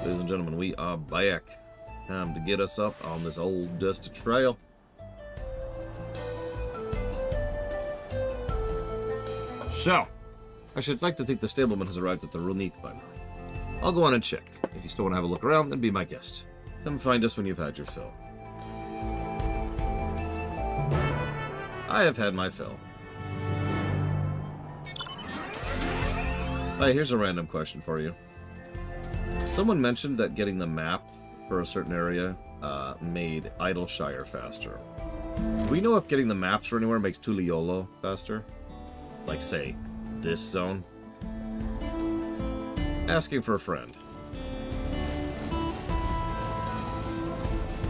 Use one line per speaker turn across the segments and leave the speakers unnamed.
Ladies and gentlemen, we are back. Time to get us up on this old dusty trail. So, I should like to think the stableman has arrived at the Runique by now. I'll go on and check. If you still want to have a look around, then be my guest. Come find us when you've had your fill. I have had my fill. Hey, here's a random question for you. Someone mentioned that getting the map for a certain area made Idleshire faster. Do we know if getting the maps for anywhere makes Tuliolo faster? Like, say, this zone? Asking for a friend.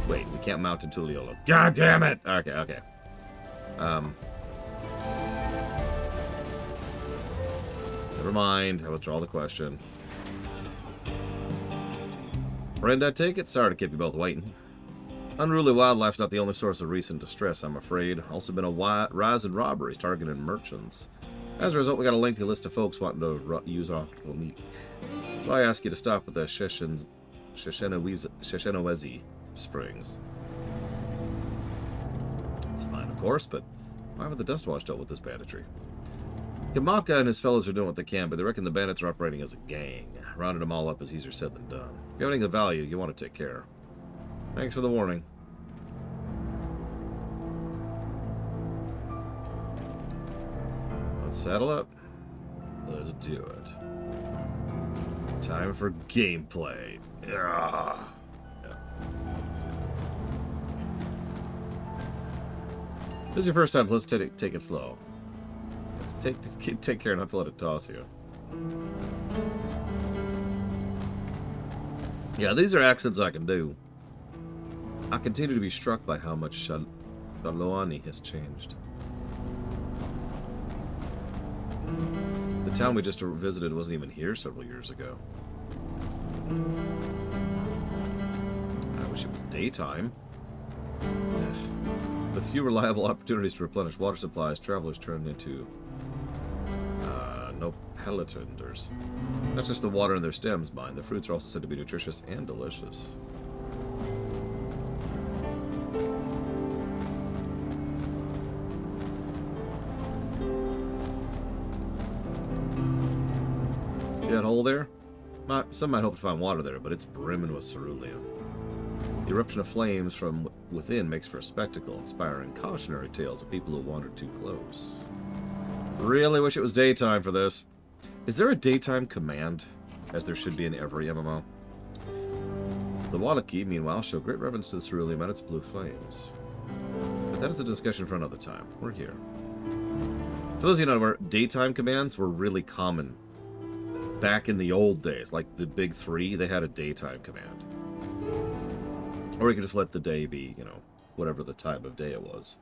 Wait, we can't mount in Tuliolo. God damn it! Okay, okay. Never mind. I withdraw the question. Friend, I take it? Sorry to keep you both waiting. Unruly wildlife's not the only source of recent distress, I'm afraid. Also been a rise in robberies targeting merchants. As a result, we got a lengthy list of folks wanting to use our Runique. So I ask you to stop at the Sheshenawezi Springs. It's fine, of course, but why would the Dust Watch dealt with this banditry? Kamaka and his fellows are doing what they can, but they reckon the bandits are operating as a gang. Rounding them all up is easier said than done. If you have anything of value, you want to take care. Thanks for the warning. Let's saddle up. Let's do it. Time for gameplay. Yeah. This is your first time, let's take it slow. Let's take care not to let it toss you. Yeah, these are accents I can do. I continue to be struck by how much Shaloani has changed. The town we just visited wasn't even here several years ago. I wish it was daytime. With few reliable opportunities to replenish water supplies, travelers turn into no pelletenders. Not just the water in their stems, mind. The fruits are also said to be nutritious and delicious. See that hole there? Some might hope to find water there, but it's brimming with cerulean. The eruption of flames from within makes for a spectacle, inspiring cautionary tales of people who wandered too close. Really wish it was daytime for this. Is there a daytime command, as there should be in every MMO? The Wallaki, meanwhile, show great reverence to the ceruleum and its blue flames. But that is a discussion for another time. We're here. For those of you not aware, daytime commands were really common back in the old days. Like the big three, they had a daytime command. Or you could just let the day be, you know, whatever the time of day it was.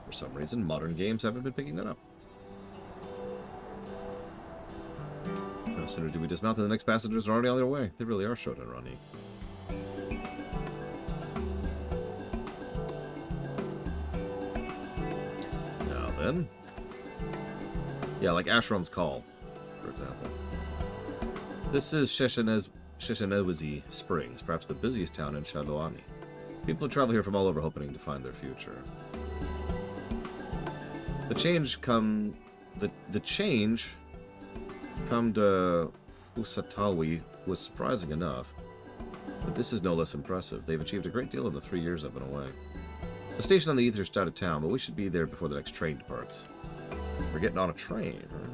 For some reason, modern games haven't been picking that up. No sooner do we dismount than the next passengers are already on their way. They really are short on Runique. Now then. Yeah, like Ashram's Call, for example. This is Sheshenawezi Springs, perhaps the busiest town in Shaloani. People travel here from all over hoping to find their future. The change come to Usatawi was surprising enough, but this is no less impressive. They've achieved a great deal in the 3 years I've been away. The station on the Ether is out of town, but we should be there before the next train departs. We're getting on a train, huh?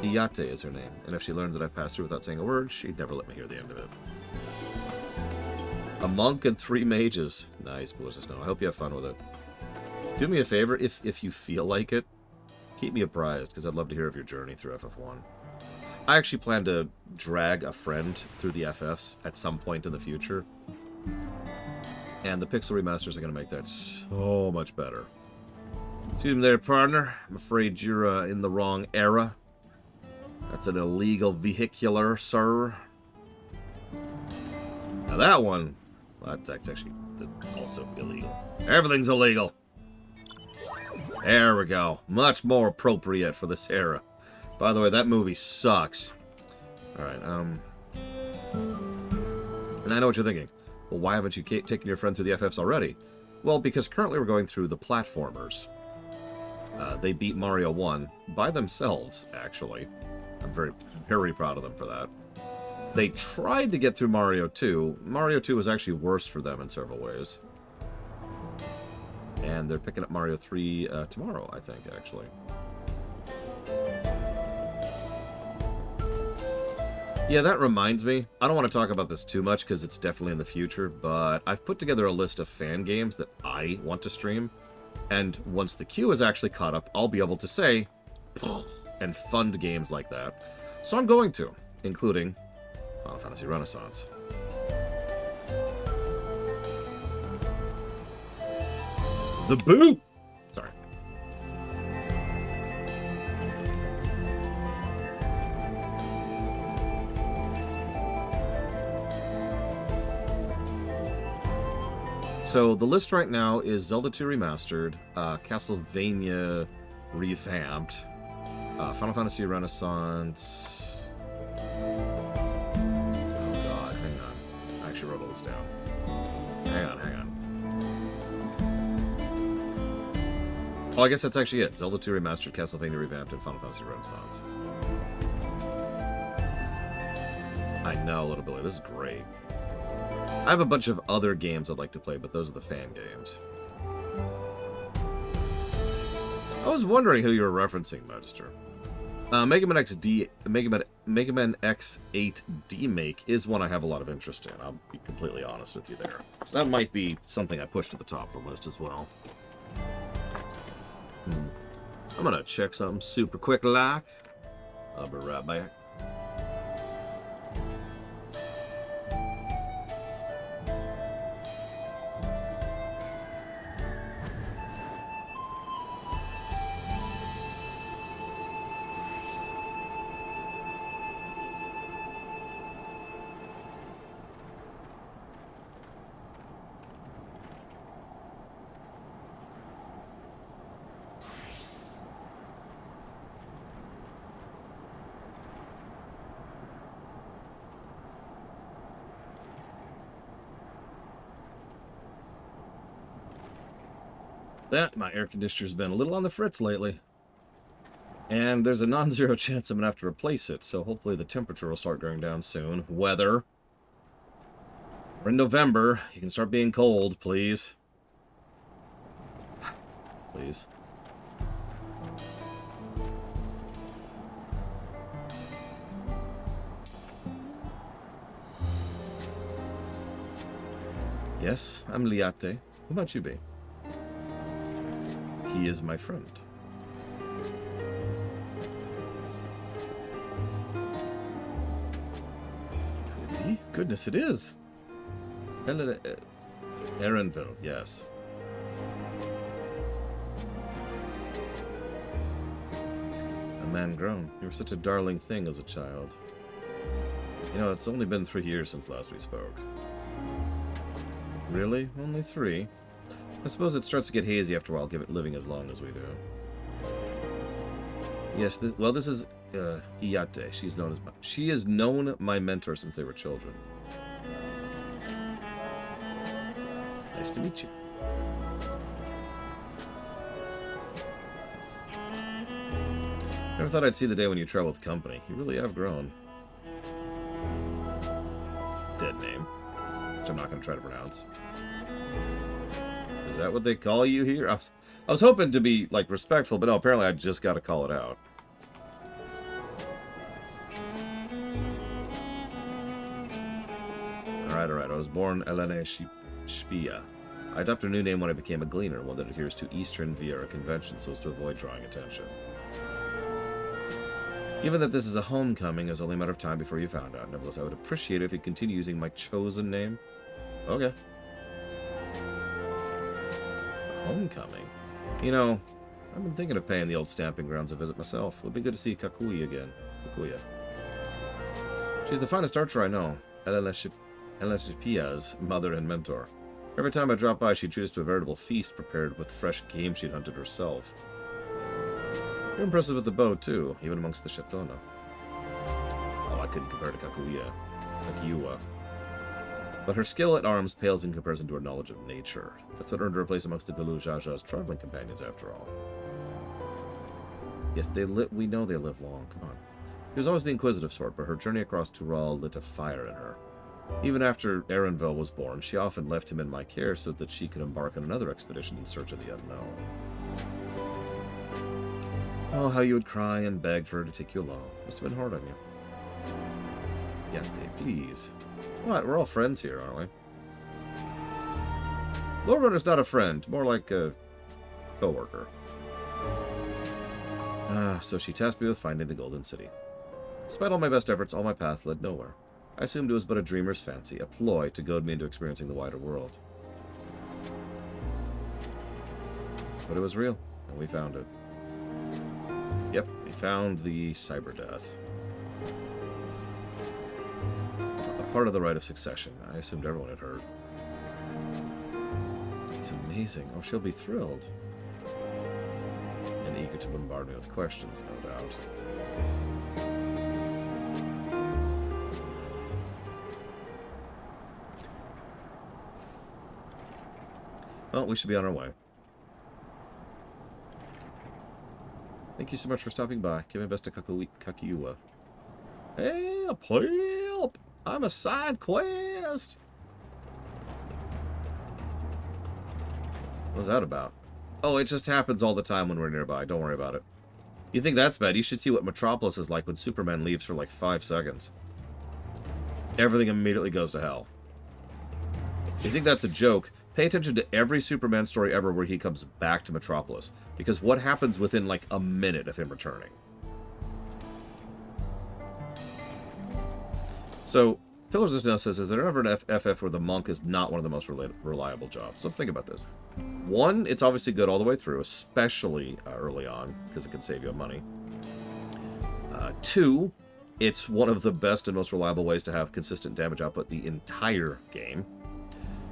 Iyate is her name, and if she learned that I passed through without saying a word, she'd never let me hear the end of it. A monk and 3 mages. Nice, Blue Snow. I hope you have fun with it. Do me a favor, if you feel like it, keep me apprised, because I'd love to hear of your journey through FF1. I actually plan to drag a friend through the FFs at some point in the future. And the Pixel remasters are going to make that so much better. Excuse me there, partner. I'm afraid you're in the wrong era. That's an illegal vehicular, sir. Now that one, well, that's actually also illegal. Everything's illegal. There we go. Much more appropriate for this era. By the way, that movie sucks. Alright, And I know what you're thinking. Well, why haven't you taken your friend through the FFs already? Well, because currently we're going through the platformers. They beat Mario 1 by themselves, actually. I'm very, very proud of them for that. They tried to get through Mario 2. Mario 2 was actually worse for them in several ways. And they're picking up Mario 3 tomorrow, I think, actually. Yeah, that reminds me. I don't want to talk about this too much because it's definitely in the future, but I've put together a list of fan games that I want to stream. And once the queue is actually caught up, I'll be able to say and fund games like that. So I'm going to, including Final Fantasy Renaissance. The boot! Sorry. So the list right now is Zelda 2 Remastered, Castlevania Revamped, Final Fantasy Renaissance. Oh god, hang on. I actually wrote all this down. Hang on. Oh, I guess that's actually it. Zelda 2 Remastered, Castlevania Revamped, and Final Fantasy Renaissance. I know, Little Billy. This is great. I have a bunch of other games I'd like to play, but those are the fan games. I was wondering who you were referencing, Magister. Mega Man X8 Demake is one I have a lot of interest in. I'll be completely honest with you there. So that might be something I push to the top of the list as well. I'm gonna check something super quick like. I'll be right back. My air conditioner's been a little on the fritz lately. And there's a non-zero chance I'm going to have to replace it, so hopefully the temperature will start going down soon. Weather. We're in November. You can start being cold, please. Please. Yes, I'm Liate. Who might you be? He is my friend. Could be. Goodness, it is. Erenville, yes. A man grown. You were such a darling thing as a child. You know, it's only been 3 years since last we spoke. Really? Only 3? I suppose it starts to get hazy after a while, living as long as we do. Yes, this is Iyate. She has known my mentor since they were children. Nice to meet you. Never thought I'd see the day when you travel with company. You really have grown. Dead name, which I'm not going to try to pronounce. Is that what they call you here? I was hoping to be, like, respectful, but no, apparently I just got to call it out. Alright. I was born Elene Spia. I adopted a new name when I became a gleaner, one that adheres to Eastern Viera convention so as to avoid drawing attention. Given that this is a homecoming, it was only a matter of time before you found out. Nevertheless, I would appreciate it if you continue using my chosen name. Okay. Homecoming? You know, I've been thinking of paying the old stamping grounds a visit myself. It would be good to see Kakuya again. Kakuya. She's the finest archer I know. Eleshipia's mother and mentor. Every time I drop by, she'd treat us to a veritable feast prepared with fresh game she'd hunted herself. You're impressive with the bow, too, even amongst the Shatona. Oh, I couldn't compare to Kakuya. like Yua. But her skill at arms pales in comparison to her knowledge of nature. That's what earned her a place amongst the Galu Jaja's traveling companions, after all. Yes, we know they live long. Come on. She was always the inquisitive sort, but her journey across Tural lit a fire in her. Even after Erenvel was born, she often left him in my care so that she could embark on another expedition in search of the unknown. Oh, how you would cry and beg for her to take you along. Must have been hard on you. Yate, please. What? We're all friends here, aren't we? Lord Runner's not a friend, more like a co-worker. So she tasked me with finding the Golden City. Despite all my best efforts, all my path led nowhere. I assumed it was but a dreamer's fancy, a ploy to goad me into experiencing the wider world. But it was real, and we found it. Yep, we found the Cyberdeath. A part of the rite of succession. I assumed everyone had heard. It's amazing. Oh, she'll be thrilled. And eager to bombard me with questions, no doubt. Well, we should be on our way. Thank you so much for stopping by. Give my best to Kakiua. Help! Help! I'm a side quest! What was that about? Oh, it just happens all the time when we're nearby. Don't worry about it. You think that's bad? You should see what Metropolis is like when Superman leaves for like 5 seconds. Everything immediately goes to hell. You think that's a joke? Pay attention to every Superman story ever where he comes back to Metropolis. Because what happens within like a minute of him returning? So, Pillars of Snow says, is there ever an FF where the monk is not one of the most reliable jobs? Let's think about this. 1, it's obviously good all the way through, especially early on, because it can save you money. 2, it's one of the best and most reliable ways to have consistent damage output the entire game.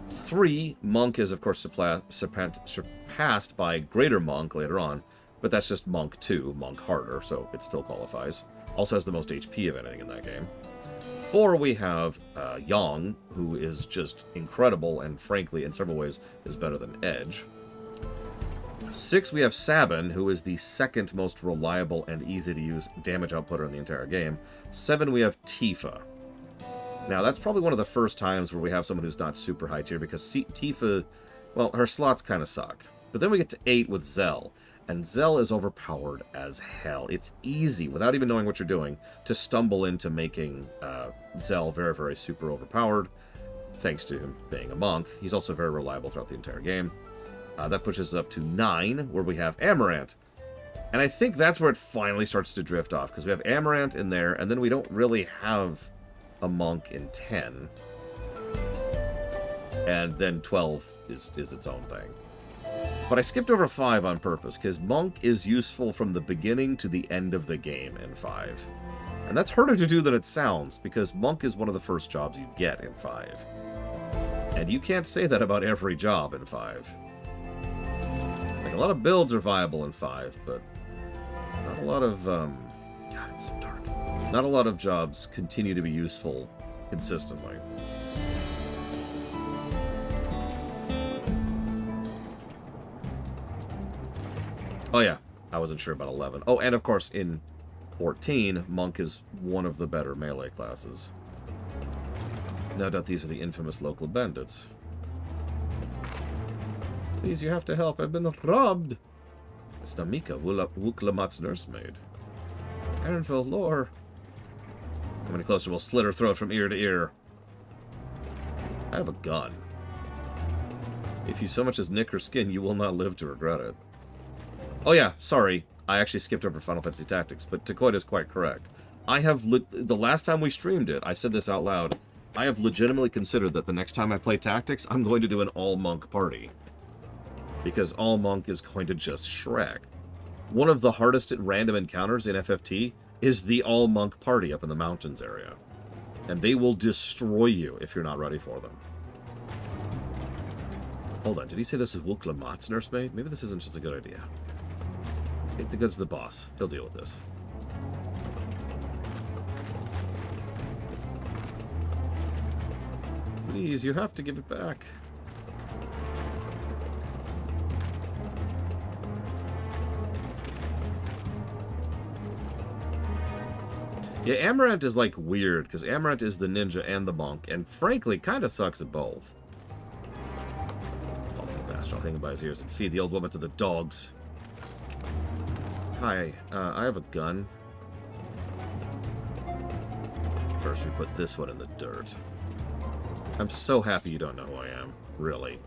3, Monk is, of course, surpassed by Greater Monk later on, but that's just Monk 2, Monk harder, so it still qualifies. Also has the most HP of anything in that game. 4, we have Yang, who is just incredible and, frankly, in several ways, is better than Edge. 6, we have Sabin, who is the second most reliable and easy-to-use damage outputter in the entire game. 7, we have Tifa. Now, that's probably one of the first times where we have someone who's not super high tier, because Tifa, well, her slots kind of suck. But then we get to 8 with Zell, and Zell is overpowered as hell. It's easy, without even knowing what you're doing, to stumble into making Zell very, very super overpowered, thanks to him being a monk. He's also very reliable throughout the entire game. That pushes us up to 9, where we have Amarant. And I think that's where it finally starts to drift off, because we have Amarant in there, and then we don't really have a monk in 10. And then 12 is its own thing. But I skipped over 5 on purpose, because Monk is useful from the beginning to the end of the game in 5. And that's harder to do than it sounds, because Monk is one of the first jobs you get in 5. And you can't say that about every job in 5. Like, a lot of builds are viable in 5, but not a lot of, God, it's so dark. Not a lot of jobs continue to be useful consistently. Oh yeah, I wasn't sure about 11. Oh, and of course in 14, Monk is one of the better melee classes. No doubt these are the infamous local bandits. Please, you have to help. I've been robbed. It's Namika, Wuklamat's nursemaid. Erenvel lore. How many closer will slit her throat from ear to ear? I have a gun. If you so much as nick her skin, you will not live to regret it. Oh yeah, sorry. I actually skipped over Final Fantasy Tactics, but Takoida is quite correct. I have, the last time we streamed it, I said this out loud, I have legitimately considered that the next time I play Tactics, I'm going to do an all-monk party. Because all-monk is going to just Shrek. One of the hardest random encounters in FFT is the all-monk party up in the mountains area. And they will destroy you if you're not ready for them. Hold on, did he say this is Wuklamat's nursemaid? Maybe this isn't just a good idea. Take the goods to the boss. He'll deal with this. Please, you have to give it back. Yeah, Amarant is, like, weird, because Amarant is the ninja and the monk, and frankly, kind of sucks at both. Fucking bastard, I'll hang him by his ears and feed the old woman to the dogs. Hi, I have a gun. First, we put this one in the dirt. I'm so happy you don't know who I am. Really.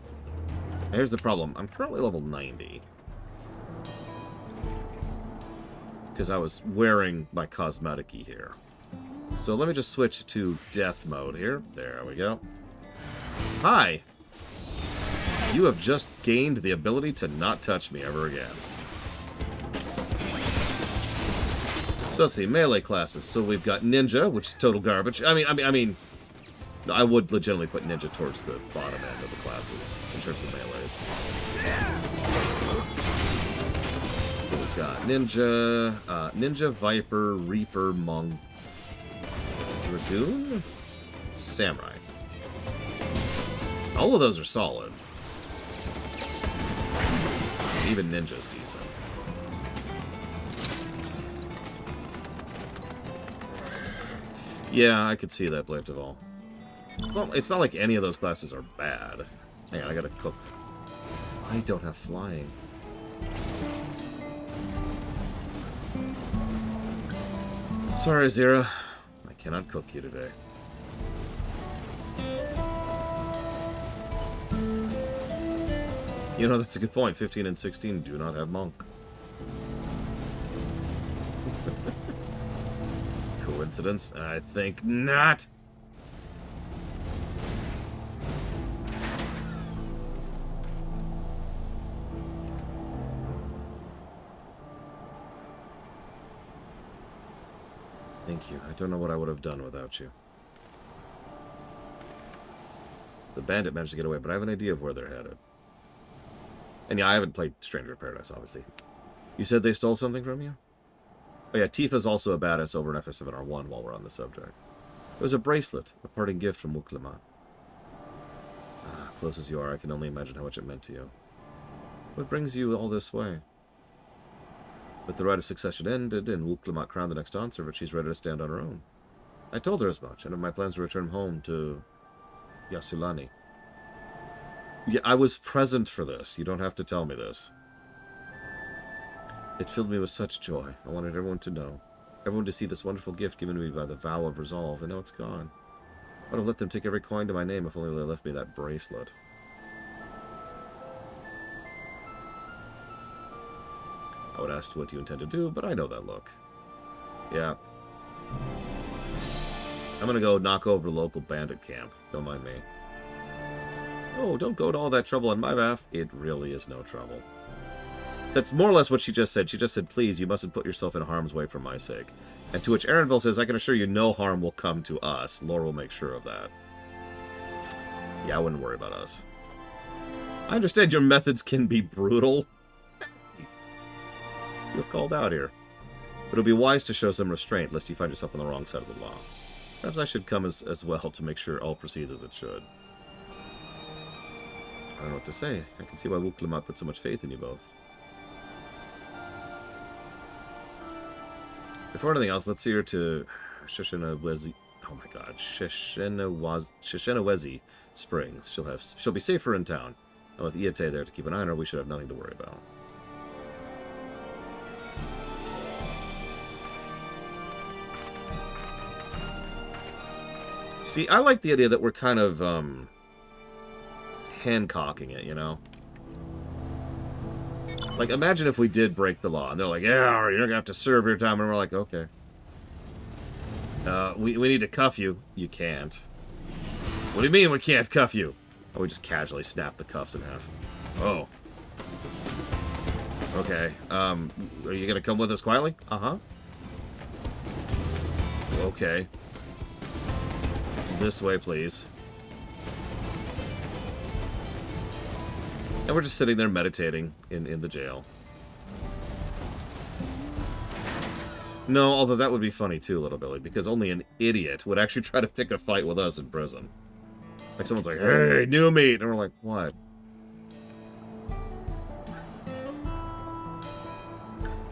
Now, here's the problem. I'm currently level 90. Because I was wearing my cosmetic-y here. So let me just switch to death mode here. There we go. Hi! You have just gained the ability to not touch me ever again. So let's see, melee classes. So we've got ninja, which is total garbage. I mean, I would legitimately put ninja towards the bottom end of the classes in terms of melees. So we've got ninja, ninja, viper, reaper, monk, dragoon, samurai. All of those are solid. Even ninja's decent. Yeah, I could see that, Blade of all. It's not like any of those classes are bad. Hang on, I gotta cook. I don't have flying. Sorry, Zira. I cannot cook you today. You know, that's a good point. 15 and 16 do not have monk. Coincidence? I think not. Thank you. I don't know what I would have done without you. The bandit managed to get away, but I have an idea of where they're headed. And yeah, I haven't played Stranger in Paradise, obviously. You said they stole something from you? Oh yeah, Tifa's also a badass over in FF7R1 while we're on the subject. It was a bracelet, a parting gift from Wuklemat. Ah, close as you are, I can only imagine how much it meant to you. What brings you all this way? With the right of succession ended and Wuklemat crowned the next Dawnservant, she's ready to stand on her own. I told her as much, and of my plans to return home to Yasulani. Yeah, I was present for this. You don't have to tell me this. It filled me with such joy. I wanted everyone to know. Everyone to see this wonderful gift given to me by the vow of resolve, and now it's gone. I would have let them take every coin to my name if only they left me that bracelet. I would ask what you intend to do, but I know that look. Yeah. I'm gonna go knock over the local bandit camp. Don't mind me. Oh, don't go to all that trouble on my behalf. It really is no trouble. That's more or less what she just said. She just said, please, you mustn't put yourself in harm's way for my sake. And to which Erenville says, I can assure you no harm will come to us. Lore will make sure of that. Yeah, I wouldn't worry about us. I understand your methods can be brutal. You're called out here. But it'll be wise to show some restraint, lest you find yourself on the wrong side of the law. Perhaps I should come as well to make sure all proceeds as it should. I don't know what to say. I can see why Wuklemat put so much faith in you both. Before anything else, let's see her to Shishinawezi. Oh my god, Shishinawezi Springs. She'll be safer in town. And with Iate there to keep an eye on her, we should have nothing to worry about. See, I like the idea that we're kind of Hancocking it, you know? Like, imagine if we did break the law, and they're like, yeah, you're gonna have to serve your time, and we're like, okay. We need to cuff you. You can't. What do you mean we can't cuff you? Oh, we just casually snap the cuffs in half. Oh. Okay, are you gonna come with us quietly? Uh-huh. Okay. This way, please. And we're just sitting there meditating in the jail. No, although that would be funny too, Little Billy, because only an idiot would actually try to pick a fight with us in prison. Like someone's like, hey, new meat! And we're like, what?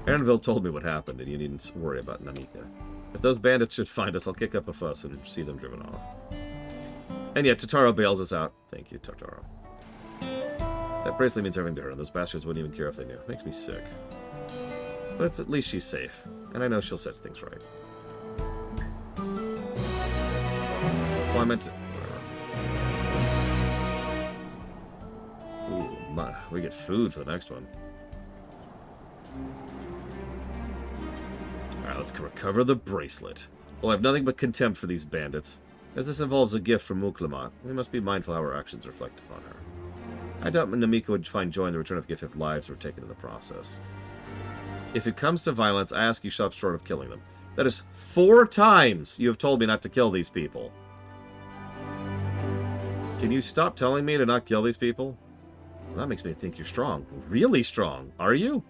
Aaronville told me what happened, and you needn't worry about Namika. If those bandits should find us, I'll kick up a fuss and see them driven off. And yet, Totaro bails us out. Thank you, Totaro. That bracelet means everything to her, and those bastards wouldn't even care if they knew. Makes me sick. But it's, at least she's safe, and I know she'll set things right. Well, I meant to... Ooh, we get food for the next one. Alright, let's recover the bracelet. We'll have nothing but contempt for these bandits. As this involves a gift from Muklamot, we must be mindful how our actions reflect upon her. I doubt Namika would find joy in the return of gift if lives were taken in the process. If it comes to violence, I ask you stop short of killing them. That is 4 times you have told me not to kill these people. Can you stop telling me to not kill these people? Well, that makes me think you're strong. Really strong. Are you?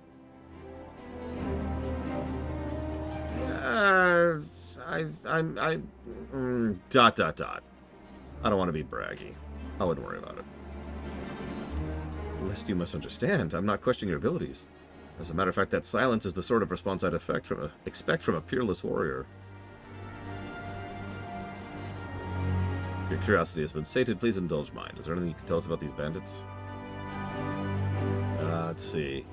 Dot. I don't want to be braggy. I wouldn't worry about it. Lest you misunderstand, I'm not questioning your abilities. As a matter of fact, that silence is the sort of response I'd expect from a peerless warrior. Your curiosity has been sated. Please indulge mine. Is there anything you can tell us about these bandits? Let's see.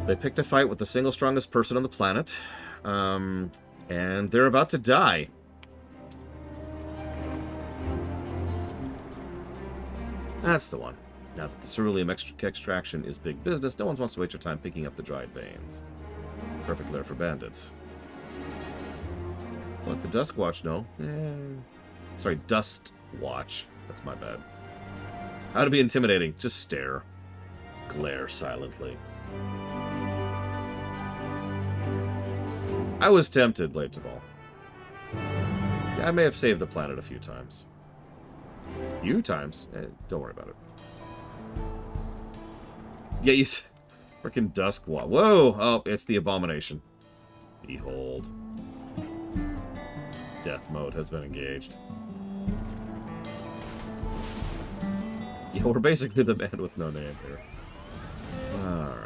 They picked a fight with the single strongest person on the planet. And they're about to die. That's the one. Now that the ceruleum extraction is big business, no one wants to waste your time picking up the dried veins. Perfect lair for bandits. Let the Dusk Watch know. Sorry, Dust Watch. That's my bad. How to be intimidating. Just stare. Glare silently. I was tempted, Blade Tabal. Yeah, I may have saved the planet a few times. Few times? Don't worry about it. Yeah, you... Frickin' Dusk Watch. Whoa! Oh, it's the Abomination. Behold. Death mode has been engaged. Yeah, we're basically the man with no name here. Alright.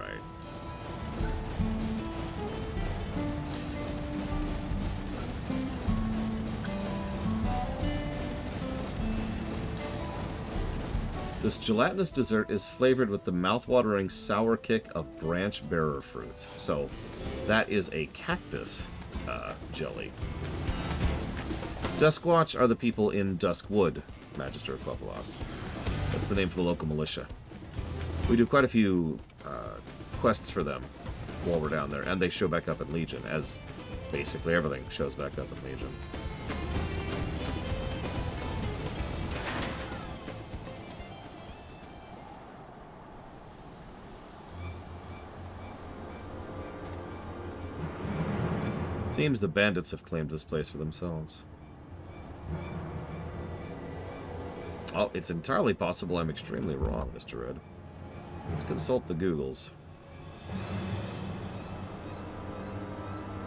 This gelatinous dessert is flavored with the mouth-watering sour kick of branch bearer fruit. So, that is a cactus jelly. Duskwatch are the people in Duskwood, Magister of Quel'Thalas. That's the name for the local militia. We do quite a few quests for them while we're down there, and they show back up in Legion, as basically everything shows back up in Legion. It seems the bandits have claimed this place for themselves. Oh, it's entirely possible I'm extremely wrong, Mr. Red. Let's consult the Googles.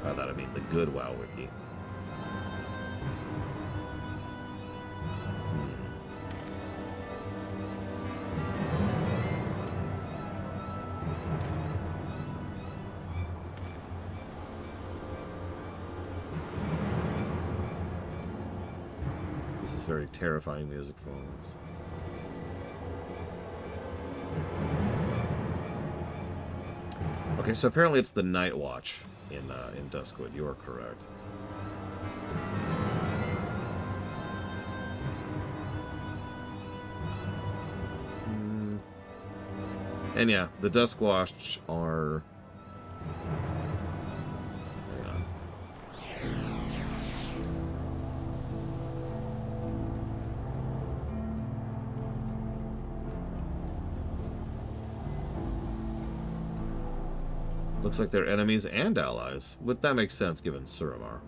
By that I mean the good WoW Wiki. Very terrifying music moments. Okay, so apparently it's the Night Watch in Duskwood. You are correct. And yeah, the Duskwatch are... Looks like they're enemies and allies. But that makes sense given Suramar.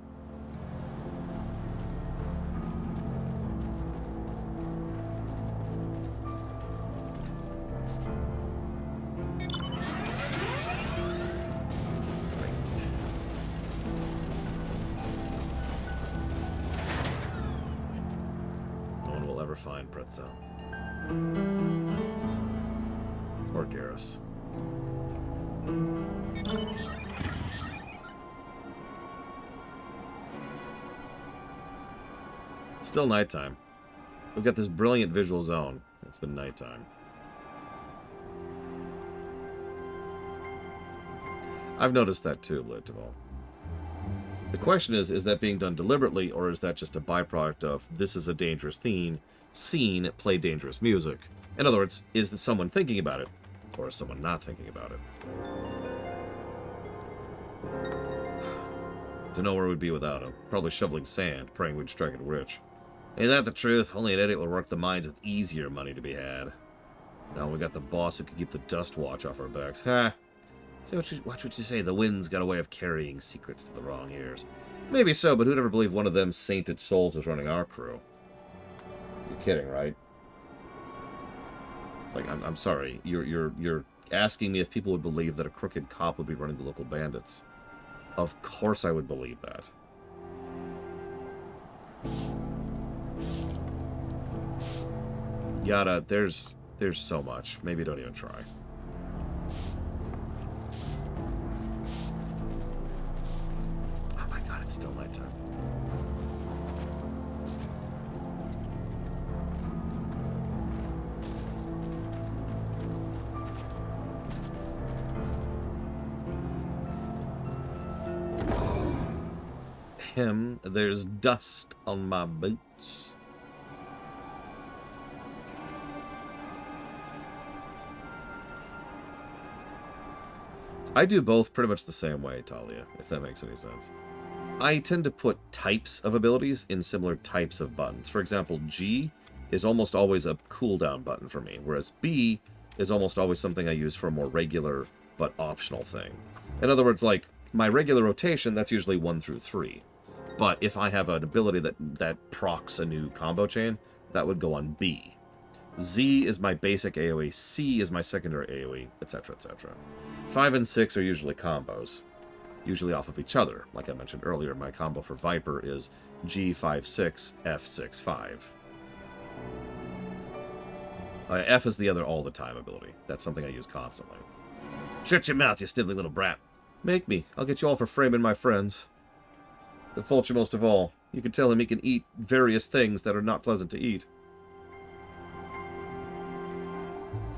No one will never find Pretzel. Or Garrus. Still nighttime. We've got this brilliant visual zone. It's been nighttime. I've noticed that too, Blittival. The question is that being done deliberately, or is that just a byproduct of this is a dangerous scene, play dangerous music? In other words, is someone thinking about it, or is someone not thinking about it? Don't know where we'd be without him. Probably shoveling sand, praying we'd strike it rich. Ain't that the truth? Only an idiot would work the mines with easier money to be had. Now we got the boss who could keep the dust watch off our backs. Ha! Watch what you say. The wind's got a way of carrying secrets to the wrong ears. Maybe so, but who'd ever believe one of them sainted souls is running our crew? You're kidding, right? Like, I'm sorry. You're asking me if people would believe that a crooked cop would be running the local bandits. Of course I would believe that. Yada, there's so much. Maybe don't even try. Oh my god, it's still nighttime. There's dust on my boots. I do both pretty much the same way, Talia, if that makes any sense. I tend to put types of abilities in similar types of buttons. For example, G is almost always a cooldown button for me, whereas B is almost always something I use for a more regular but optional thing. In other words, like, my regular rotation, that's usually 1 through 3. But if I have an ability that procs a new combo chain, that would go on B. Z is my basic AoE, C is my secondary AoE, etc., etc. 5 and 6 are usually combos, usually off of each other. Like I mentioned earlier, my combo for Viper is G5-6, F6-5. F is the other all-the-time ability. That's something I use constantly. Shut your mouth, you stiddly little brat. Make me. I'll get you all for framing my friends. The Fulcher most of all. You can tell him he can eat various things that are not pleasant to eat.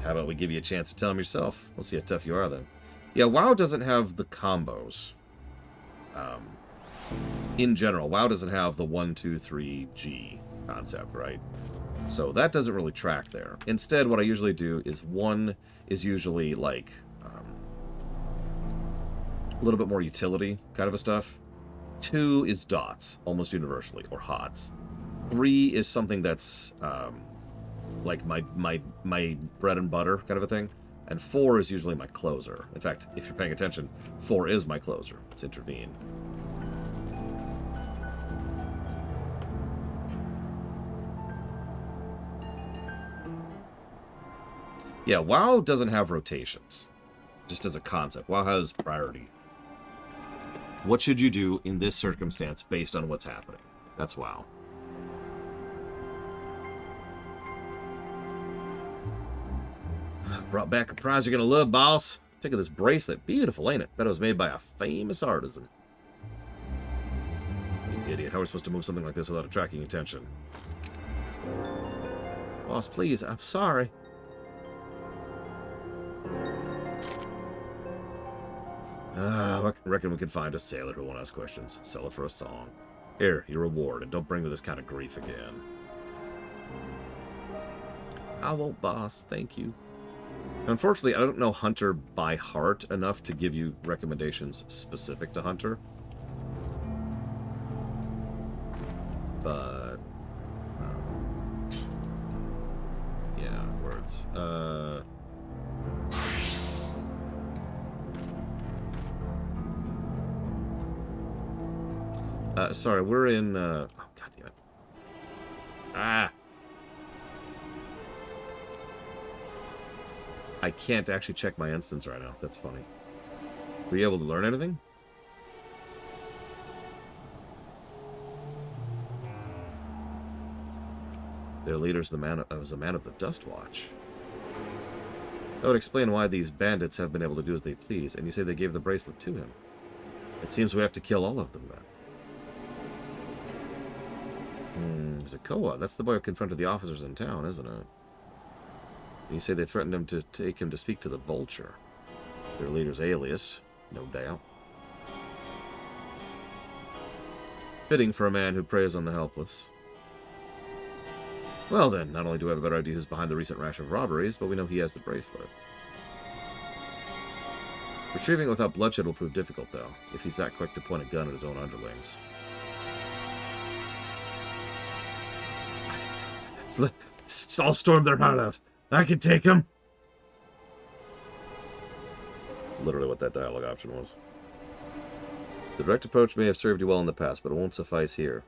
How about we give you a chance to tell him yourself? We'll see how tough you are then. Yeah, WoW doesn't have the combos. In general, WoW doesn't have the 1, 2, 3, G concept, right? So that doesn't really track there. Instead, what I usually do is 1 is usually like a little bit more utility kind of a stuff. 2 is dots, almost universally, or HOTS. 3 is something that's like my bread and butter kind of a thing. And 4 is usually my closer. In fact, if you're paying attention, 4 is my closer. It's Intervene. Yeah, WoW doesn't have rotations. Just as a concept. WoW has priority. What should you do in this circumstance based on what's happening? That's WoW. Brought back a prize you're gonna love, boss. Take this bracelet. Beautiful, ain't it? Bet it was made by a famous artisan. You idiot. How are we supposed to move something like this without attracting attention? Boss, please. I'm sorry. I reckon we could find a sailor who won't ask questions. Sell it for a song. Here, your reward, and don't bring me this kind of grief again. I won't, boss. Thank you. Unfortunately, I don't know Hunter by heart enough to give you recommendations specific to Hunter. But... yeah, words. Sorry, we're in, oh, god damn it. Ah! I can't actually check my instance right now. That's funny. Were you able to learn anything? Their leader's was a man of the Dust Watch. That would explain why these bandits have been able to do as they please, and you say they gave the bracelet to him. It seems we have to kill all of them, then. Zakoa, that's the boy who confronted the officers in town, isn't it? And you say they threatened him to take him to speak to the Vulture. Their leader's alias, no doubt. Fitting for a man who preys on the helpless. Well then, not only do we have a better idea who's behind the recent rash of robberies, but we know he has the bracelet. Retrieving it without bloodshed will prove difficult, though, if he's that quick to point a gun at his own underlings. I'll storm their heart out. I can take him. That's literally what that dialogue option was. The direct approach may have served you well in the past, but it won't suffice here.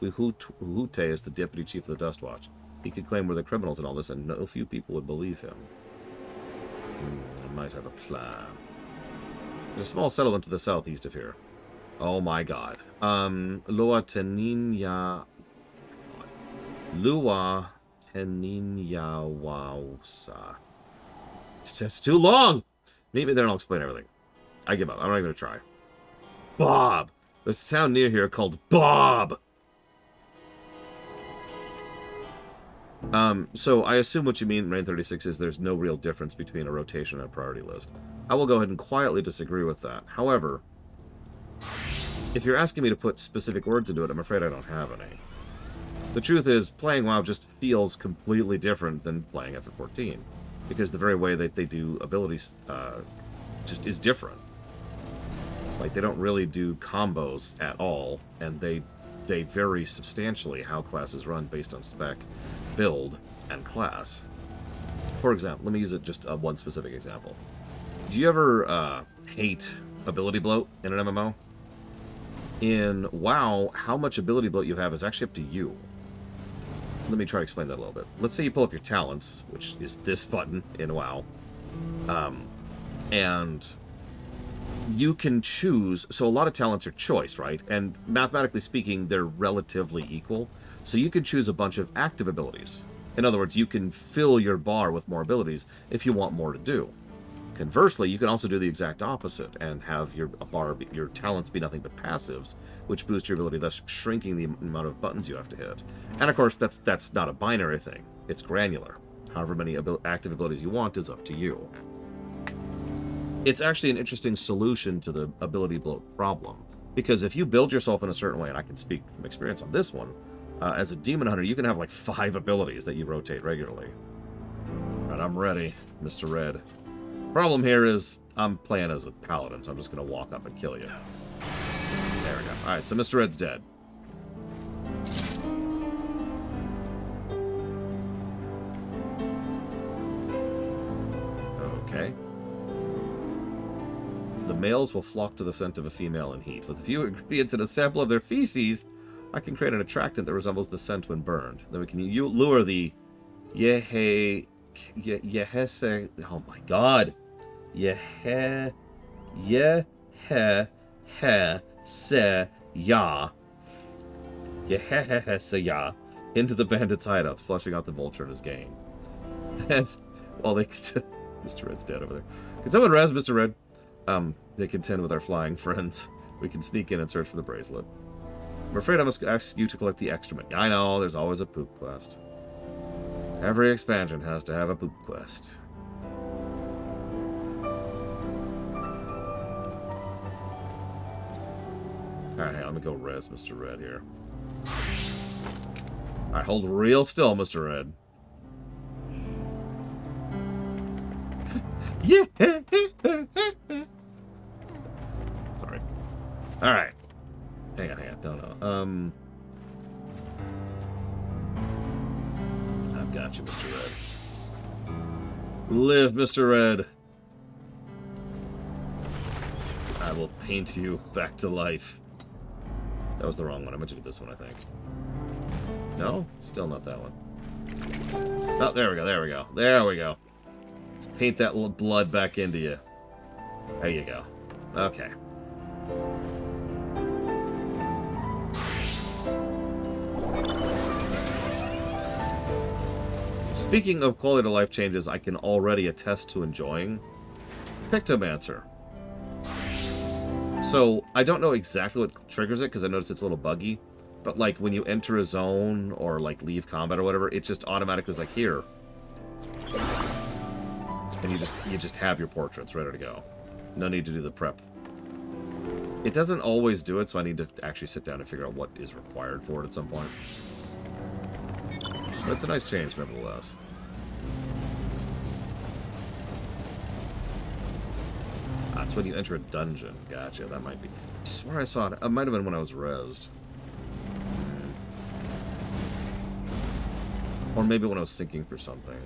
Uhute is the deputy chief of the Dust Watch. He could claim we're the criminals in all this, and no few people would believe him. I might have a plan. There's a small settlement to the southeast of here. Oh my god. Lua Teninya Wausa. It's too long! Meet me there and I'll explain everything. I give up. I'm not even going to try. Bob! There's a town near here called Bob! So I assume what you mean, Rain 36, is there's no real difference between a rotation and a priority list. I will go ahead and quietly disagree with that. However, if you're asking me to put specific words into it, I'm afraid I don't have any. The truth is, playing WoW just feels completely different than playing FF14, because the very way that they do abilities just is different. Like, they don't really do combos at all, and they vary substantially how classes run based on spec, build, and class. For example, let me use just one specific example. Do you ever hate ability bloat in an MMO? In WoW, how much ability bloat you have is actually up to you. Let me try to explain that a little bit. Let's say you pull up your talents, which is this button in WoW, and you can choose. So a lot of talents are choice, right? And mathematically speaking, they're relatively equal. So you can choose a bunch of active abilities. In other words, you can fill your bar with more abilities if you want more to do. Conversely, you can also do the exact opposite and have your talents be nothing but passives, which boost your ability, thus shrinking the amount of buttons you have to hit. And of course, that's not a binary thing. It's granular. However many active abilities you want is up to you. It's actually an interesting solution to the ability bloat problem, because if you build yourself in a certain way, and I can speak from experience on this one, as a demon hunter, you can have like 5 abilities that you rotate regularly. Alright, I'm ready, Mr. Red. Problem here is I'm playing as a paladin, so I'm just going to walk up and kill you. There we go. Alright, so Mr. Red's dead. Okay. The males will flock to the scent of a female in heat. With a few ingredients and a sample of their feces, I can create an attractant that resembles the scent when burned. Then we can lure the Yehese... Oh my god! Yehese into the bandits' hideouts, flushing out the Vulture and his gang. Then, while they contend... Mr. Red's dead over there. Can someone razz Mr. Red? They contend with our flying friends. We can sneak in and search for the bracelet. I'm afraid I must ask you to collect the excrement. I know, there's always a poop quest. Every expansion has to have a poop quest. Alright, let me go res Mr. Red here. Alright, hold real still, Mr. Red. Yeah! Sorry. Alright. Hang on. No. I've got you, Mr. Red. Live, Mr. Red. I will paint you back to life. That was the wrong one. I meant to do this one, I think. No? Still not that one. Oh, there we go. There we go. Let's paint that little blood back into you. There you go. Okay. Speaking of quality of life changes I can already attest to enjoying, Pictomancer. So, I don't know exactly what triggers it, because I notice it's a little buggy. But, like, when you enter a zone, or, like, leave combat or whatever, it just automatically is like, here. And you just have your portraits ready to go. No need to do the prep. It doesn't always do it, so I need to actually sit down and figure out what is required for it at some point. But it's a nice change, nevertheless. That's when you enter a dungeon. Gotcha, that might be... I swear I saw it. It might have been when I was rezzed. Or maybe when I was sinking for something.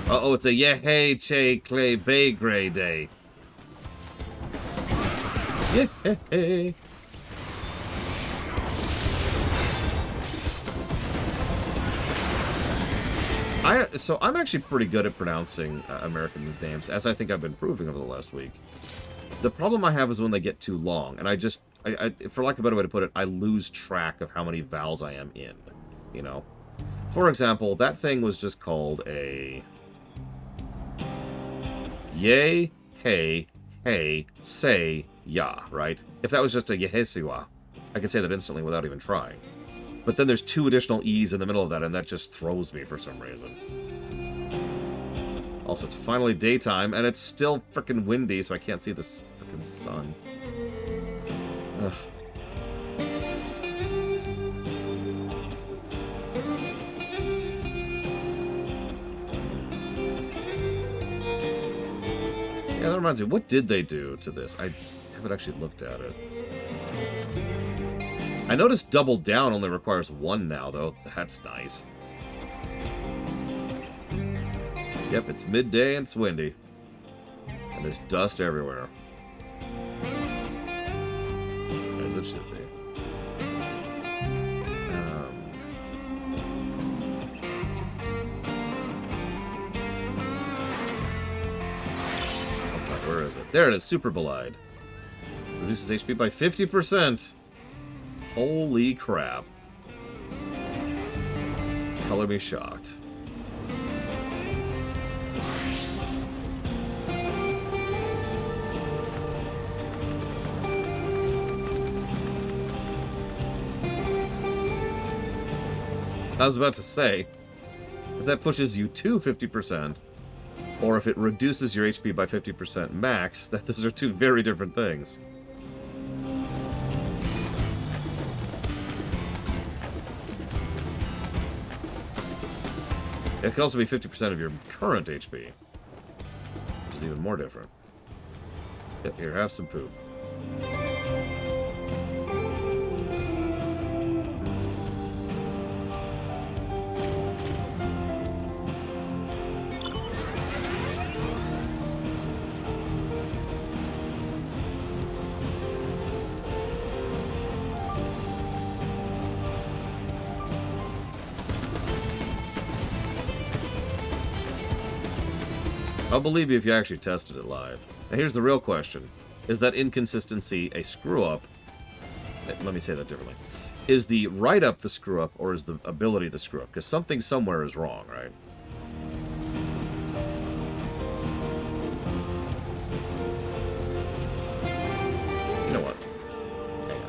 Uh-oh, it's a Yehey Che Clay Bay Gray Day. Yehey! So I'm actually pretty good at pronouncing American names, as I think I've been proving over the last week. The problem I have is when they get too long, and I for lack of a better way to put it, I lose track of how many vowels I am in, you know? For example, that thing was just called a... Yay, hey, say, ya, right? If that was just a yehesiwa, I could say that instantly without even trying. But then there's 2 additional E's in the middle of that, and that just throws me for some reason. Also, it's finally daytime, and it's still frickin' windy, so I can't see the frickin' sun. Ugh. Yeah, that reminds me, what did they do to this? I haven't actually looked at it. I noticed double down only requires 1 now, though. That's nice. Yep, it's midday and it's windy. And there's dust everywhere. As it should be. Okay, where is it? There it is, Super Belied. Reduces HP by 50%. Holy crap. Color me shocked. I was about to say, if that pushes you to 50%, or if it reduces your HP by 50% max, that those are 2 very different things. It could also be 50% of your current HP, which is even more different. Here, have some poop. I'll believe you if you actually tested it live. Now here's the real question. Is that inconsistency a screw-up? Let me say that differently. Is the write-up the screw-up, or is the ability the screw-up? Because something somewhere is wrong, right? You know what? Hang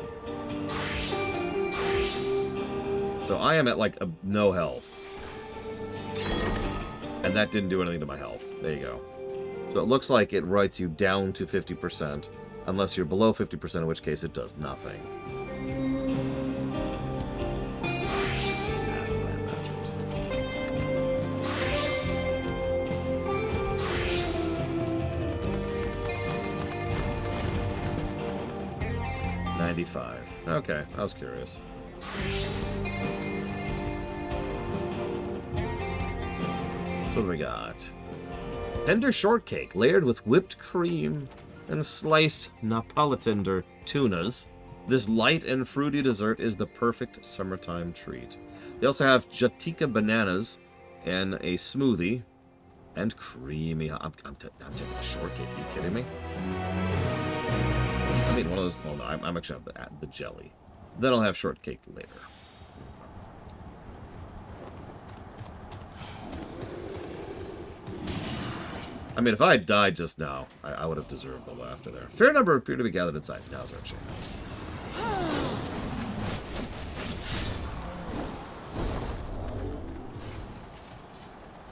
on. So I am at, like, no health. And that didn't do anything to my health. There you go. So it looks like it writes you down to 50%, unless you're below 50%, in which case it does nothing. That's what I imagined. 95. Okay, I was curious. So what do we got? Tender shortcake layered with whipped cream and sliced Napolitan tunas. This light and fruity dessert is the perfect summertime treat. They also have Jatika bananas and a smoothie and creamy. I'm taking a shortcake. Are you kidding me? I mean, one of those. Well, no, I'm actually have the jelly. Then I'll have shortcake later. I mean, if I had died just now, I would have deserved the laughter there. Fair number appear to be gathered inside. Now's our chance.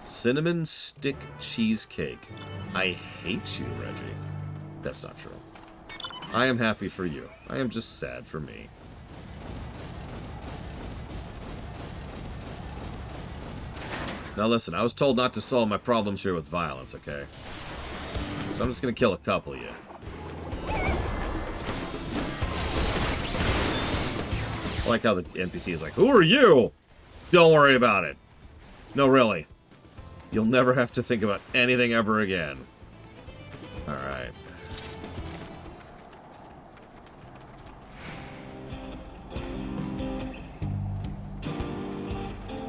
Cinnamon stick cheesecake. I hate you, Reggie. That's not true. I am happy for you. I am just sad for me. Now listen, I was told not to solve my problems here with violence, okay? So I'm just gonna kill a couple of you. I like how the NPC is like, who are you? Don't worry about it. No, really. You'll never have to think about anything ever again. Alright.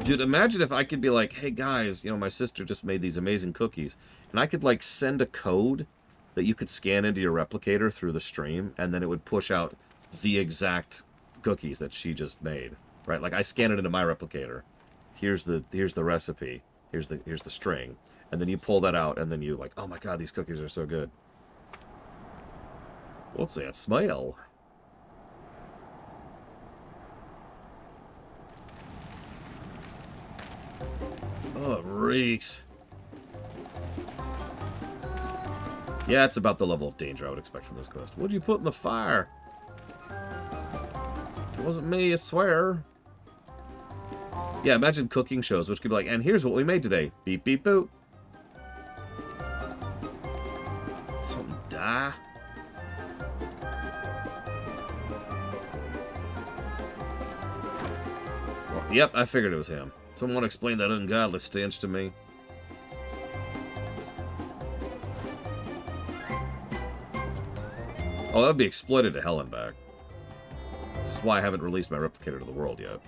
Dude, imagine if I could be like, hey guys, you know, my sister just made these amazing cookies. And I could like send a code that you could scan into your replicator through the stream, and then it would push out the exact cookies that she just made. Right? Like I scan it into my replicator. Here's the recipe. Here's the string. And then you pull that out, and then you like, oh my god, these cookies are so good. What's that smell? Oh, it reeks. Yeah, it's about the level of danger I would expect from this quest. What did you put in the fire? It wasn't me, I swear. Yeah, imagine cooking shows, which could be like, and here's what we made today. Beep, beep, boop. Something die. Well, yep, I figured it was him. Someone explain that ungodly stench to me. Oh, that would be exploited to hell and back. This is why I haven't released my replicator to the world yet.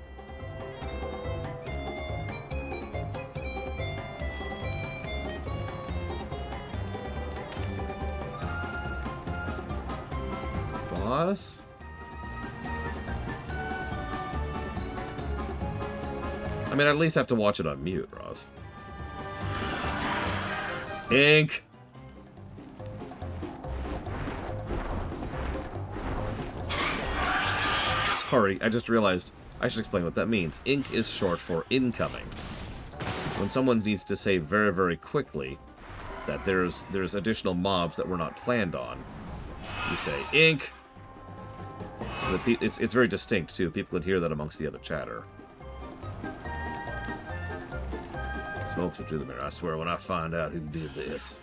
Boss? I mean, I'd at least have to watch it on mute, Ross. Ink! Sorry, I just realized I should explain what that means. Ink is short for incoming. When someone needs to say very, very quickly that there's additional mobs that were not planned on, you say, Ink! So that it's very distinct, too. People can hear that amongst the other chatter. Smokes are through the mirror. I swear, when I find out who did this.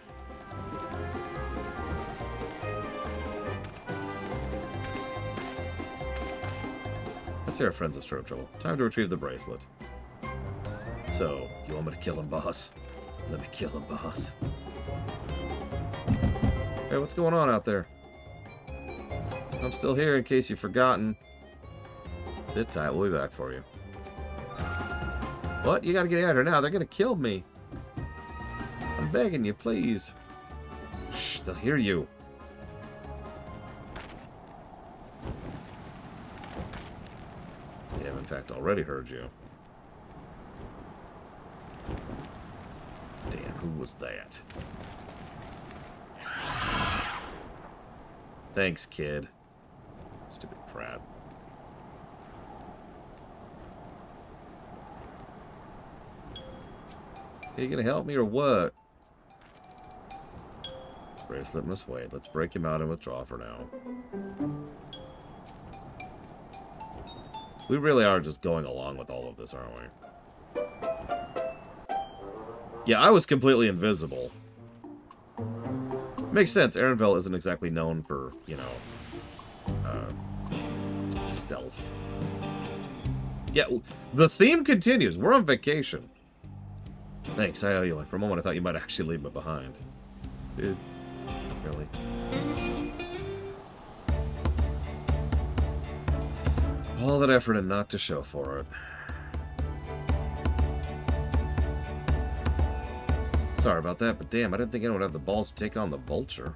Let's hear our friends of Stir Trouble. Time to retrieve the bracelet. So, you want me to kill him, boss? Let me kill him, boss. Hey, what's going on out there? I'm still here in case you've forgotten. Sit tight, we'll be back for you. What? You gotta get out of here now. They're gonna kill me. I'm begging you, please. Shh, they'll hear you. They have, in fact, already heard you. Damn, who was that? Thanks, kid. Stupid prat. Are you gonna help me or what? Bracelet must wait. Let's break him out and withdraw for now. We really are just going along with all of this, aren't we? Yeah, I was completely invisible. Makes sense. Erenville isn't exactly known for, you know, stealth. Yeah, the theme continues. We're on vacation. Thanks, I owe you one. For a moment, I thought you might actually leave me behind. Dude, really? All that effort and not to show for it. Sorry about that, but damn, I didn't think anyone would have the balls to take on the Vulture.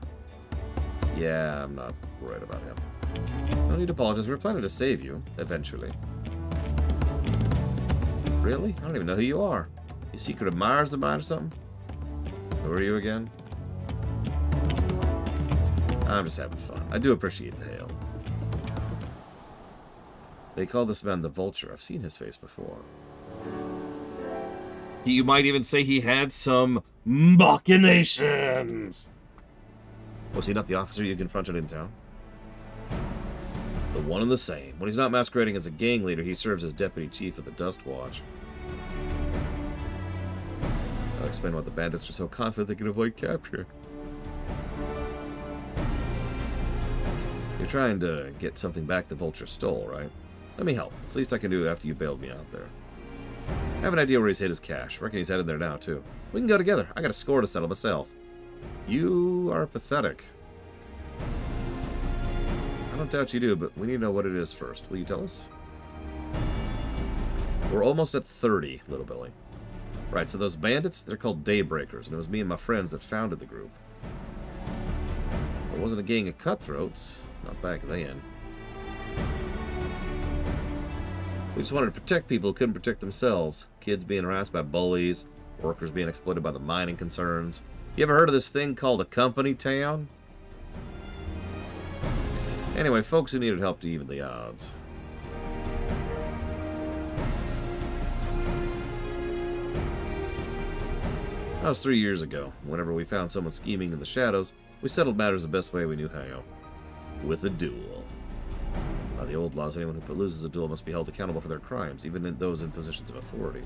Yeah, I'm not worried about him. No need to apologize. We were planning to save you, eventually. Really? I don't even know who you are. You secret admirers of mine or something? Who are you again? I'm just having fun. I do appreciate the hail. They call this man the Vulture. I've seen his face before. You might even say he had some machinations. Was he not the officer you confronted in town? The one and the same. When he's not masquerading as a gang leader, he serves as deputy chief of the Dust Watch. I'll explain why the bandits are so confident they can avoid capture. You're trying to get something back the Vulture stole, right? Let me help. It's the least I can do after you bailed me out there. I have an idea where he's hid his cash. Reckon he's headed there now, too. We can go together. I got a score to settle myself. You are pathetic. I don't doubt you do, but we need to know what it is first. Will you tell us? We're almost at 30, Little Billy. Right, so those bandits, they're called Daybreakers, and it was me and my friends that founded the group. It wasn't a gang of cutthroats. Not back then. We just wanted to protect people who couldn't protect themselves. Kids being harassed by bullies, workers being exploited by the mining concerns. You ever heard of this thing called a company town? Anyway, folks who needed help to even the odds. That was 3 years ago. Whenever we found someone scheming in the shadows, we settled matters the best way we knew how. With a duel. By the old laws, anyone who loses a duel must be held accountable for their crimes, even those in positions of authority.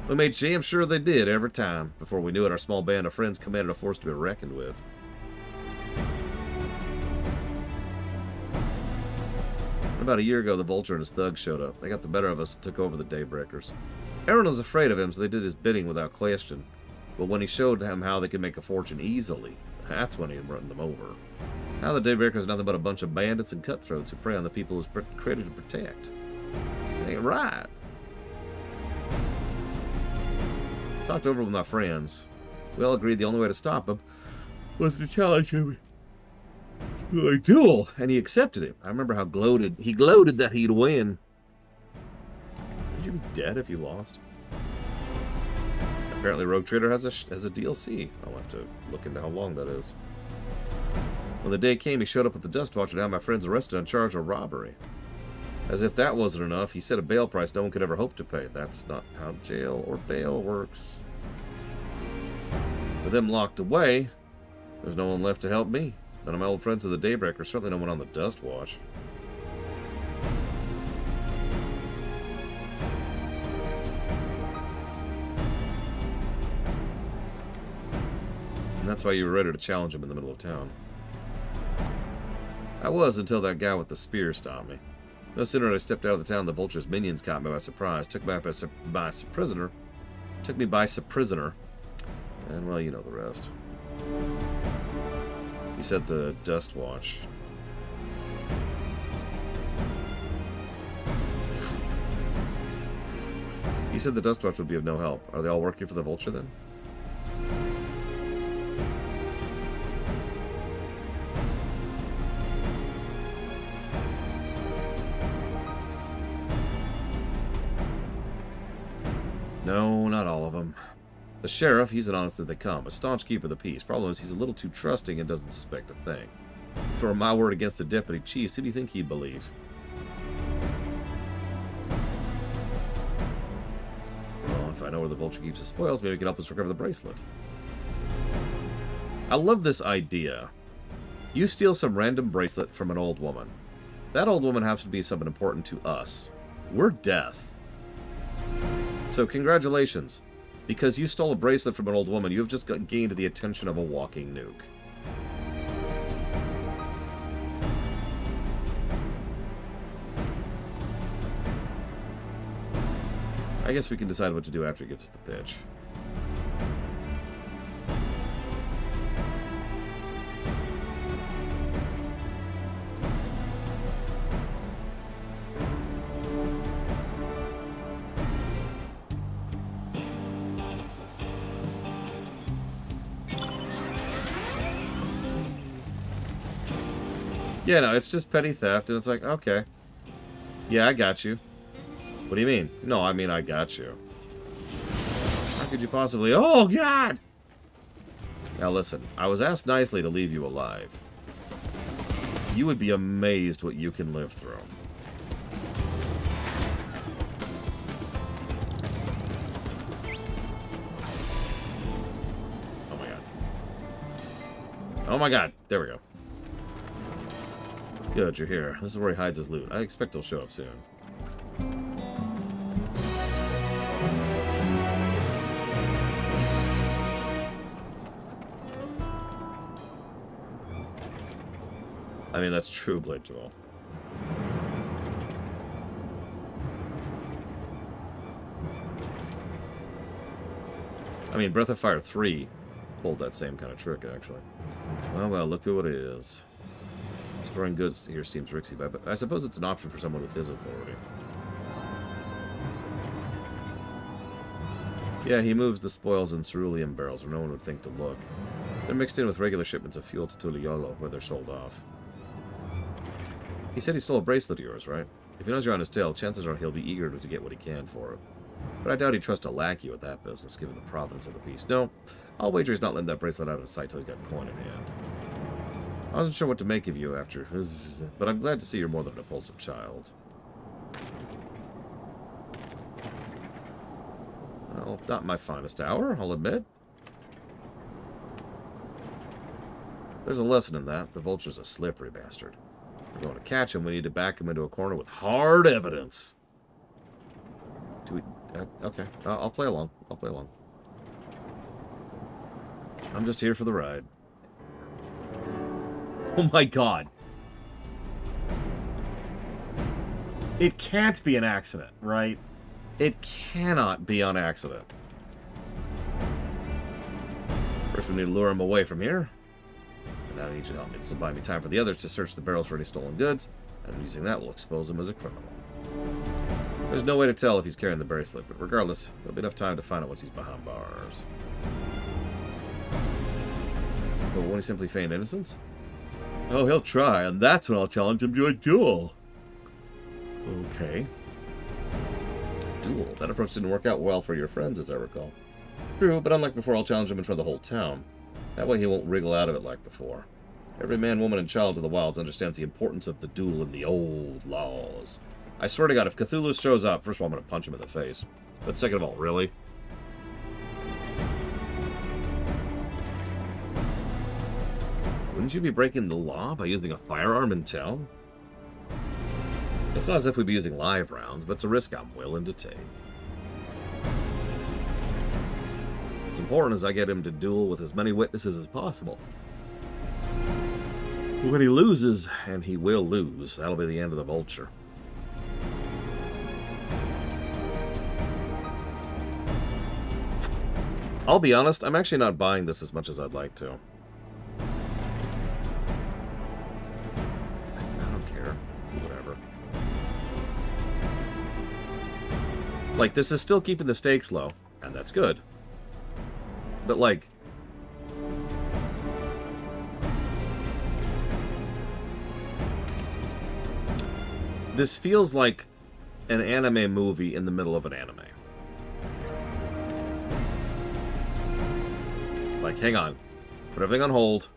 We made damn sure they did every time. Before we knew it, our small band of friends commanded a force to be reckoned with. About a year ago, the Vulture and his thugs showed up. They got the better of us and took over the Daybreakers. Everyone was afraid of him, so they did his bidding without question. But when he showed them how they could make a fortune easily, that's when he run them over. Now the Daybreakers is nothing but a bunch of bandits and cutthroats who prey on the people who's created to protect. It ain't right. Talked over with my friends. We all agreed the only way to stop him was to challenge him to a duel, and he accepted it. I remember how he gloated that he'd win. Would you be dead if you lost? Apparently Rogue Trader has a DLC. I'll have to look into how long that is. When the day came, he showed up at the Dust Watch and had my friends arrested on charge of robbery. As if that wasn't enough, he set a bail price no one could ever hope to pay. That's not how jail or bail works. With them locked away, there's no one left to help me. None of my old friends of the Daybreakers, certainly no one on the Dust Watch. And that's why you were ready to challenge him in the middle of town. I was until that guy with the spear stopped me. No sooner had I stepped out of the town, the Vulture's minions caught me by surprise, took me by prisoner, and well, you know the rest. You said the Dust Watch. You said the Dust Watch would be of no help. Are they all working for the Vulture then? No, not all of them. The sheriff, he's an honest as they come, a staunch keeper of the peace. Problem is, he's a little too trusting and doesn't suspect a thing. For my word against the deputy chiefs, who do you think he'd believe? Well, if I know where the Vulture keeps his spoils, maybe he can help us recover the bracelet. I love this idea. You steal some random bracelet from an old woman. That old woman happens to be someone important to us. We're death. So congratulations. Because you stole a bracelet from an old woman, you have just gained the attention of a walking nuke. I guess we can decide what to do after he gives us the pitch. Yeah, no, it's just petty theft, and it's like, okay. Yeah, I got you. What do you mean? No, I mean I got you. How could you possibly... Oh, God! Now listen, I was asked nicely to leave you alive. You would be amazed what you can live through. Oh my god. Oh my god. There we go. Good, you're here. This is where he hides his loot. I expect he'll show up soon. I mean, that's true, Blade Joel. I mean, Breath of Fire 3 pulled that same kind of trick, actually. Well, well, look who it is. Storing goods here seems risky, but I suppose it's an option for someone with his authority. Yeah, he moves the spoils in cerulean barrels where no one would think to look. They're mixed in with regular shipments of fuel to Tuliolo, where they're sold off. He said he stole a bracelet of yours, right? If he knows you're on his tail, chances are he'll be eager to get what he can for it. But I doubt he'd trust a lackey with that business, given the provenance of the piece. No, I'll wager he's not letting that bracelet out of sight till he's got coin in hand. I wasn't sure what to make of you after his... But I'm glad to see you're more than an impulsive child. Well, not my finest hour, I'll admit. There's a lesson in that. The vulture's a slippery bastard. If we want to catch him, we need to back him into a corner with hard evidence. Do we... okay, I'll play along. I'll play along. I'm just here for the ride. Oh my god. It can't be an accident, right? It cannot be on accident. First we need to lure him away from here. And now I need you to help me. This will buy me time for the others to search the barrels for any stolen goods. And using that will expose him as a criminal. There's no way to tell if he's carrying the bracelet, but regardless, there'll be enough time to find out once he's behind bars. But won't he simply feign innocence? Oh, he'll try, and that's when I'll challenge him to a duel. Okay. Duel. That approach didn't work out well for your friends, as I recall. True, but unlike before, I'll challenge him in front of the whole town. That way he won't wriggle out of it like before. Every man, woman, and child of the wilds understands the importance of the duel in the old laws. I swear to God, if Cthulhu shows up, first of all, I'm going to punch him in the face. But second of all, really? Wouldn't you be breaking the law by using a firearm in town? It's not as if we'd be using live rounds, but it's a risk I'm willing to take. What's important is I get him to duel with as many witnesses as possible. When he loses, and he will lose, that'll be the end of the vulture. I'll be honest, I'm actually not buying this as much as I'd like to. I don't care. Whatever. Like, this is still keeping the stakes low, and that's good. But, like... this feels like an anime movie in the middle of an anime. Like, hang on. Put everything on hold.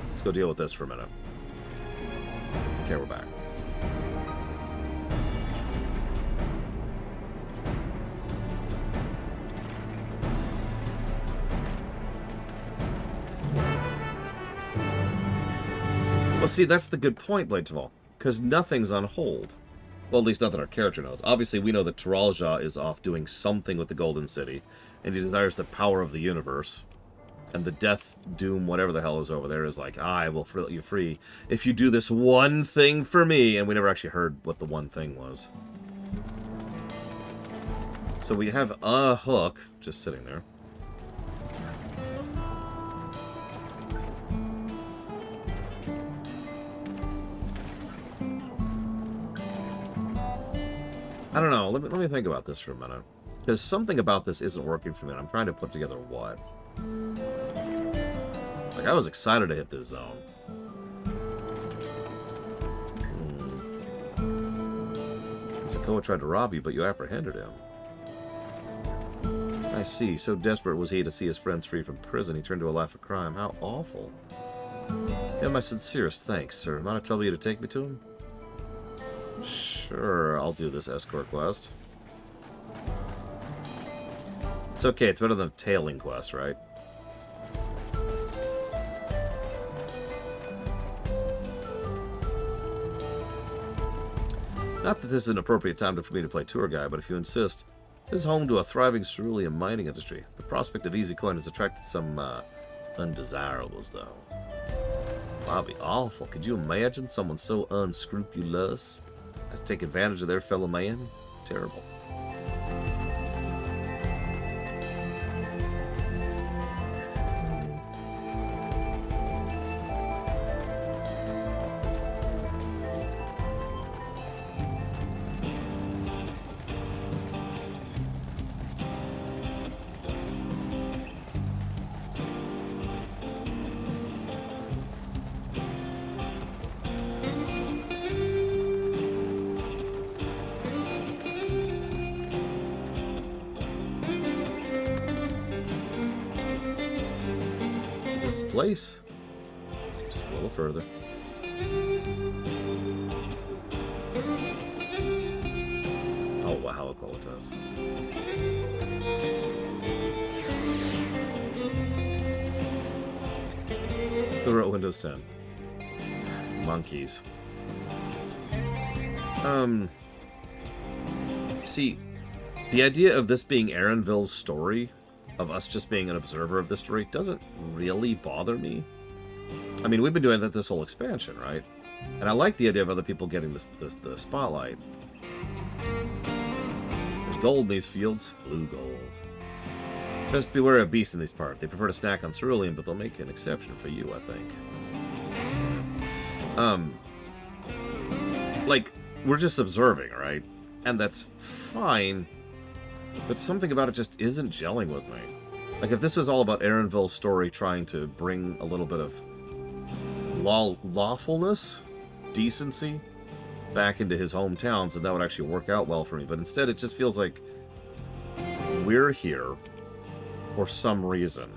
Let's go deal with this for a minute. Okay, we're back. Well, see, that's the good point, Blade Taval. Because nothing's on hold. Well, at least not that our character knows. Obviously, we know that Taralja is off doing something with the Golden City, and he desires the power of the universe. And the Death Doom, whatever the hell is over there, is like, I will let you free if you do this one thing for me. And we never actually heard what the one thing was. So we have a hook just sitting there. I don't know. Let me think about this for a minute. Because something about this isn't working for me, and I'm trying to put together what. Like, I was excited to hit this zone. Sakoa tried to rob you, but you apprehended him. I see. So desperate was he to see his friends free from prison, he turned to a life of crime. How awful. Yeah, my sincerest thanks, sir. Might I trouble you to take me to him? Sure, I'll do this escort quest. It's okay, it's better than a tailing quest, right? Not that this is an appropriate time for me to play tour guide, but if you insist, this is home to a thriving cerulean mining industry. The prospect of easy coin has attracted some undesirables, though. That'd be awful. Could you imagine someone so unscrupulous as to take advantage of their fellow man? Terrible. Place. Just a little further. Oh, wow, how cool it does. Who wrote Windows 10? Monkeys. See, the idea of this being Erenville's story, of us just being an observer of the story, doesn't really bother me. I mean, we've been doing that this whole expansion, right? And I like the idea of other people getting the spotlight. There's gold in these fields. Blue gold. Best beware of beasts in these parts. They prefer to snack on cerulean, but they'll make an exception for you, I think. Like, we're just observing, right? And that's fine. But something about it just isn't gelling with me. Like, if this was all about Erenville's story trying to bring a little bit of lawfulness, decency, back into his hometowns, then that would actually work out well for me. But instead, it just feels like we're here for some reason.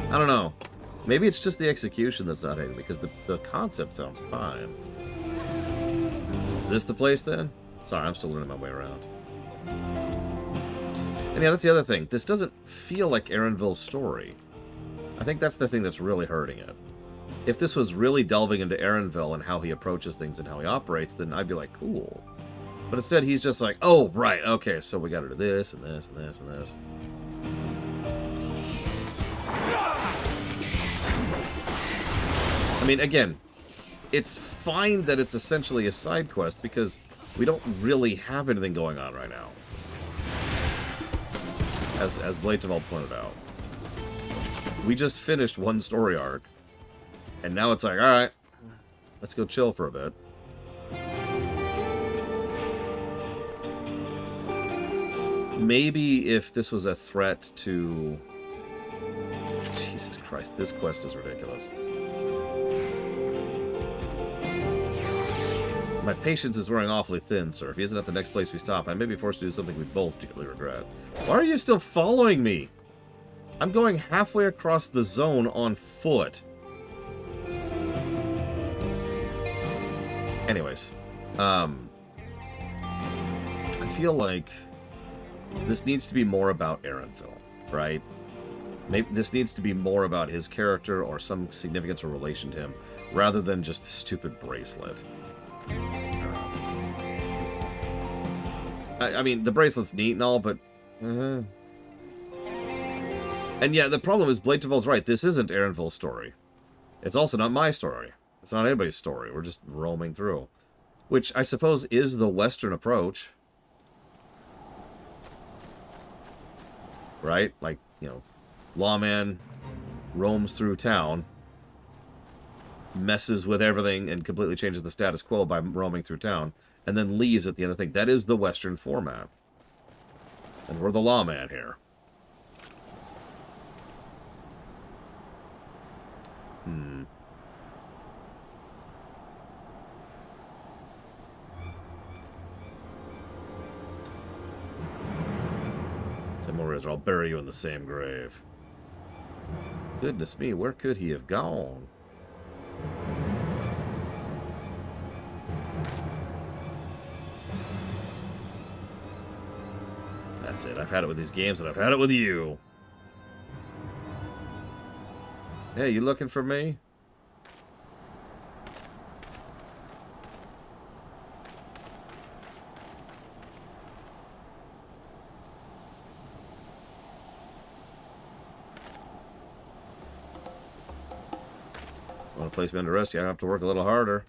I don't know. Maybe it's just the execution that's not hitting, because the concept sounds fine. Is this the place, then? Sorry, I'm still learning my way around. And yeah, that's the other thing. This doesn't feel like Erenville's story. I think that's the thing that's really hurting it. If this was really delving into Erenville and how he approaches things and how he operates, then I'd be like, cool. But instead, he's just like, oh, right, okay, so we gotta do this, and this, and this, and this. I mean, again, it's fine that it's essentially a side quest, because we don't really have anything going on right now. As Blatevald pointed out. We just finished one story arc, and now it's like, alright, let's go chill for a bit. Maybe if this was a threat to... Jesus Christ, this quest is ridiculous. My patience is wearing awfully thin, sir. If he isn't at the next place we stop, I may be forced to do something we both deeply regret. Why are you still following me? I'm going halfway across the zone on foot. Anyways, I feel like this needs to be more about Erenville, right? Maybe this needs to be more about his character or some significance or relation to him, rather than just the stupid bracelet. I mean, the bracelet's neat and all, but... And yeah, the problem is, Blatevald's right. This isn't Erenville's story. It's also not my story. It's not anybody's story. We're just roaming through. Which, I suppose, is the Western approach. Right? Like, you know, lawman roams through town, messes with everything, and completely changes the status quo by roaming through town, and then leaves at the end of the thing. That is the Western format. And we're the lawman here. 10 more years, or I'll bury you in the same grave. Goodness me, where could he have gone? That's it. I've had it with these games, and I've had it with you. Hey, you looking for me? Want to place me under arrest? You have to work a little harder.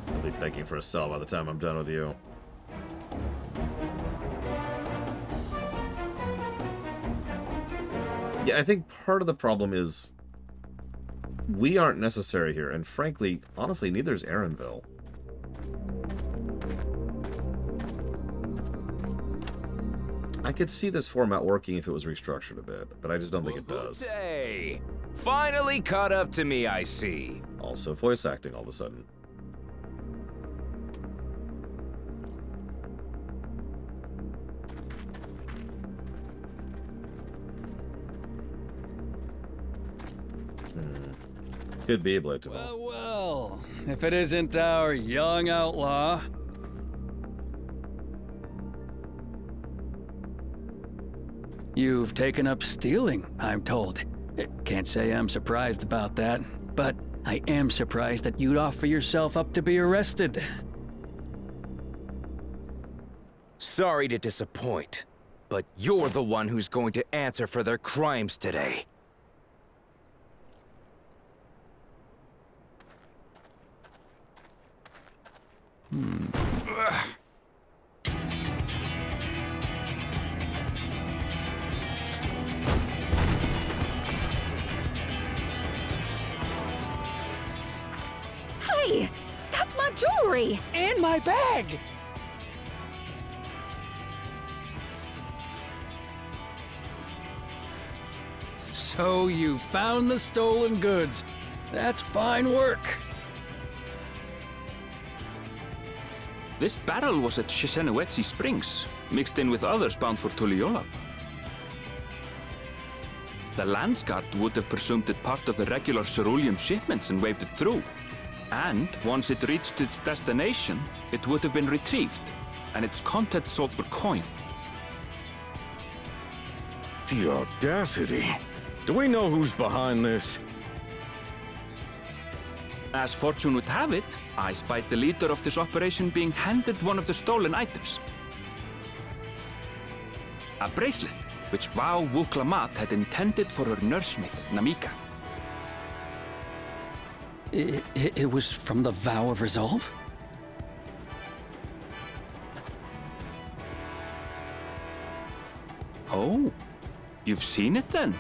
I'll be begging for a cell by the time I'm done with you. Yeah, I think part of the problem is we aren't necessary here, and frankly, honestly, neither is Erenville. I could see this format working if it was restructured a bit, but I just don't think it does.
Hey, finally caught up to me, I see.
Also, voice acting all of a sudden. Could be able to.
Well, well, if it isn't our young outlaw. You've taken up stealing, I'm told. Can't say I'm surprised about that, but I am surprised that you'd offer yourself up to be arrested.
Sorry to disappoint, but you're the one who's going to answer for their crimes today.
Hey, that's my jewelry!
And my bag! So you found the stolen goods. That's fine work.
This barrel was at Shishenawetsi Springs, mixed in with others bound for Tuliyola. The Landsguard would have presumed it part of the regular cerulean shipments and waved it through. And once it reached its destination, it would have been retrieved, and its contents sold for coin.
The audacity! Do we know who's behind this?
As fortune would have it, I spied the leader of this operation being handed one of the stolen items. A bracelet, which Vau Wuklamat had intended for her nursemaid, Namika.
It was from the Vow of Resolve?
Oh, you've seen it then?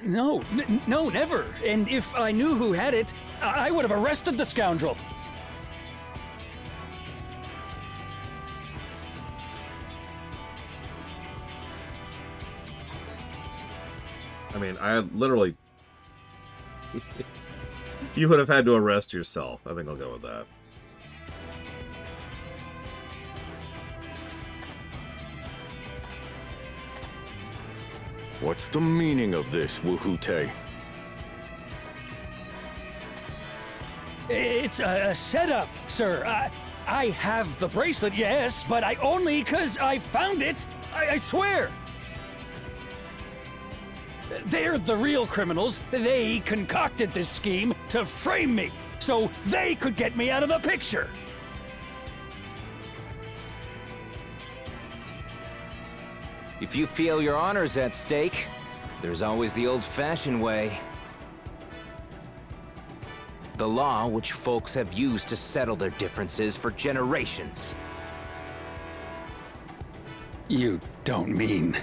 No, no, never. And if I knew who had it, I would have arrested the scoundrel.
I mean, I literally... You would have had to arrest yourself. I think I'll go with that.
What's the meaning of this, Wuhute?
It's a setup, sir. I have the bracelet, yes, but I only 'cause I found it. I swear. They're the real criminals. They concocted this scheme to frame me, so they could get me out of the picture.
If you feel your honor's at stake, there's always the old-fashioned way. The law which folks have used to settle their differences for generations.
You don't mean...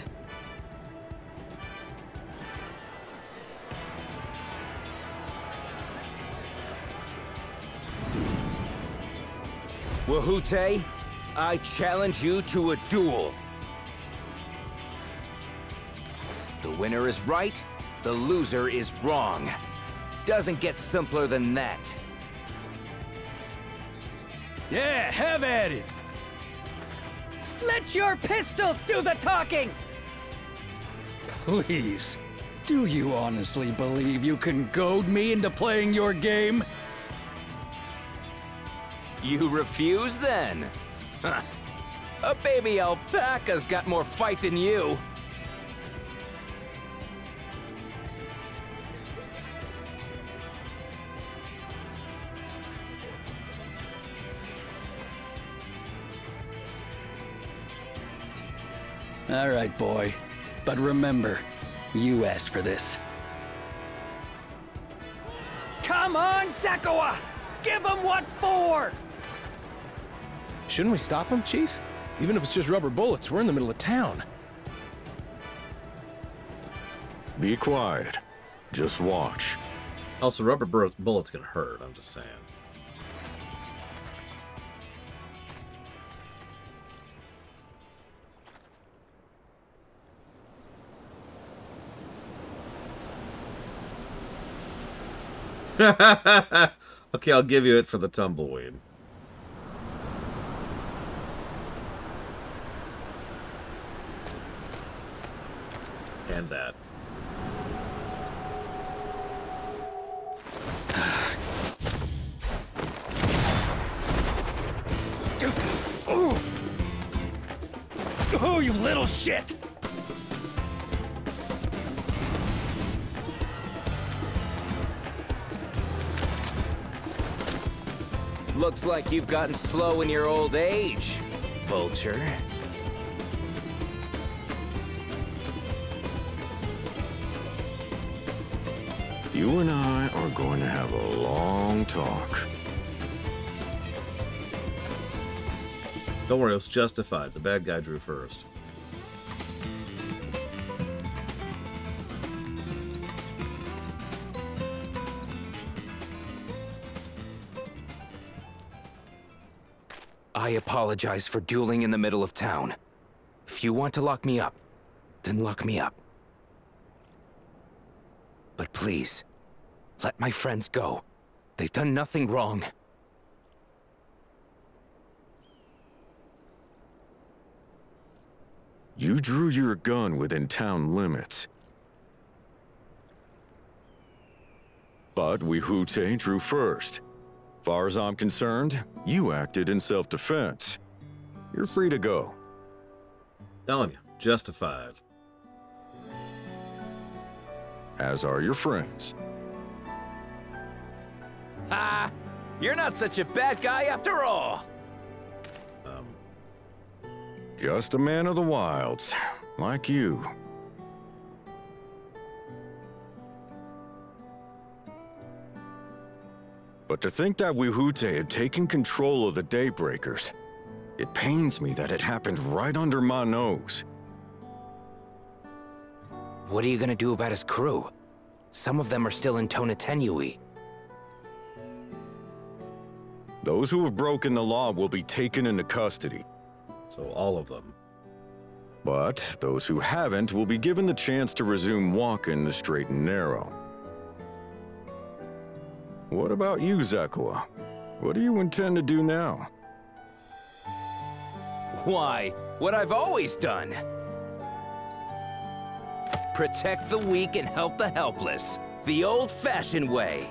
Wuhute, I challenge you to a duel. The winner is right, the loser is wrong. Doesn't get simpler than that.
Yeah, have at it.
Let your pistols do the talking!
Please, do you honestly believe you can goad me into playing your game?
You refuse then? Huh. A baby alpaca's got more fight than you.
All right, boy. But remember, you asked for this.
Come on, Zakawa! Give him what for!
Shouldn't we stop him, Chief? Even if it's just rubber bullets, we're in the middle of town.
Be quiet. Just watch.
Also, rubber bullets can hurt, I'm just saying. Okay, I'll give you it for the tumbleweed. And that.
Oh, you little shit!
Looks like you've gotten slow in your old age, Vulture.
You and I are going to have a long talk.
Don't worry, it was justified. The bad guy drew first.
I apologize for dueling in the middle of town. If you want to lock me up, then lock me up. But please, let my friends go. They've done nothing wrong.
You drew your gun within town limits. But Wihute drew first. Far as I'm concerned, you acted in self-defense. You're free to go.
Telling you, justified.
As are your friends.
Ha! You're not such a bad guy after all!
Just a man of the wilds, like you. But to think that Wihute had taken control of the Daybreakers, it pains me that it happened right under my nose.
What are you gonna do about his crew? Some of them are still in Tonatenui.
Those who have broken the law will be taken into custody.
So all of them.
But those who haven't will be given the chance to resume walking the straight and narrow. What about you, Zakawa? What do you intend to do now?
Why, what I've always done. Protect the weak and help the helpless. The old-fashioned way.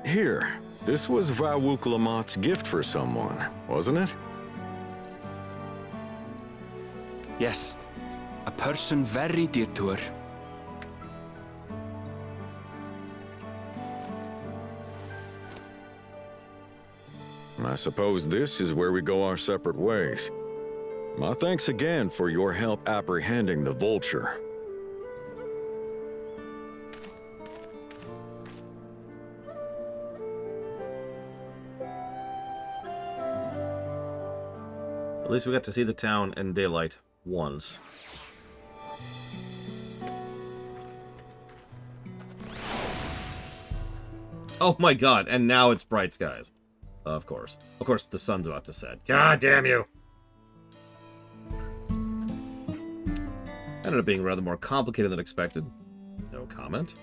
Here, this was Vawuk Lamott's gift for someone, wasn't it?
Yes, a person very dear to her.
I suppose this is where we go our separate ways. My thanks again for your help apprehending the Vulture.
At least we got to see the town in daylight once. Oh my god, and now it's bright skies. Of course. Of course, the sun's about to set. God damn you! Ended up being rather more complicated than expected. No comment.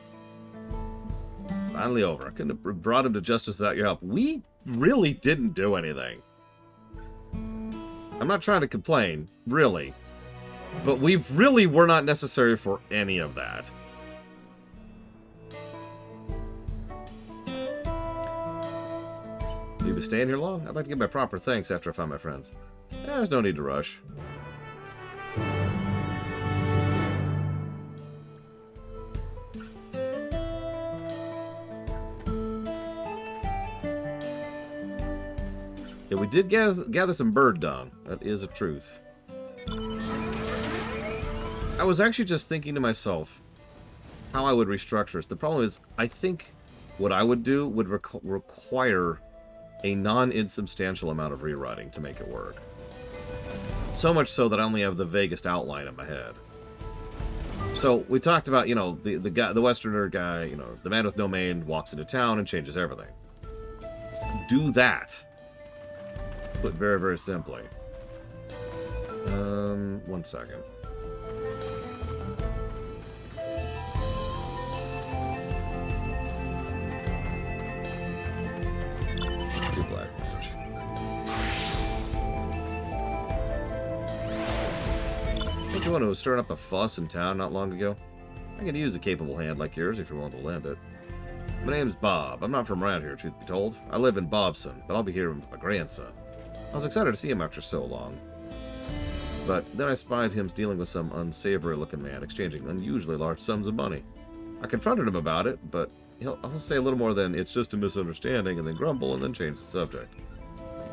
Finally over. I couldn't have brought him to justice without your help. We really didn't do anything. I'm not trying to complain, really. But we really were not necessary for any of that. You be staying here long? I'd like to give my proper thanks after I find my friends. There's no need to rush. Yeah, we did gather some bird dung. That is a truth. I was actually just thinking to myself how I would restructure this. The problem is, I think what I would do would require a non-insubstantial amount of rewriting to make it work. So much so that I only have the vaguest outline in my head. So we talked about, you know, the guy, the Westerner guy, you know, the man with no mane walks into town and changes everything. Do that. Put very, very simply. 1 second. Black mage. Don't you want to stir up a fuss in town not long ago? I could use a capable hand like yours if you're willing to lend it. My name's Bob. I'm not from around here, truth be told. I live in Bobson, but I'll be here with my grandson. I was excited to see him after so long. But then I spied him dealing with some unsavory-looking man, exchanging unusually large sums of money. I confronted him about it, but I'll say a little more than, it's just a misunderstanding, and then grumble, and then change the subject.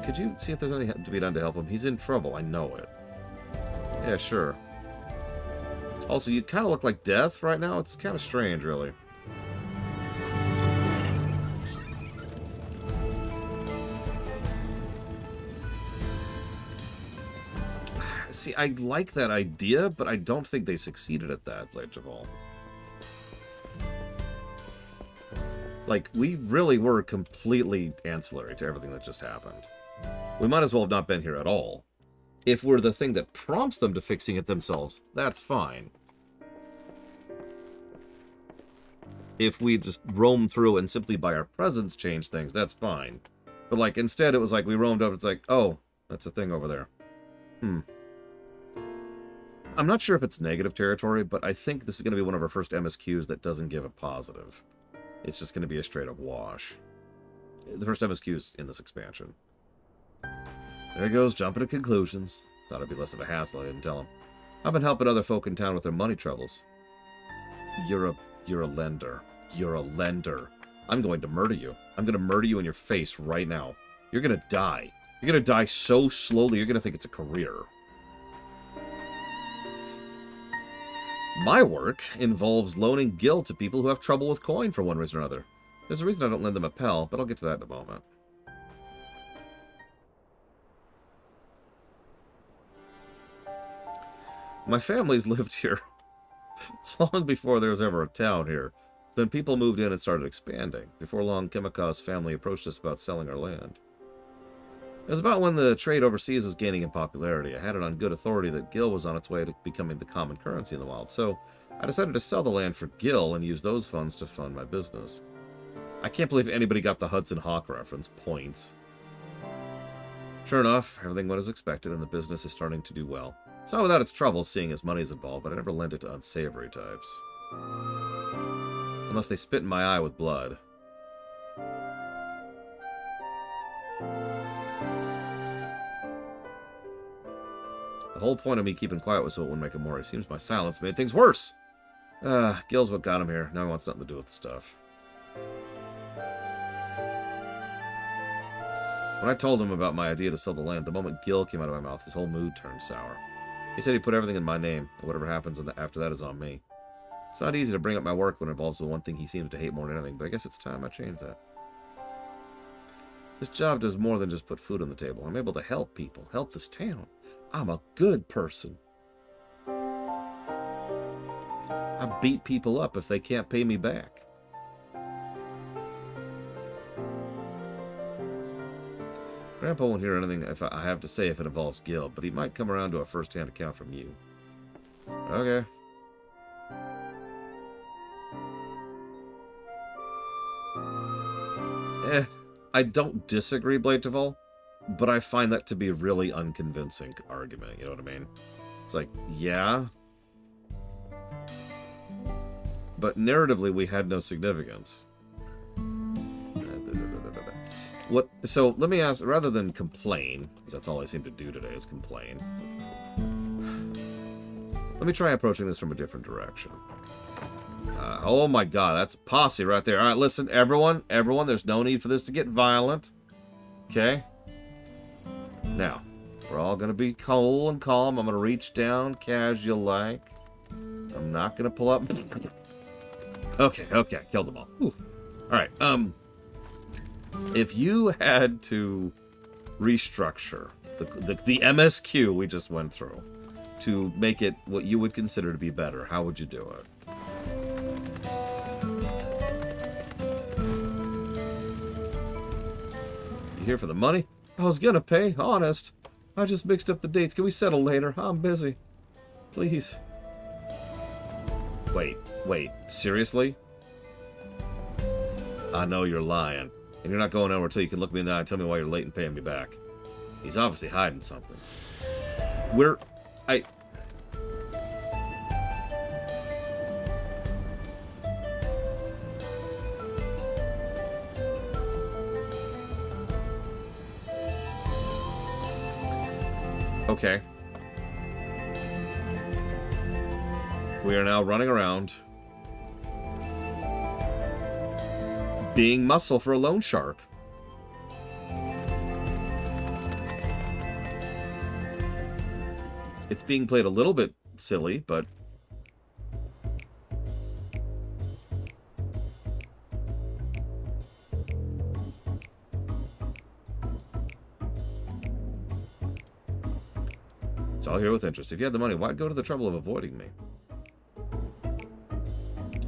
Could you see if there's anything to be done to help him? He's in trouble, I know it. Yeah, sure. Also, you kind of look like Death right now. It's kind of strange, really. See, I like that idea, but I don't think they succeeded at that, Blade Javal. Like, we really were completely ancillary to everything that just happened. We might as well have not been here at all. If we're the thing that prompts them to fixing it themselves, that's fine. If we just roam through and simply by our presence change things, that's fine. But, like, instead it was like we roamed up, it's like, oh, that's a thing over there. I'm not sure if it's negative territory, but I think this is going to be one of our first MSQs that doesn't give a positive. It's just going to be a straight-up wash. The first MSQ's in this expansion. There he goes, jumping to conclusions. Thought it'd be less of a hassle, I didn't tell him. I've been helping other folk in town with their money troubles. You're a lender. You're a lender. I'm going to murder you. I'm going to murder you in your face right now. You're going to die. You're going to die so slowly, you're going to think it's a career. My work involves loaning Gil to people who have trouble with coin for one reason or another. There's a reason I don't lend them a Pell, but I'll get to that in a moment. My family's lived here long before there was ever a town here. Then people moved in and started expanding. Before long, Kimika's family approached us about selling our land. It was about when the trade overseas was gaining in popularity. I had it on good authority that Gil was on its way to becoming the common currency in the wild, so I decided to sell the land for Gil and use those funds to fund my business. I can't believe anybody got the Hudson Hawk reference. Points. Sure enough, everything went as expected, and the business is starting to do well. It's not without its troubles, seeing as money is involved, but I never lend it to unsavory types. Unless they spit in my eye with blood. The whole point of me keeping quiet was so it wouldn't make him worry. Seems my silence made things worse. Gil's what got him here. Now he wants nothing to do with the stuff. When I told him about my idea to sell the land, the moment Gil came out of my mouth, his whole mood turned sour. He said he'd put everything in my name, and whatever happens after that is on me. It's not easy to bring up my work when it involves the one thing he seems to hate more than anything, but I guess it's time I change that. This job does more than just put food on the table. I'm able to help people, help this town. I'm a good person. I beat people up if they can't pay me back. Grandpa won't hear anything I have to say if it involves Gil, but he might come around to a first-hand account from you. Okay. I don't disagree, Blateval, but I find that to be a really unconvincing argument, you know what I mean? It's like, yeah. But narratively, we had no significance. So let me ask, rather than complain, because that's all I seem to do today is complain. Let me try approaching this from a different direction. Oh my god, that's posse right there. Alright, listen, everyone, there's no need for this to get violent. Okay? Now, we're all gonna be cool and calm. I'm gonna reach down casual-like. I'm not gonna pull up. Okay, killed them all. Alright, if you had to restructure the MSQ we just went through to make it what you would consider to be better, how would you do it? You here for the money? I was gonna pay, honest. I just mixed up the dates. Can we settle later? I'm busy. Please. Wait, seriously? I know you're lying. And you're not going over until you can look me in the eye and tell me why you're late in paying me back. He's obviously hiding something. Okay. We are now running around being muscle for a loan shark. It's being played a little bit silly, but it's all here with interest. If you had the money, why'd go to the trouble of avoiding me?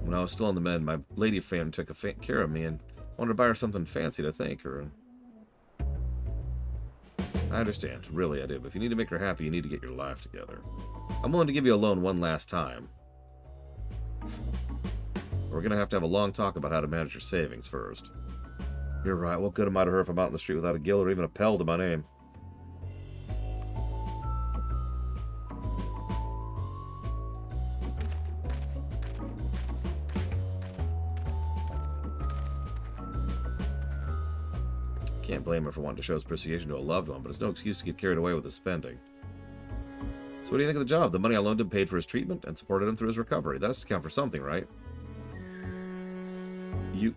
When I was still on the mend, my lady fan took care of me and wanted to buy her something fancy to thank her. And I understand. Really, I do. But if you need to make her happy, you need to get your life together. I'm willing to give you a loan one last time. We're going to have a long talk about how to manage your savings first. You're right. What good am I to her if I'm out in the street without a gill or even a Pell to my name? Can't blame her for wanting to show his appreciation to a loved one, but it's no excuse to get carried away with his spending. So what do you think of the job? The money I loaned him paid for his treatment and supported him through his recovery. That has to count for something, right? Are you...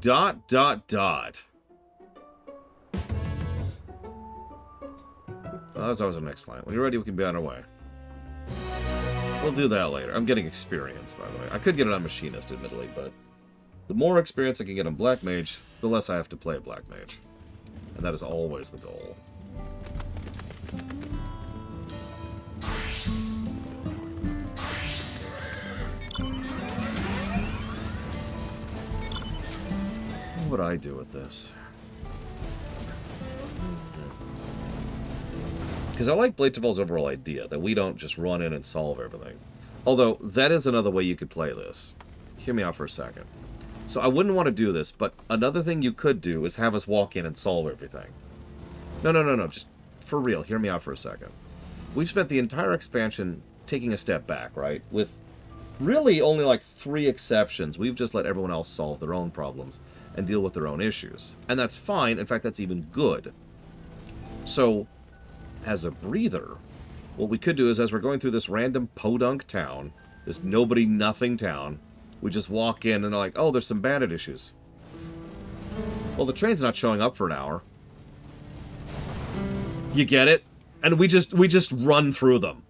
Dot. Well, that's always our next client. When you're ready, we can be on our way. We'll do that later. I'm getting experience, by the way. I could get it on Machinist, admittedly, but the more experience I can get on Black Mage, the less I have to play Black Mage. And that is always the goal. What would I do with this? Because I like Blateval's overall idea that we don't just run in and solve everything. Although, that is another way you could play this. Hear me out for a second. So I wouldn't want to do this, but another thing you could do is have us walk in and solve everything. No. Just for real, hear me out for a second. We've spent the entire expansion taking a step back, right? With really only like 3 exceptions. We've just let everyone else solve their own problems and deal with their own issues. And that's fine. In fact, that's even good. So, as a breather, what we could do is, as we're going through this random podunk town, this nobody-nothing town, we just walk in and they're like, oh, there's some bandit issues. Well, the train's not showing up for an hour. You get it? And we just run through them.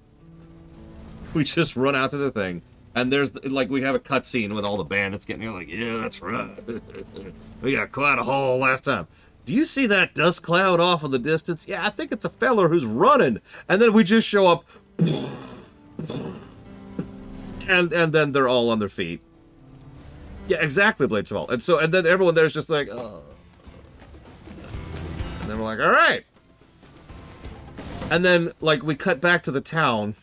We just run out to the thing, and there's, like, we have a cutscene with all the bandits getting here, like, yeah, that's right. We got quite a haul last time. Do you see that dust cloud off in the distance? Yeah, I think it's a feller who's running. And then we just show up. And then they're all on their feet. Yeah, exactly, Blateval. And then everyone there's just like, oh. And then we're like, all right. And then, like, we cut back to the town.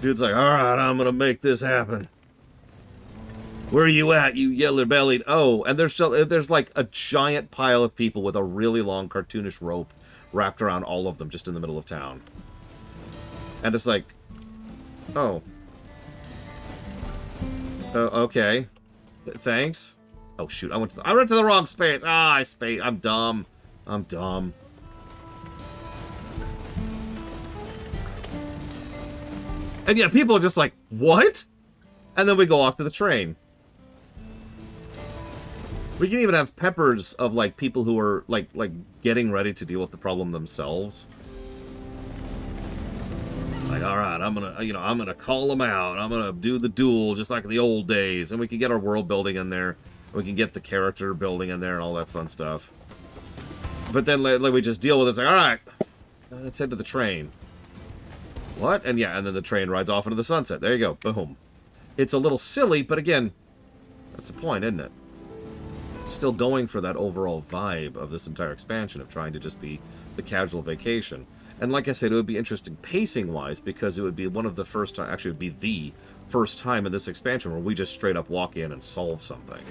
Dude's like, alright, I'm gonna make this happen. Where are you at, you yeller-bellied? Oh, and there's like a giant pile of people with a really long cartoonish rope wrapped around all of them just in the middle of town. And it's like, oh. Okay. Thanks. Oh shoot, I went to the wrong space. Ah, I'm dumb. I'm dumb. And yeah, people are just like, what? And then we go off to the train. We can even have peppers of like people who are like getting ready to deal with the problem themselves. Like, all right, I'm gonna call them out. I'm gonna do the duel just like the old days, and we can get our world building in there. We can get the character building in there and all that fun stuff. But then like we just deal with it. It's like, all right, let's head to the train. What? And yeah, and then the train rides off into the sunset. There you go. Boom. It's a little silly, but again, that's the point, isn't it? It's still going for that overall vibe of this entire expansion of trying to just be the casual vacation. And like I said, it would be interesting pacing-wise because it would be one of the first time, actually it would be the first time in this expansion where we just straight up walk in and solve something.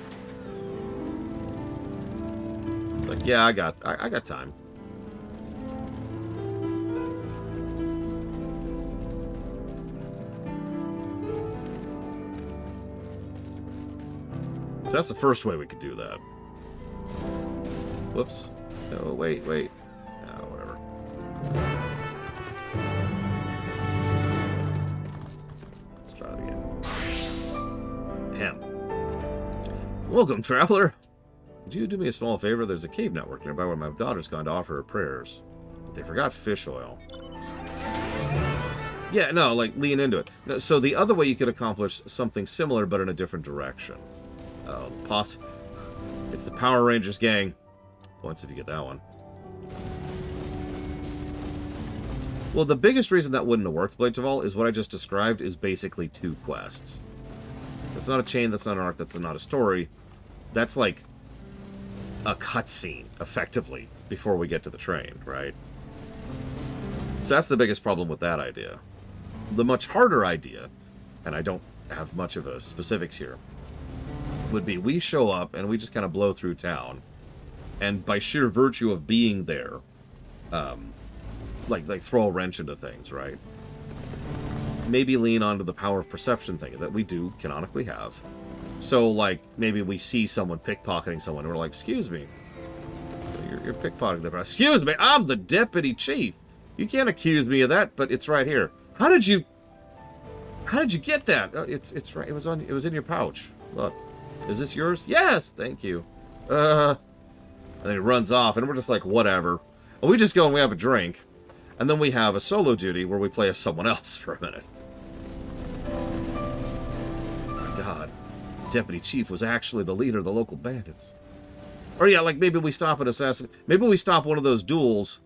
Like, yeah, I got time. So that's the first way we could do that. Whoops. Oh, wait. Oh, whatever. Let's try it again. Ahem. Welcome, traveler. Could you do me a small favor? There's a cave network nearby where my daughter's gone to offer her prayers. But they forgot fish oil. Yeah, no, like, lean into it. No, so the other way you could accomplish something similar, but in a different direction. Oh, pot. It's the Power Rangers gang. Points if you get that one. Well, the biggest reason that wouldn't have worked, Blade Taval, is what I just described is basically 2 quests. That's not a chain, that's not an arc, that's not a story. That's like a cutscene, effectively, before we get to the train, right? So that's the biggest problem with that idea. The much harder idea, and I don't have much of a specifics here, would be we show up and we just kind of blow through town, and by sheer virtue of being there, like throw a wrench into things, right? Maybe lean onto the power of perception thing that we do canonically have. So, like, maybe we see someone pickpocketing someone, and we're like, excuse me, you're pickpocketing them. Excuse me, I'm the deputy chief. You can't accuse me of that, but it's right here. How did you get that? It's right. It was in your pouch. Look. Is this yours? Yes, thank you. And then he runs off, and we're just like, whatever. And we just go and we have a drink, and then we have a solo duty where we play as someone else for a minute. Oh my God, Deputy Chief was actually the leader of the local bandits. Or yeah, like maybe we stop an assassin. Maybe we stop one of those duels.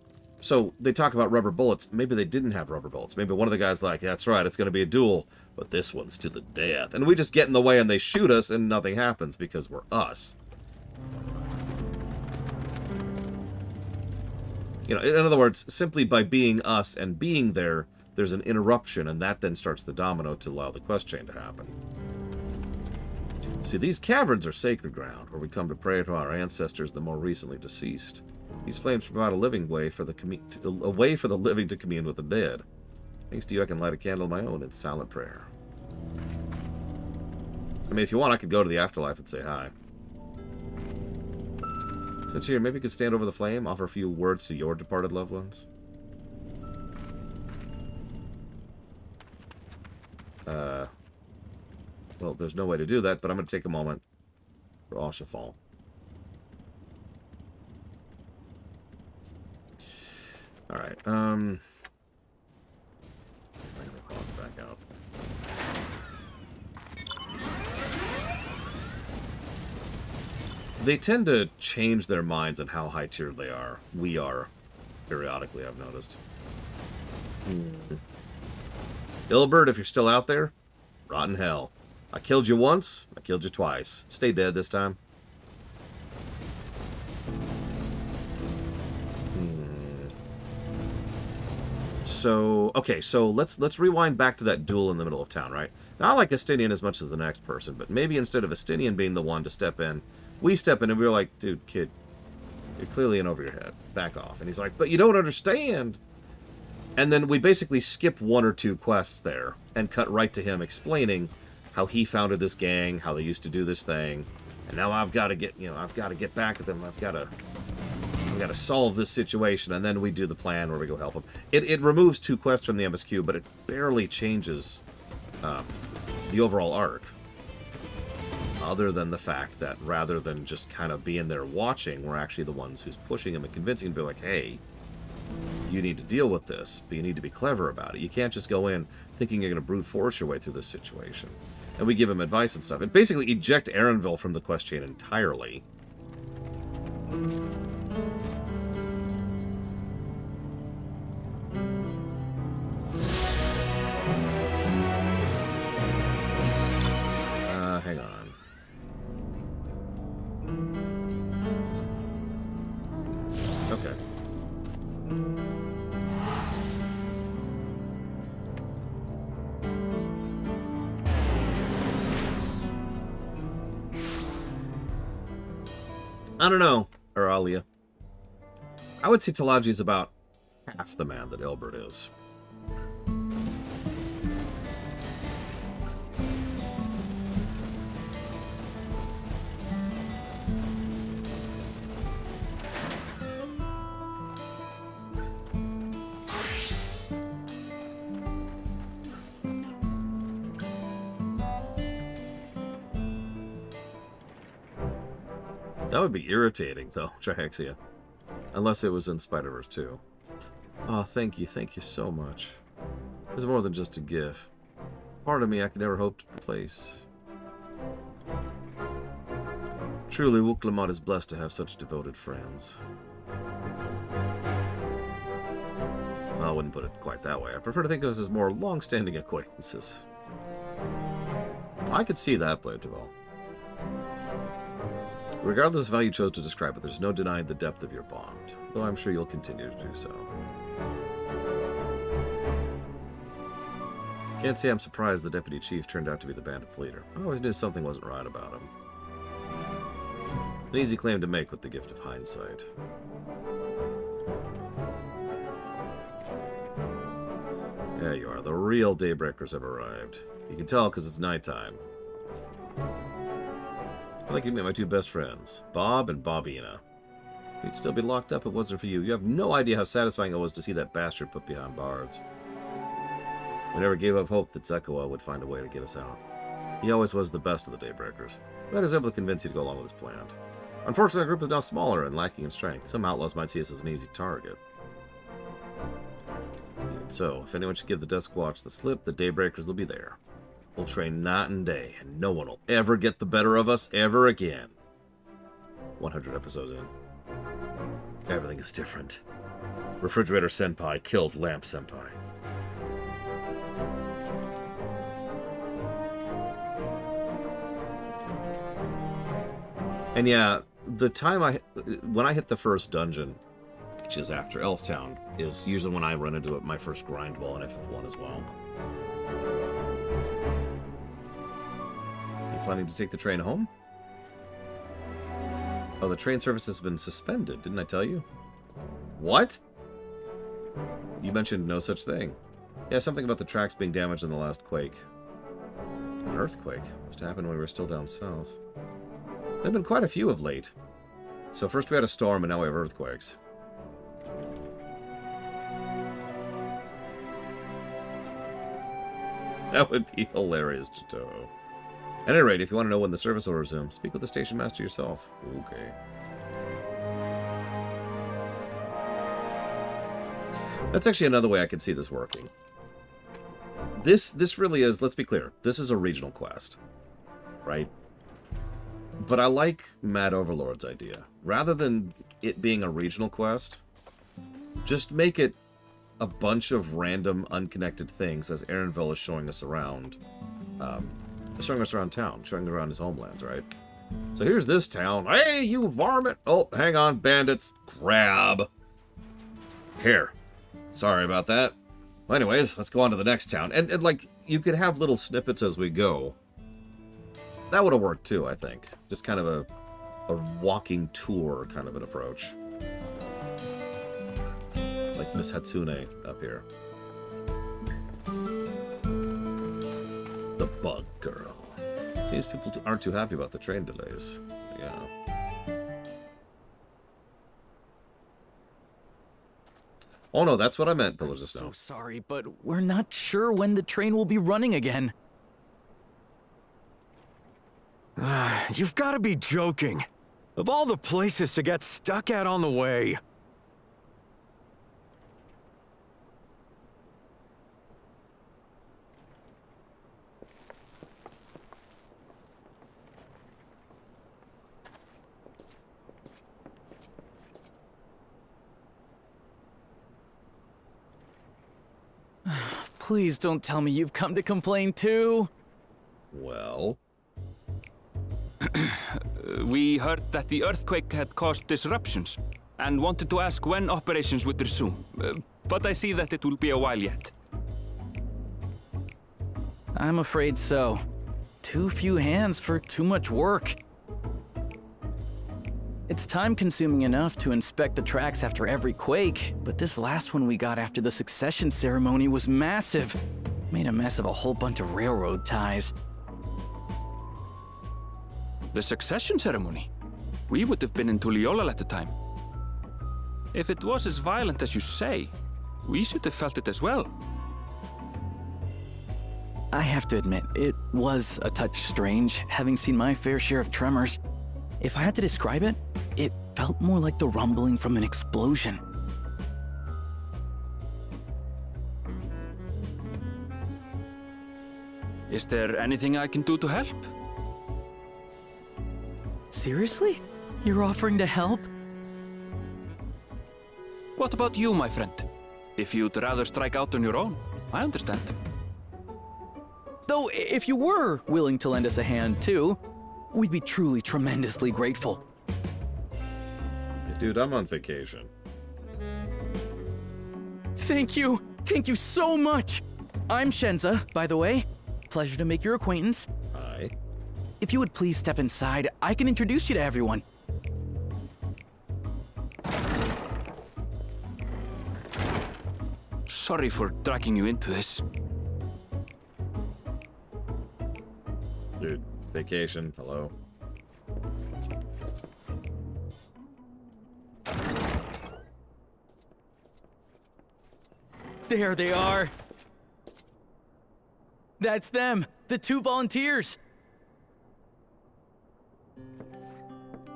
So they talk about rubber bullets. Maybe they didn't have rubber bullets. Maybe one of the guys like, that's right, it's going to be a duel, but this one's to the death. And we just get in the way and they shoot us and nothing happens because we're us. You know, in other words, simply by being us and being there, there's an interruption, and that then starts the domino to allow the quest chain to happen. See, these caverns are sacred ground, where we come to pray to our ancestors, the more recently deceased. These flames provide a living way for the way for the living to commune with the dead. Thanks to you, I can light a candle of my own in silent prayer. I mean, if you want, I could go to the afterlife and say hi. Since you're here, maybe you could stand over the flame, offer a few words to your departed loved ones. Well, there's no way to do that, but I'm going to take a moment for Ashafal. Alright, back out. They tend to change their minds on how high-tiered they are. We are, periodically, I've noticed. Ilbert, if you're still out there, rot in hell. I killed you once, I killed you twice. Stay dead this time. So, okay, so let's rewind back to that duel in the middle of town, right? Not like Estinian as much as the next person, but maybe instead of Estinian being the one to step in, we step in and we were like, dude, kid, you're clearly in over your head. Back off. And he's like, but you don't understand. And then we basically skip 1 or 2 quests there and cut right to him explaining how he founded this gang, how they used to do this thing, and now I've got to get, I've got to get back at them. I've got to solve this situation, and then we do the plan where we go help them. It removes 2 quests from the MSQ, but it barely changes the overall arc. Other than the fact that rather than just kind of being there watching, we're actually the ones who's pushing him and convincing him to be like, hey, you need to deal with this, but you need to be clever about it. You can't just go in thinking you're going to brute force your way through this situation. And we give him advice and stuff. And basically eject Erenville from the quest chain entirely. Hang on. Okay. I don't know, Aralia. I would say Talaji is about half the man that Elbert is. That would be irritating, though, Trihexia. Unless it was in Spider-Verse 2. Oh, thank you so much. There's more than just a gif. Part of me I could never hope to replace. Truly, Wuklamot is blessed to have such devoted friends. Well, I wouldn't put it quite that way. I prefer to think of us as more long-standing acquaintances. I could see that, Bladewell. Regardless of how you chose to describe it, there's no denying the depth of your bond, though I'm sure you'll continue to do so. Can't say I'm surprised the Deputy Chief turned out to be the bandits' leader. I always knew something wasn't right about him. An easy claim to make with the gift of hindsight. There you are. The real Daybreakers have arrived. You can tell because it's nighttime. I'd like you to meet my 2 best friends, Bob and Bobina. We'd still be locked up if it wasn't for you. You have no idea how satisfying it was to see that bastard put behind bars. We never gave up hope that Zekoa would find a way to get us out. He always was the best of the Daybreakers. Glad I was able to convince you to go along with his plan. Unfortunately, our group is now smaller and lacking in strength. Some outlaws might see us as an easy target. Even so, if anyone should give the Desk Watch the slip, the Daybreakers will be there. We'll train night and day, and no one will ever get the better of us ever again. 100 episodes in. Everything is different. Refrigerator Senpai killed Lamp Senpai. And yeah, the time when I hit the first dungeon, which is after Elftown, is usually when I run into my first grind wall in FF1 as well. Planning to take the train home? Oh, the train service has been suspended, didn't I tell you? What? You mentioned no such thing. Yeah, something about the tracks being damaged in the last quake. An earthquake? Must have happened when we were still down south. There have been quite a few of late. So first we had a storm and now we have earthquakes. That would be hilarious, Chito. At any rate, if you want to know when the service will resume, speak with the station master yourself. Okay. That's actually another way I could see this working. This really is, let's be clear, this is a regional quest, right? But I like Mad Overlord's idea. Rather than it being a regional quest, just make it a bunch of random, unconnected things as Erenville is showing us around. Showing us around town, showing us around his homeland, right? So here's this town. Hey, you varmint! Oh, hang on, bandits. Grab. Here. Sorry about that. Well, anyways, let's go on to the next town. And like, you could have little snippets as we go. That would have worked too, I think. Just kind of a walking tour kind of an approach. Like Miss Hatsune up here. The Bug Girl. Seems people aren't too happy about the train delays. Yeah. Oh no, that's what I meant, Pillars of Snow.
So sorry, but we're not sure when the train will be running again.
You've got to be joking. Of all the places to get stuck at on the way.
Please don't tell me you've come to complain too.
Well...
We heard that the earthquake had caused disruptions, and wanted to ask when operations would resume. But I see that it will be a while yet.
I'm afraid so. Too few hands for too much work. It's time-consuming enough to inspect the tracks after every quake, but this last one we got after the succession ceremony was massive. Made a mess of a whole bunch of railroad ties.
The succession ceremony? We would have been in Tuliolal at the time. If it was as violent as you say, we should have felt it as well.
I have to admit, it was a touch strange, having seen my fair share of tremors. If I had to describe it, it felt more like the rumbling from an explosion.
Is there anything I can do to help?
Seriously? You're offering to help?
What about you, my friend? If you'd rather strike out on your own, I understand.
Though, if you were willing to lend us a hand too, we'd be truly tremendously grateful.
Dude, I'm on vacation.
Thank you! Thank you so much! I'm Shenza, by the way. Pleasure to make your acquaintance.
Hi.
If you would please step inside, I can introduce you to everyone.
Sorry for dragging you into this.
Dude, vacation, hello.
There they are. That's them, the two volunteers.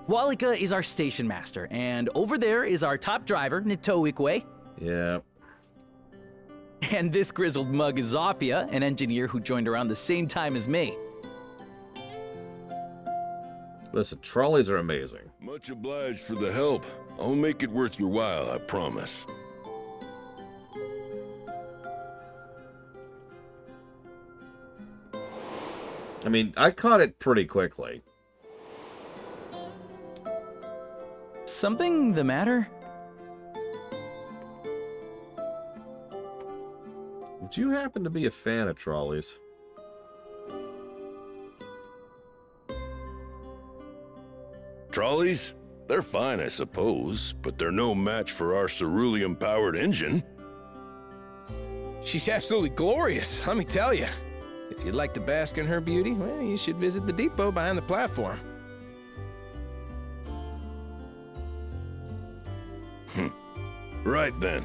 Walika is our station master, and over there is our top driver, Nitoikwe.
Yeah.
And this grizzled mug is Zoppia, an engineer who joined around the same time as me.
Listen, trolleys are amazing.
Much obliged for the help. I'll make it worth your while, I promise.
I mean, I caught it pretty quickly.
Something the matter?
Would you happen to be a fan of trolleys?
Trolleys? They're fine, I suppose, but they're no match for our cerulean-powered engine.
She's absolutely glorious, let me tell you. If you'd like to bask in her beauty, well, you should visit the depot behind the platform.
Right then.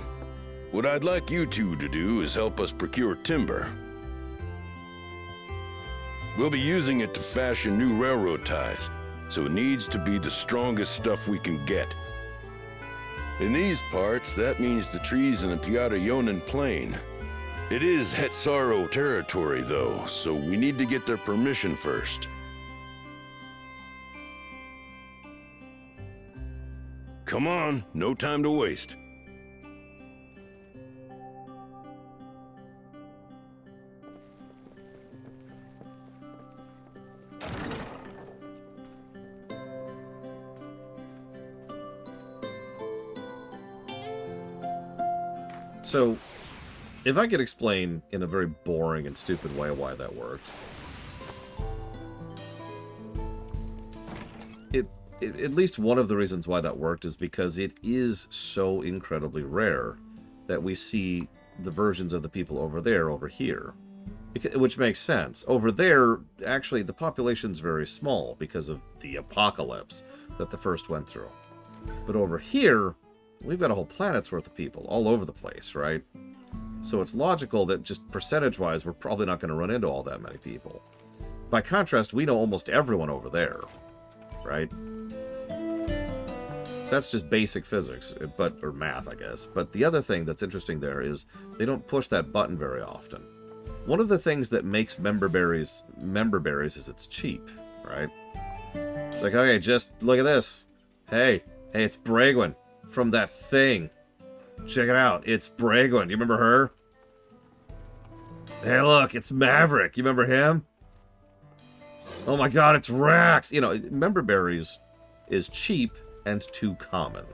What I'd like you two to do is help us procure timber. We'll be using it to fashion new railroad ties, so it needs to be the strongest stuff we can get. In these parts, that means the trees in the Piata-Yonan Plain. It is Hetsaro territory, though, so we need to get their permission first. Come on, no time to waste.
So, If I could explain in a very boring and stupid way why that worked. At least one of the reasons why that worked is because it is so incredibly rare that we see the versions of the people over there over here. Which makes sense. Over there, actually, the population's very small because of the apocalypse that the first went through. But over here, we've got a whole planet's worth of people all over the place, right? So it's logical that just percentage-wise, we're probably not going to run into all that many people. By contrast, we know almost everyone over there, right? So that's just basic physics, or math, I guess. But the other thing that's interesting there is they don't push that button very often. One of the things that makes member berries is it's cheap, right? It's like, okay, just look at this. Hey, it's Bragwin from that thing. Check it out. It's Bragwin. You remember her? Hey, look, it's Maverick. You remember him? Oh my god, it's Rax. You know, member berries is cheap and too common.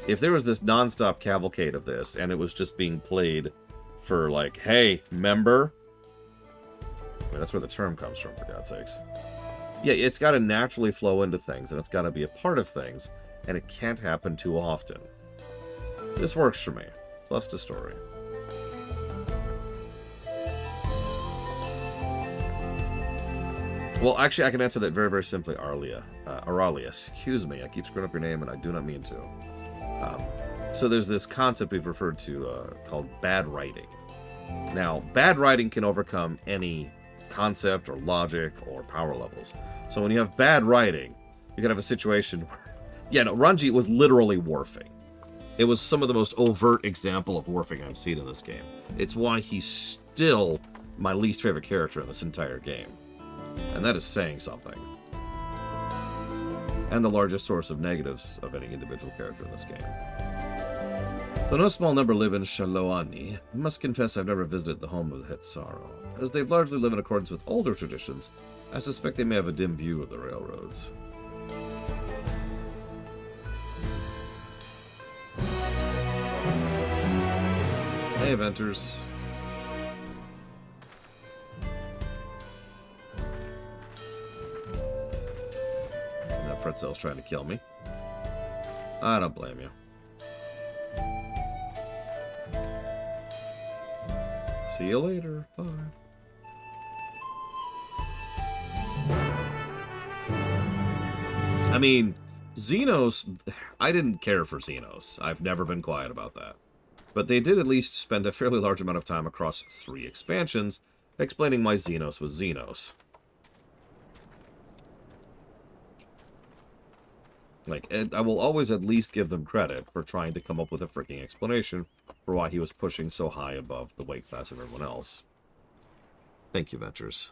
If there was this non-stop cavalcade of this, and it was just being played for, like, hey, member? I mean, that's where the term comes from, for God's sakes. Yeah, it's got to naturally flow into things, and it's got to be a part of things, and it can't happen too often. This works for me. Plus the story. Well, actually, I can answer that very, very simply, Aralia, excuse me. I keep screwing up your name, and I do not mean to. So there's this concept we've referred to called bad writing. Now, bad writing can overcome any concept or logic or power levels. So when you have bad writing, you can have a situation where... Yeah, no, Ranji was literally warfing. It was some of the most overt example of warfing I've seen in this game. It's why he's still my least favorite character in this entire game. And that is saying something. And the largest source of negatives of any individual character in this game. Though no small number live in Shaloani, I must confess I've never visited the home of the Hetsaro. As they largely live in accordance with older traditions, I suspect they may have a dim view of the railroads. Hey, Venters. That Pretzel's trying to kill me. I don't blame you. See you later. Bye. I mean, Xenos... I didn't care for Xenos. I've never been quiet about that. But they did at least spend a fairly large amount of time across 3 expansions explaining why Xenos was Xenos. Like, I will always at least give them credit for trying to come up with a freaking explanation for why he was pushing so high above the weight class of everyone else. Thank you, Ventures.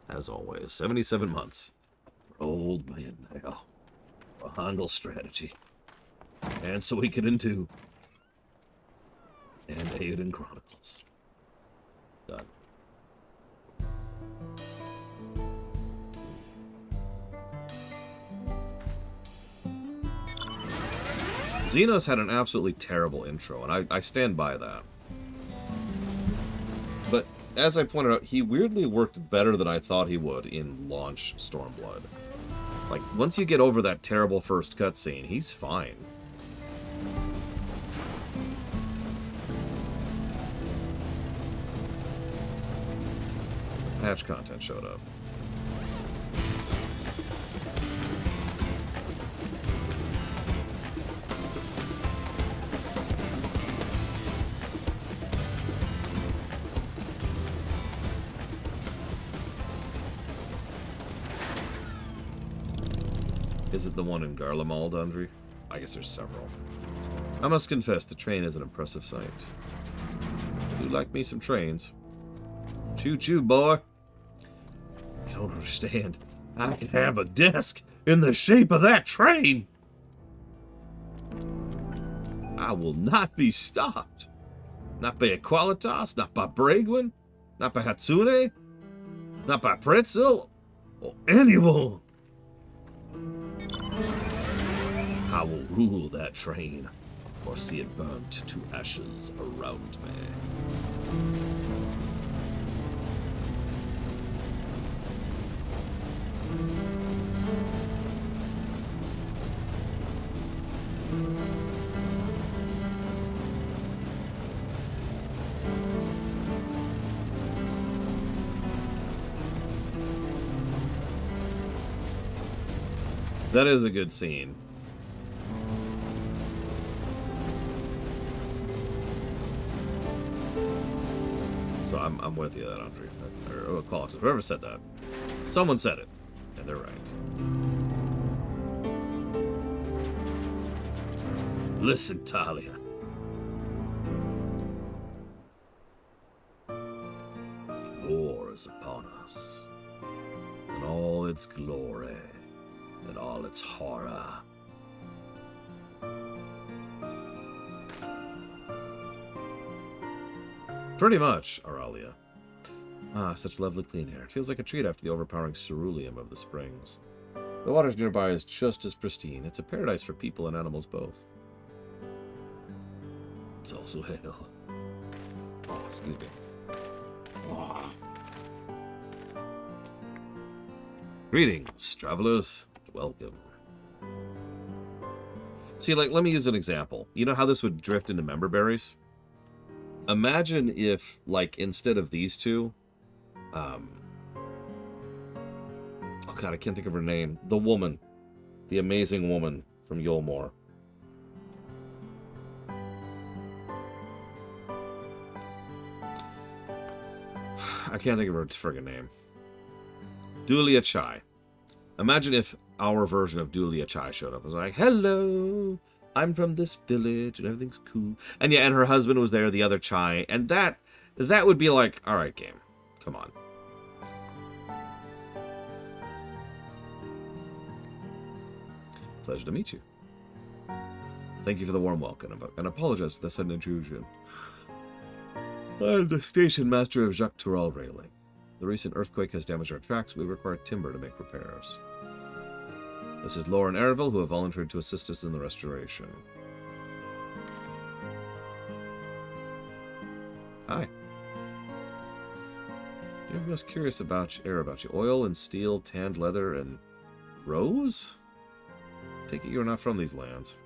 As always, 77 months. Old man now. A Hangul strategy. And Suikoden 2. And Eiyuden Chronicles. Done. Xenos had an absolutely terrible intro, and I stand by that. But, as I pointed out, he weirdly worked better than I thought he would in launch Stormblood. Like, once you get over that terrible first cutscene, he's fine. Patch content showed up. Is it the one in Garlemald, Andre? I guess there's several. I must confess, the train is an impressive sight. I do like me some trains. Choo-choo, boy. You don't understand. I could have a desk in the shape of that train. I will not be stopped. Not by Equalitas, not by Bragwin, not by Hatsune, not by Pretzel, or anyone. I will rule that train. or see it burnt to ashes around me. That is a good scene. So I'm with you, that Andre. Or Qualitas, whoever said that. Someone said it, and they're right. Listen, Talia. War is upon us, in all its glory, and all its horror. Pretty much, Auralia. Ah, such lovely clean air. It feels like a treat after the overpowering ceruleum of the springs. The waters nearby is just as pristine. It's a paradise for people and animals both. It's also hell. Oh, excuse me. Oh. Greetings, travelers. Welcome. See, like, let me use an example. You know how this would drift into member berries? Imagine if, like, instead of these two, oh god, I can't think of her name. The woman. The amazing woman from Yulmore. I can't think of her friggin' name. Dulia Chai. Imagine if our version of Dulia Chai showed up. It was like, hello, I'm from this village, and everything's cool. And yeah, and her husband was there, the other Chai, and that would be like, all right, game, come on. Pleasure to meet you. Thank you for the warm welcome, and apologize for the sudden intrusion. I'm the station master of Jacques Tourelle Railing. The recent earthquake has damaged our tracks. We require timber to make repairs. This is Lauren Erville, who have volunteered to assist us in the restoration. Hi. I'm most curious about you. Oil and steel, tanned leather, and rose? Take it you're not from these lands.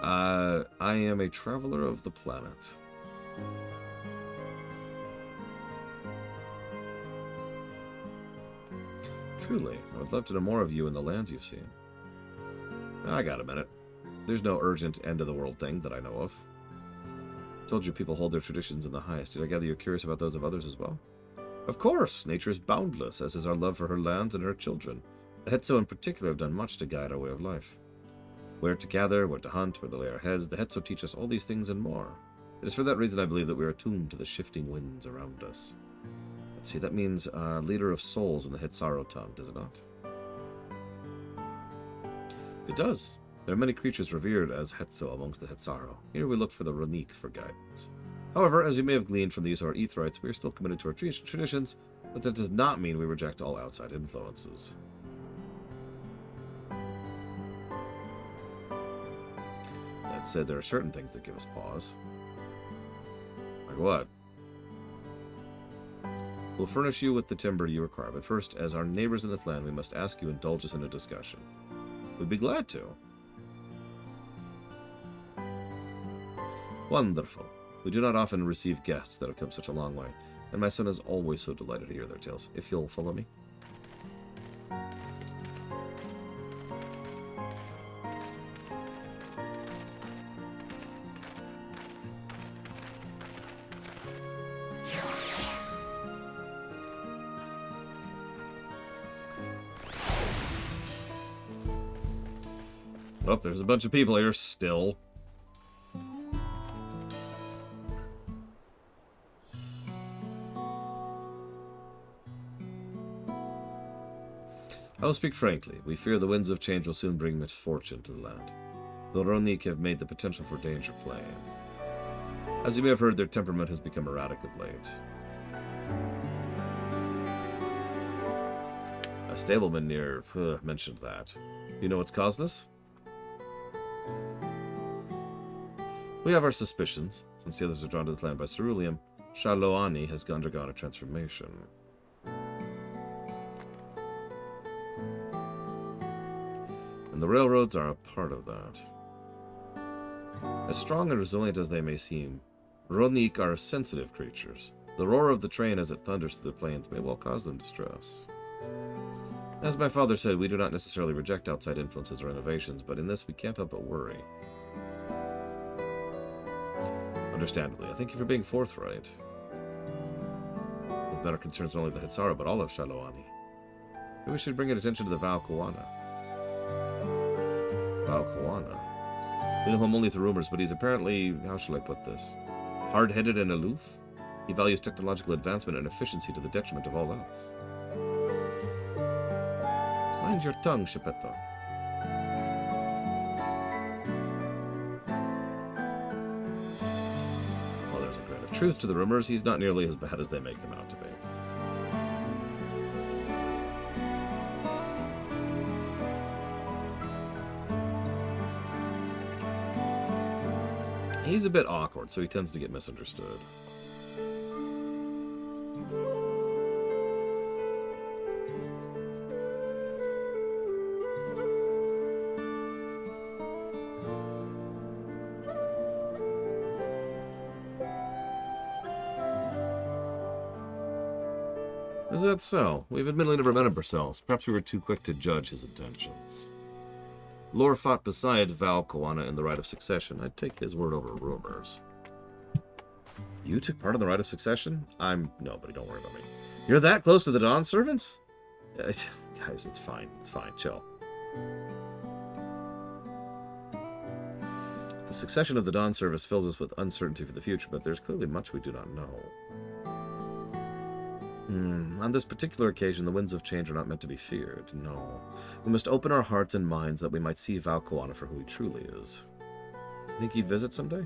I am a traveler of the planet. Truly, I would love to know more of you and the lands you've seen. I got a minute. There's no urgent end-of-the-world thing that I know of. Told you people hold their traditions in the highest. Did I gather you're curious about those of others as well? Of course! Nature is boundless, as is our love for her lands and her children. The Hetzo in particular have done much to guide our way of life. Where to gather, where to hunt, where to lay our heads, the Hetzo teach us all these things and more. It is for that reason I believe that we are attuned to the shifting winds around us. Let's see, that means leader of souls in the Hetsaro tongue, does it not? It does. There are many creatures revered as Hetzo amongst the Hetsaro. Here we look for the Ronique for guidance. However, as you may have gleaned from the use of our Etherites, we are still committed to our traditions, but that does not mean we reject all outside influences. That said, there are certain things that give us pause. Like what? We'll furnish you with the timber you require, but first, as our neighbors in this land, we must ask you to indulge us in a discussion. We'd be glad to. Wonderful. We do not often receive guests that have come such a long way, and my son is always so delighted to hear their tales. If you'll follow me. Oh, there's a bunch of people here still. I will speak frankly. We fear the winds of change will soon bring misfortune to the land. The Ronique have made the potential for danger plain. As you may have heard, their temperament has become erratic of late. A stableman near mentioned that. You know what's caused this? We have our suspicions. Since the others are drawn to this land by ceruleum, Shaloani has undergone a transformation. And the railroads are a part of that. As strong and resilient as they may seem, Ronik are sensitive creatures. The roar of the train as it thunders through the plains may well cause them distress. As my father said, we do not necessarily reject outside influences or innovations, but in this we can't help but worry. Understandably, I thank you for being forthright. With matter concerns not only the Hitsara, but all of Shaloani. Maybe we should bring attention to the Val Kawana. Val Kawana? We know him only through rumors, but he's apparently, how shall I put this, hard-headed and aloof. He values technological advancement and efficiency to the detriment of all else. Mind your tongue, Shepetto. Well, there's a grain of truth to the rumors. He's not nearly as bad as they make him out to be. He's a bit awkward, so he tends to get misunderstood. Is that so? We've admittedly never met him ourselves. Perhaps we were too quick to judge his intentions. Lore fought beside Val Kawana in the Rite of Succession. I'd take his word over rumors. You took part in the Rite of Succession? I'm nobody, don't worry about me. You're that close to the Dawn Servants? Guys, it's fine. It's fine. Chill. The succession of the Dawn Service fills us with uncertainty for the future, but there's clearly much we do not know. On this particular occasion, the winds of change are not meant to be feared. No. We must open our hearts and minds that we might see Val Kawana for who he truly is. Think he'd visit someday?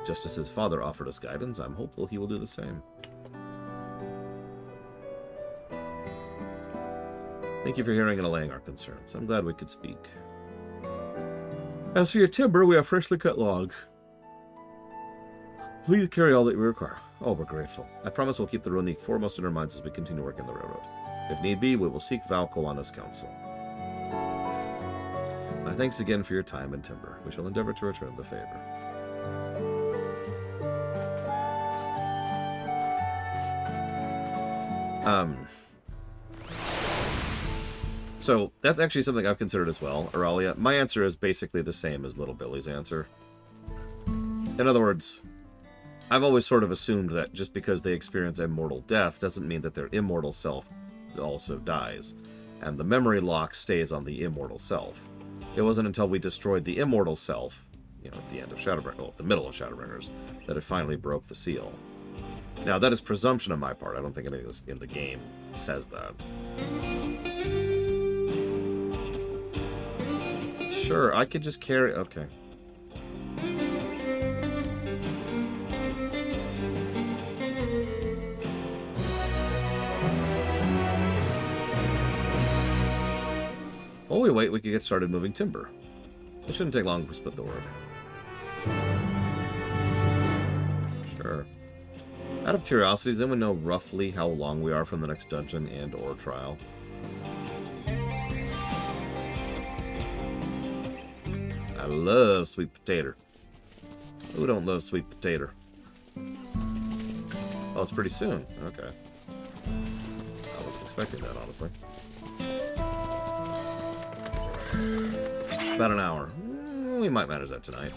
Just as his father offered us guidance, I'm hopeful he will do the same. Thank you for hearing and allaying our concerns. I'm glad we could speak. As for your timber, we have freshly cut logs. Please carry all that we require. Oh, we're grateful. I promise we'll keep the Ronik foremost in our minds as we continue working the railroad. If need be, we will seek Val Kawana's counsel. My thanks again for your time and timber. We shall endeavor to return the favor. So, that's actually something I've considered as well, Auralia. My answer is basically the same as Little Billy's answer. In other words, I've always sort of assumed that just because they experience a mortal death doesn't mean that their immortal self also dies, and the memory lock stays on the immortal self. It wasn't until we destroyed the immortal self, you know, at the end of Shadowbringers, well, the middle of Shadowbringers, that it finally broke the seal. Now, that is presumption on my part. I don't think anything in the game says that. Sure, I could just carry... Okay. While we wait, we could get started moving timber. It shouldn't take long if we split the work. Sure. Out of curiosity, does anyone know roughly how long we are from the next dungeon and or trial? I love sweet potato. Who don't love sweet potato? Oh, it's pretty soon. Okay. I wasn't expecting that, honestly. About an hour. We might manage that tonight.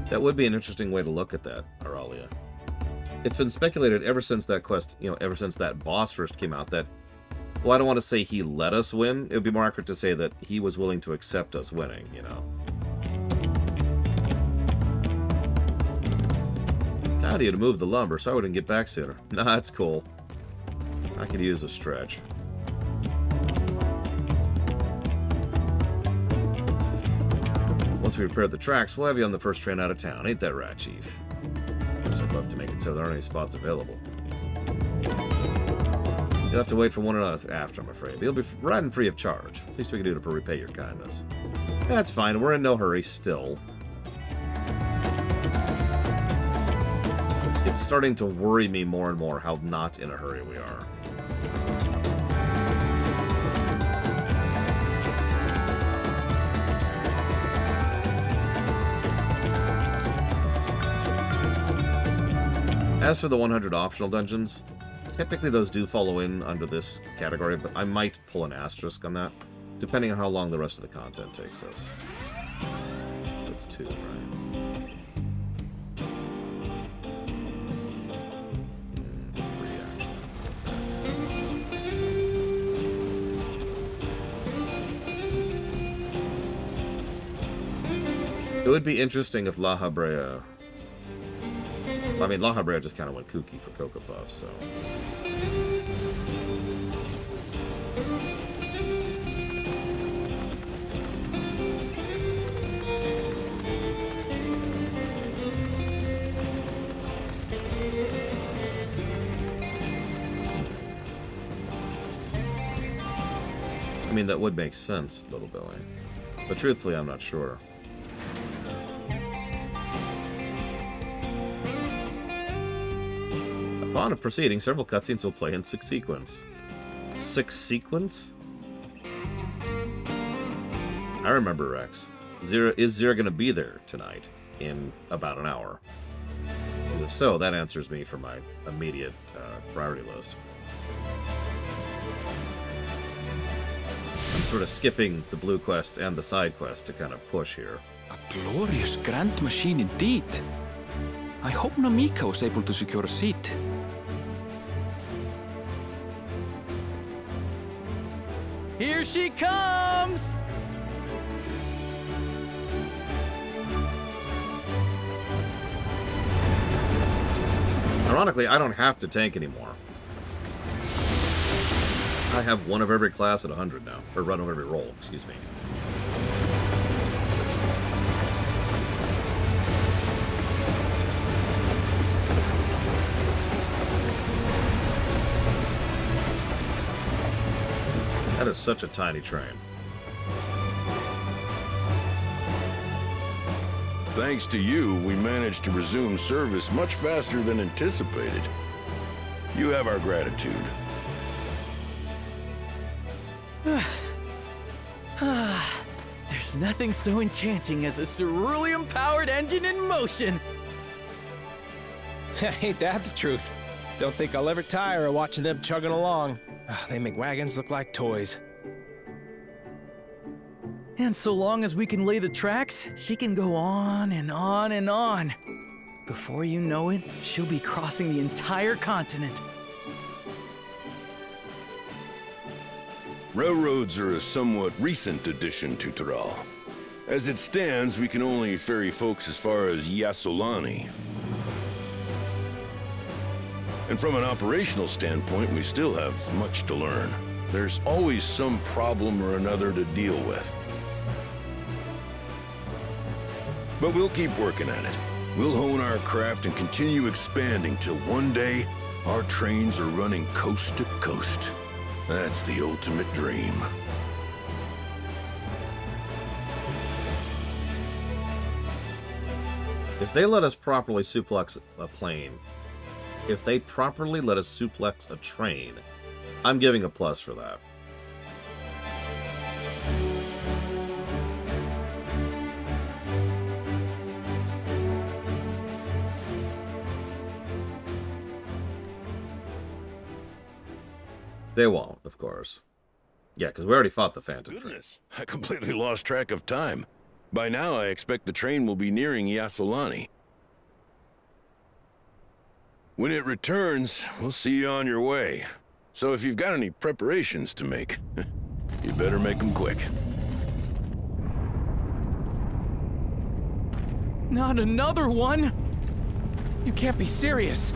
That would be an interesting way to look at that, Auralia. It's been speculated ever since that quest, you know, ever since that boss first came out that, well, I don't want to say he let us win. It would be more accurate to say that he was willing to accept us winning, you know. I need to move the lumber so I wouldn't get back sooner. Nah, that's cool. I could use a stretch. Once we repair the tracks, we'll have you on the first train out of town. Ain't that right, Chief? I'd love to make it so there aren't any spots available. You'll have to wait for one another after, I'm afraid. But you'll be riding free of charge. At least we can do to repay your kindness. That's fine. We're in no hurry still. It's starting to worry me more and more how not in a hurry we are. As for the 100 optional dungeons, technically those do follow in under this category, but I might pull an asterisk on that, depending on how long the rest of the content takes us. So it's 2, right? It would be interesting if La Habrea... I mean, La Habrea just kind of went kooky for Cocoa Puffs, so... I mean, that would make sense, Little Billy. But truthfully, I'm not sure. Upon a proceeding, several cutscenes will play in 6 sequence. 6 sequence? I remember, Rex. Is Zira going to be there tonight in about an hour? Because if so, that answers me for my immediate priority list. I'm sort of skipping the blue quests and the side quests to kind of push here.
A glorious grand machine indeed. I hope Namika was able to secure a seat.
Here she comes!
Ironically, I don't have to tank anymore. I have one of every class at 100 now. Or one of every role, excuse me. That is such a tiny train.
Thanks to you, we managed to resume service much faster than anticipated. You have our gratitude.
There's nothing so enchanting as a cerulean-powered engine in motion.
Ain't that the truth? Don't think I'll ever tire of watching them chugging along. They make wagons look like toys.
And so long as we can lay the tracks, she can go on and on and on. Before you know it, she'll be crossing the entire continent.
Railroads are a somewhat recent addition to Tural. As it stands, we can only ferry folks as far as Yassolani. And from an operational standpoint, we still have much to learn. There's always some problem or another to deal with. But we'll keep working at it. We'll hone our craft and continue expanding till one day, our trains are running coast to coast. That's the ultimate dream.
If they let us properly suplex a plane, if they properly let us suplex a train, I'm giving a plus for that. They won't, of course. Yeah, because we already fought the Phantom Train.
Goodness, I completely lost track of time. By now, I expect the train will be nearing Yassolani. When it returns, we'll see you on your way. So if you've got any preparations to make, you better make them quick.
Not another one!
You can't be serious.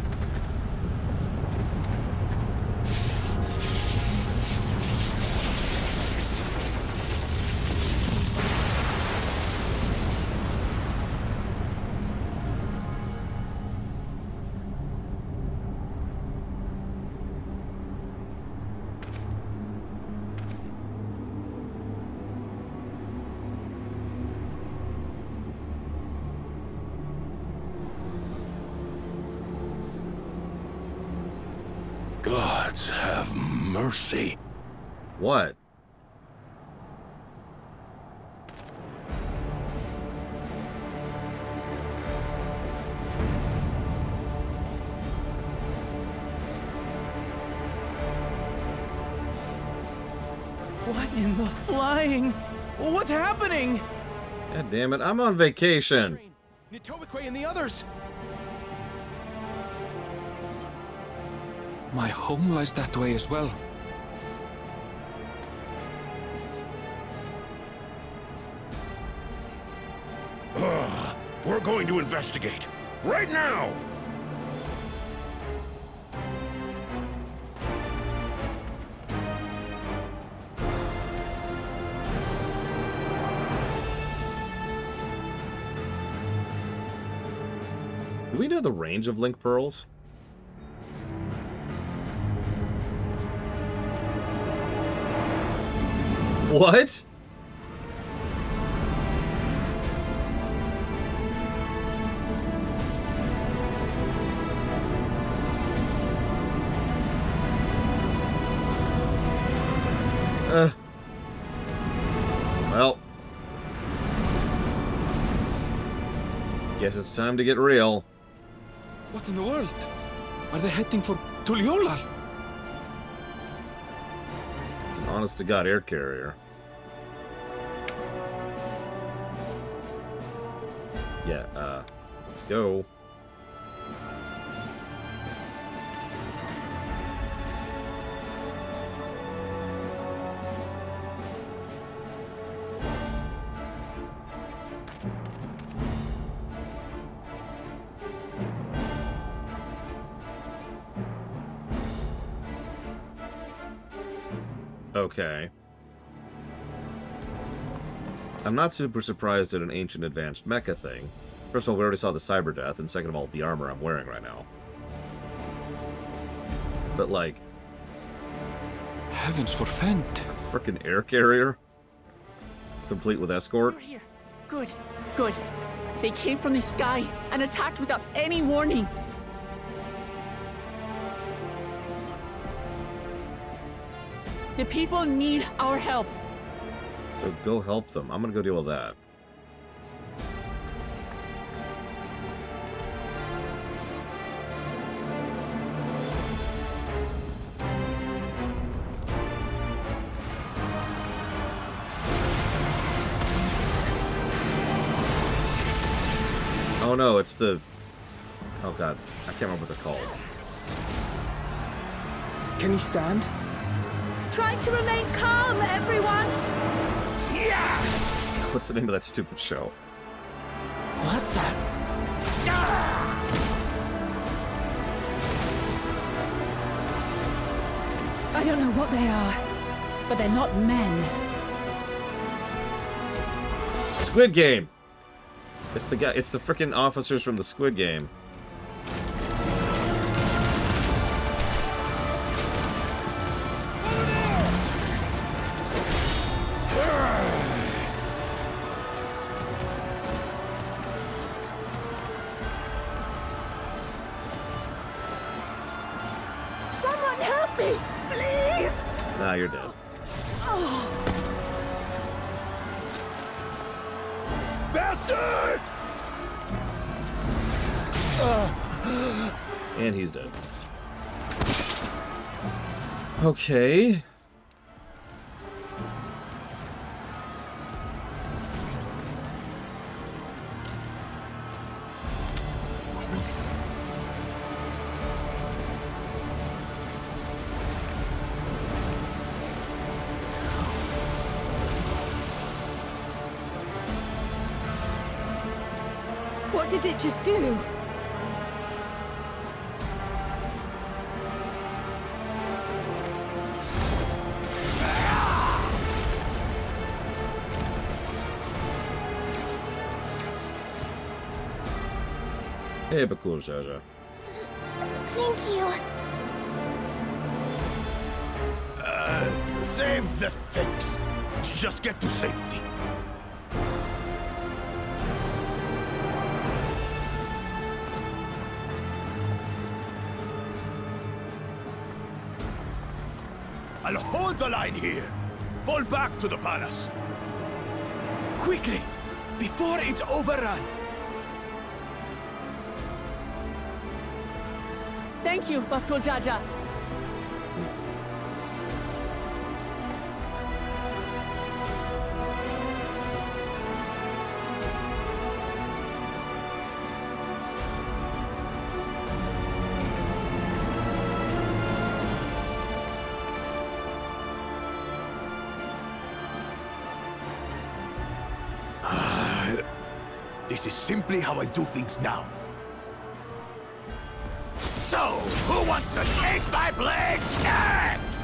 Gods have mercy.
What?
What in the flying? What's happening?
God damn it, I'm on vacation.
Nitobukwe and the others.
My home lies that way as well.
We're going to investigate. Right now!
Do we know the range of link pearls? What? Well. Guess it's time to get real.
What in the world? Are they heading for Tuliyollal?
It's an honest-to-God air carrier. Yeah, let's go. Okay. I'm not super surprised at an ancient advanced mecha thing. First of all, we already saw the cyber death, and second of all, the armor I'm wearing right now. But like...
Heavens forfend.
A frickin' air carrier? Complete with escort?
You're here. Good, good. They came from the sky and attacked without any warning. The people need our help.
So go help them. I'm gonna go deal with that. Oh no, it's the... Oh god, I can't remember what they're called.
Can you stand?
Try to remain calm, everyone!
Yeah!
What's the name of that stupid show?
What the?
I don't know what they are, but they're not men.
Squid Game! It's the guy, it's the frickin' officers from the Squid Game.
Someone help me, please!
Nah, you're dead.
Bastard!
And he's dead. Okay.
What did it just do?
Hey, but cool, Jaja.
Thank you.
Save the thanks. Just get to safety. I'll hold the line here. Fall back to the palace. Quickly, before it's overrun.
Thank you, Bakul Jaja.
This is simply how I do things now. So, who wants to taste my blade next?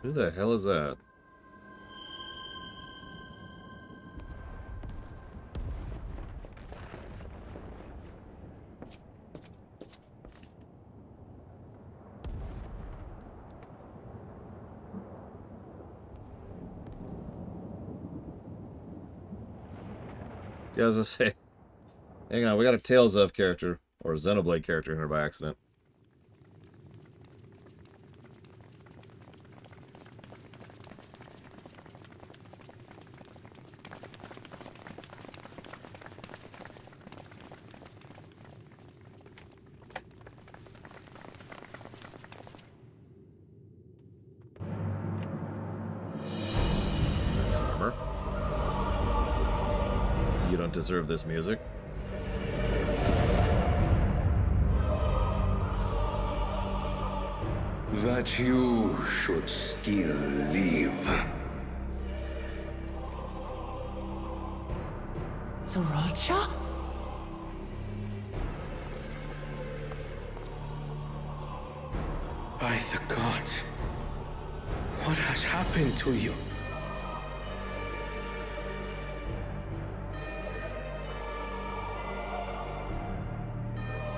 Who the hell is that? Yeah, I was gonna say, hang on, we got a Tales of character, or a Xenoblade character in here by accident. Nice armor. You don't deserve this music.
That you should still live.
Zoralcha?
By the gods, what has happened to you?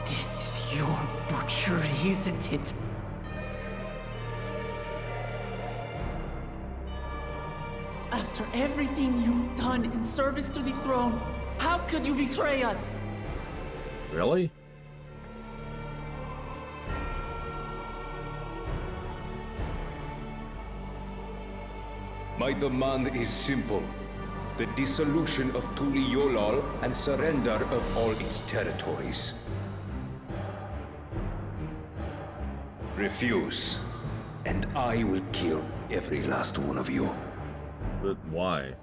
This is your butchery, isn't it? After everything you've done in service to the throne, how could you betray us?
Really?
My demand is simple. The dissolution of Tuliyollal and surrender of all its territories. Refuse, and I will kill every last one of you.
But why?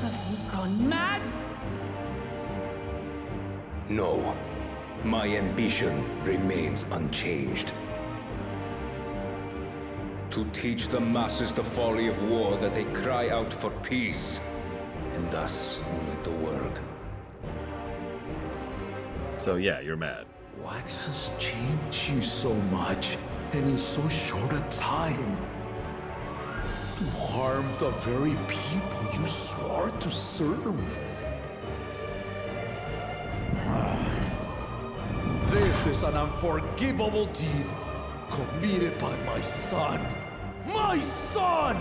Have you gone mad?
No. My ambition remains unchanged. To teach the masses the folly of war, that they cry out for peace, and thus unite the world.
So yeah, you're mad.
What has changed you so much, and in so short a time? To harm the very people you swore to serve. This is an unforgivable deed committed by my son. My son!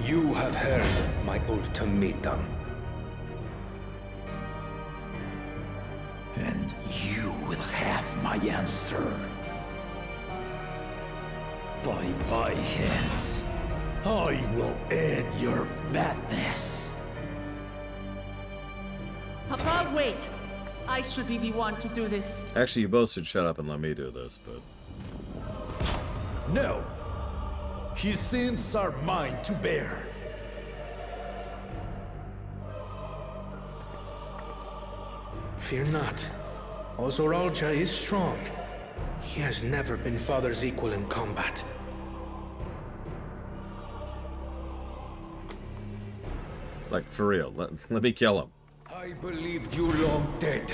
You have heard my ultimatum.
And you will have my answer. By my hands, I will end your madness.
Papa, wait! I should be the one to do this.
Actually, you both should shut up and let me do this, but...
No! His sins are mine to bear.
Fear not. Ozoralja is strong. He has never been Father's equal in combat.
Like, for real, let me kill him.
I believed you long dead.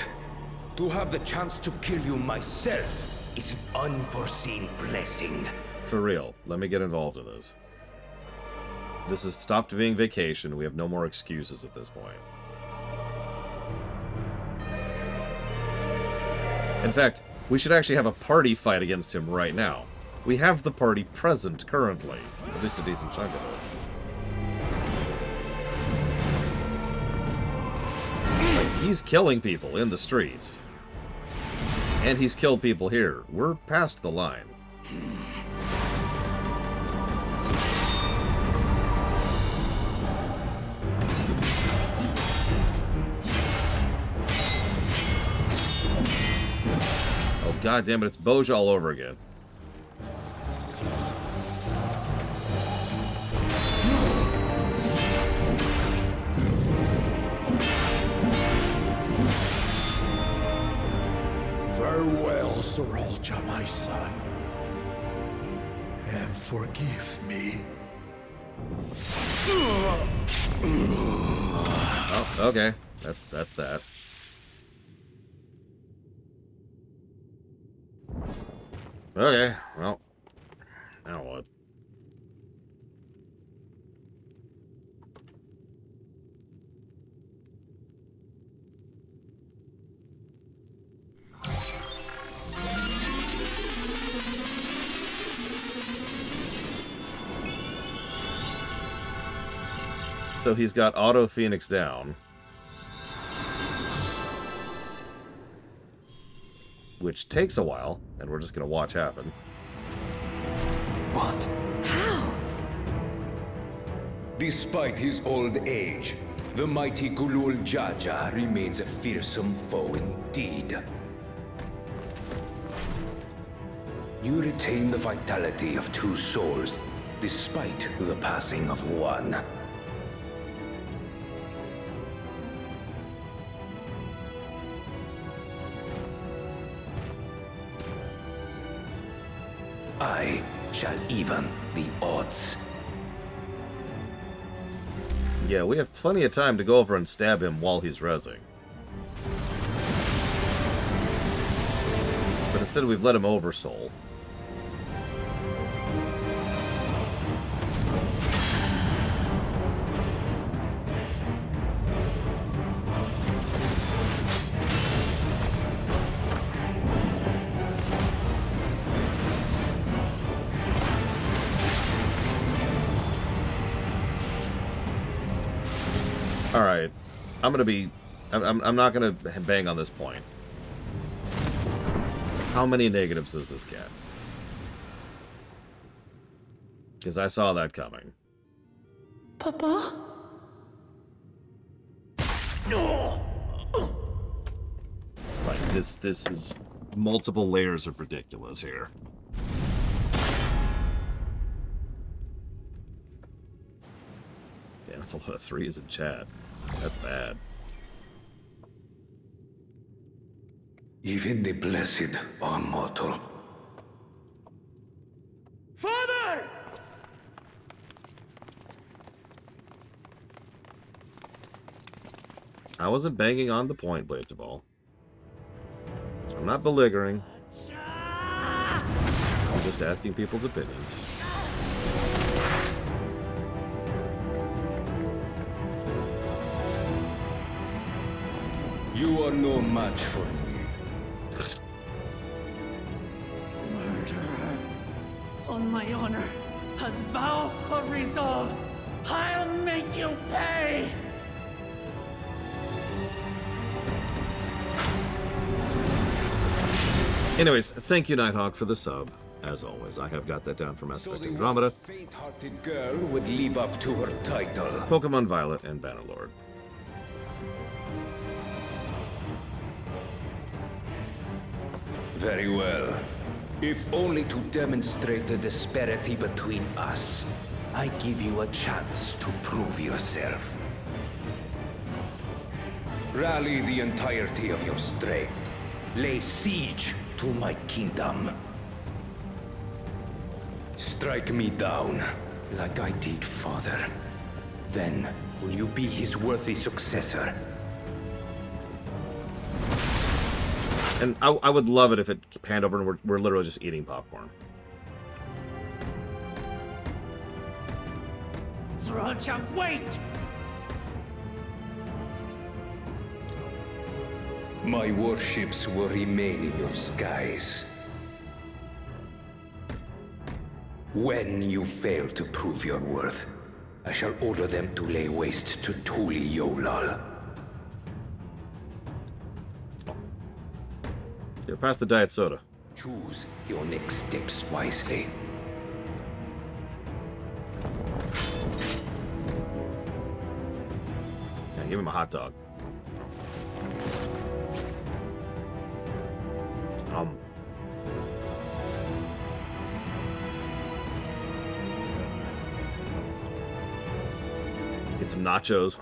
To have the chance to kill you myself is an unforeseen blessing.
For real, let me get involved in this. This has stopped being vacation. We have no more excuses at this point. In fact, we should actually have a party fight against him right now. We have the party present currently. At least a decent chunk of it. Like, he's killing people in the streets. And he's killed people here. We're past the line. Oh, god damn it, it's Bozja all over again.
Farewell, Zoralja, my son. And forgive me.
Oh, okay. That's that. Okay, well, now what? So he's got Auto Phoenix down. Which takes a while, and we're just gonna watch happen.
What?
How?
Despite his old age, the mighty Gulul Jaja remains a fearsome foe indeed. You retain the vitality of two souls, despite the passing of one. I shall even the odds.
Yeah, we have plenty of time to go over and stab him while he's rezzing. But instead we've let him oversoul. Alright, I'm not gonna bang on this point. How many negatives does this get? Because I saw that coming.
Papa?
Like, this is multiple layers of ridiculous here. Damn, that's a lot of threes in chat. That's bad.
Even the blessed are mortal.
Father!
I wasn't banging on the point, Blade Cabal. I'm not beleaguering. I'm just asking people's opinions.
You are no match for me.
Murderer. On my honor, as vow of resolve, I'll make you pay!
Anyways, thank you, Nighthawk, for the sub. As always, I have got that down for Mass Effect Andromeda,
Faint-hearted girl would live up to her title.
Pokemon Violet, and Bannerlord.
Very well. If only to demonstrate the disparity between us, I give you a chance to prove yourself. Rally the entirety of your strength. Lay siege to my kingdom. Strike me down, like I did father. Then, will you be his worthy successor?
And I would love it if it panned over and we're literally just eating popcorn.
Sriracha, wait!
My warships will remain in your skies. When you fail to prove your worth, I shall order them to lay waste to Tuli Yolal.
Here, pass the diet soda.
Choose your next steps wisely.
Yeah, give him a hot dog. Get some nachos.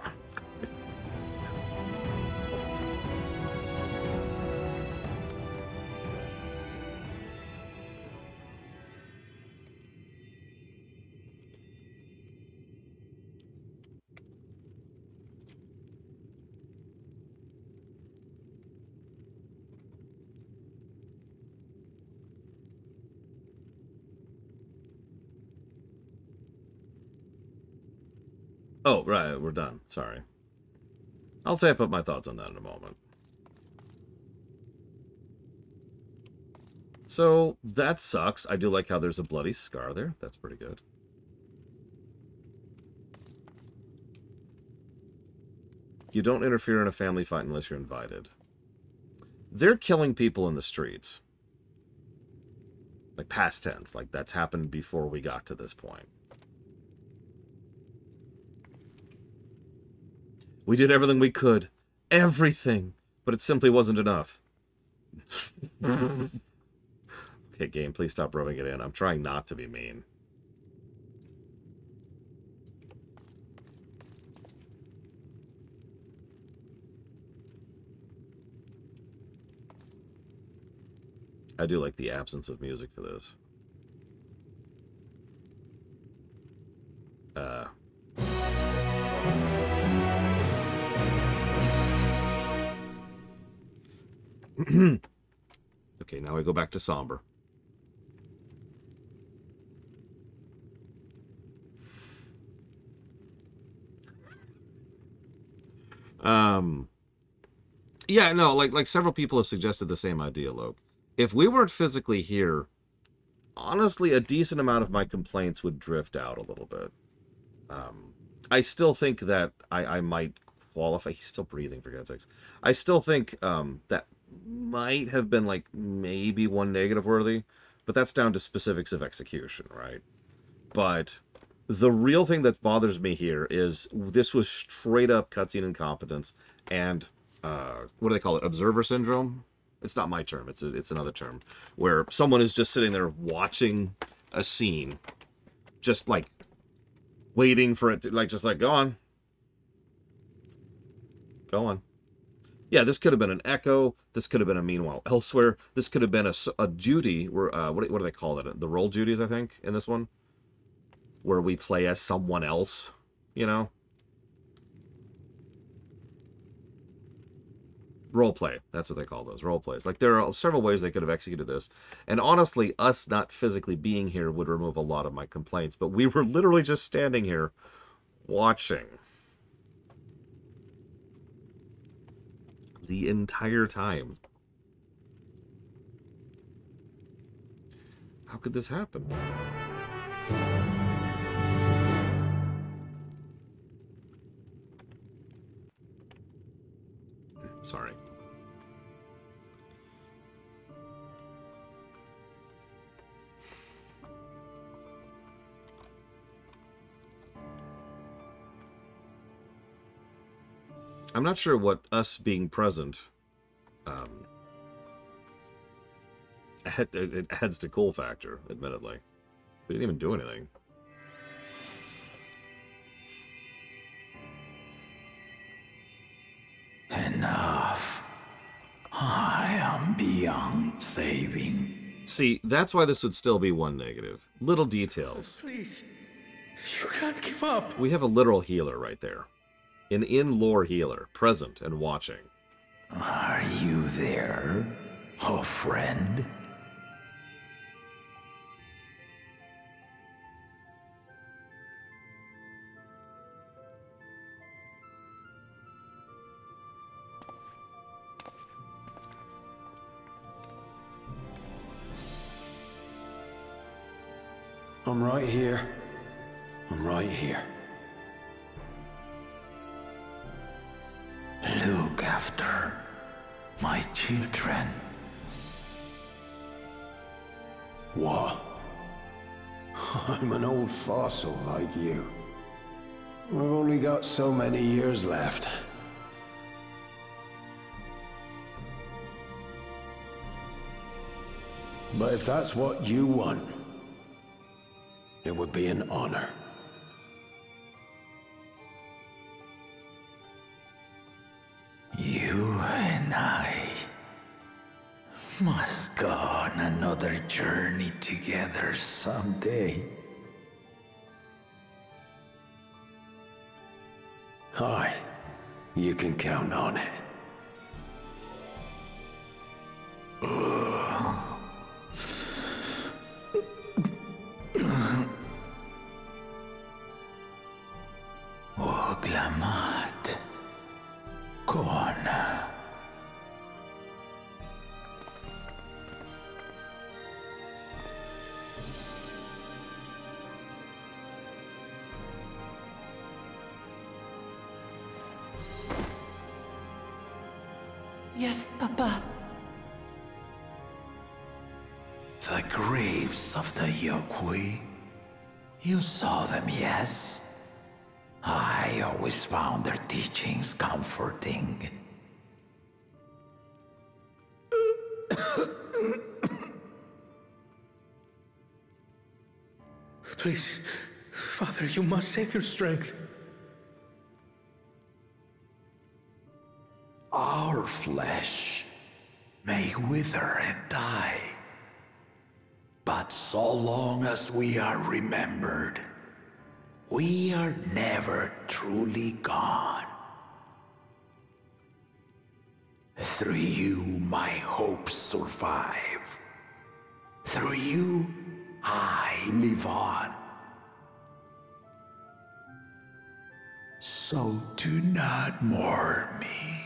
Oh, right, we're done. Sorry. I'll type up my thoughts on that in a moment. So, that sucks. I do like how there's a bloody scar there. That's pretty good. You don't interfere in a family fight unless you're invited. They're killing people in the streets. Like, past tense. Like, that's happened before we got to this point. We did everything we could. Everything. But it simply wasn't enough. Okay, game, please stop rubbing it in. I'm trying not to be mean. I do like the absence of music for this. Okay, now we go back to somber. Yeah, no, like several people have suggested the same idea, Loke. If we weren't physically here, honestly, a decent amount of my complaints would drift out a little bit. I still think that I might qualify. He's still breathing, for God's sakes. I still think that might have been, like, maybe one negative worthy, but that's down to specifics of execution, right? But the real thing that bothers me here is this was straight up cutscene incompetence and, what do they call it? Observer syndrome? It's not my term. It's another term. Where someone is just sitting there watching a scene, just, like, waiting for it to, like, just like, go on. Go on. Yeah, this could have been an echo. This could have been a meanwhile elsewhere. This could have been a duty. Where what do they call it? The role duties, I think, in this one, where we play as someone else. You know, role play. That's what they call those, role plays. Like, there are several ways they could have executed this, and honestly, us not physically being here would remove a lot of my complaints. But we were literally just standing here, watching. The entire time. How could this happen? Sorry. I'm not sure what us being present it adds to cool factor, admittedly. We didn't even do anything.
Enough. I am beyond saving.
See, that's why this would still be one negative. Little details.
Please, you can't give up.
We have a literal healer right there. An in-lore healer, present and watching.
Are you there, oh friend?
I'm right here. I'm right here.
Look after my children.
What? I'm an old fossil like you. I've only got so many years left. But if that's what you want, it would be an honor.
You and I must go on another journey together someday.
Aye, you can count on it.
Oglamat. Kona.
Yes, Papa.
The graves of the Yokwi. You saw them, yes? I always found their teachings comforting.
Please, Father, you must save your strength.
Our flesh may wither and die, but so long as we are remembered, we are never truly gone. Through you, my hopes survive. Through you, I live on. So do not mourn me.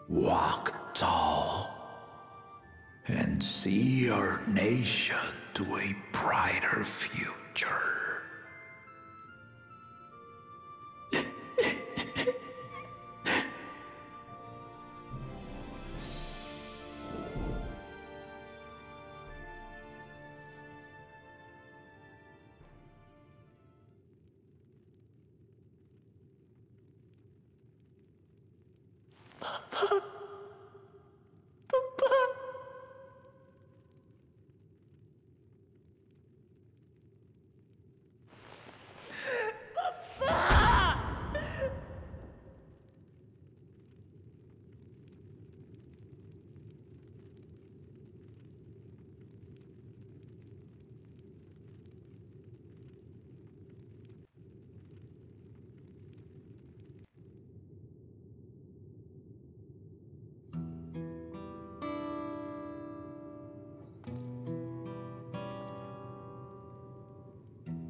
Walk tall and see our nation to a brighter future.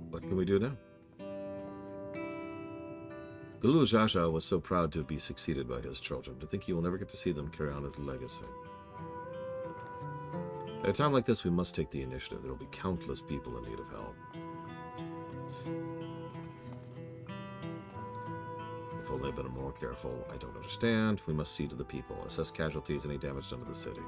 What can we do now? Gulu Jaja was so proud to be succeeded by his children, to think he will never get to see them carry on his legacy. At a time like this, we must take the initiative. There will be countless people in need of help. If only I'd been more careful. I don't understand. We must see to the people. Assess casualties, any damage done to the city.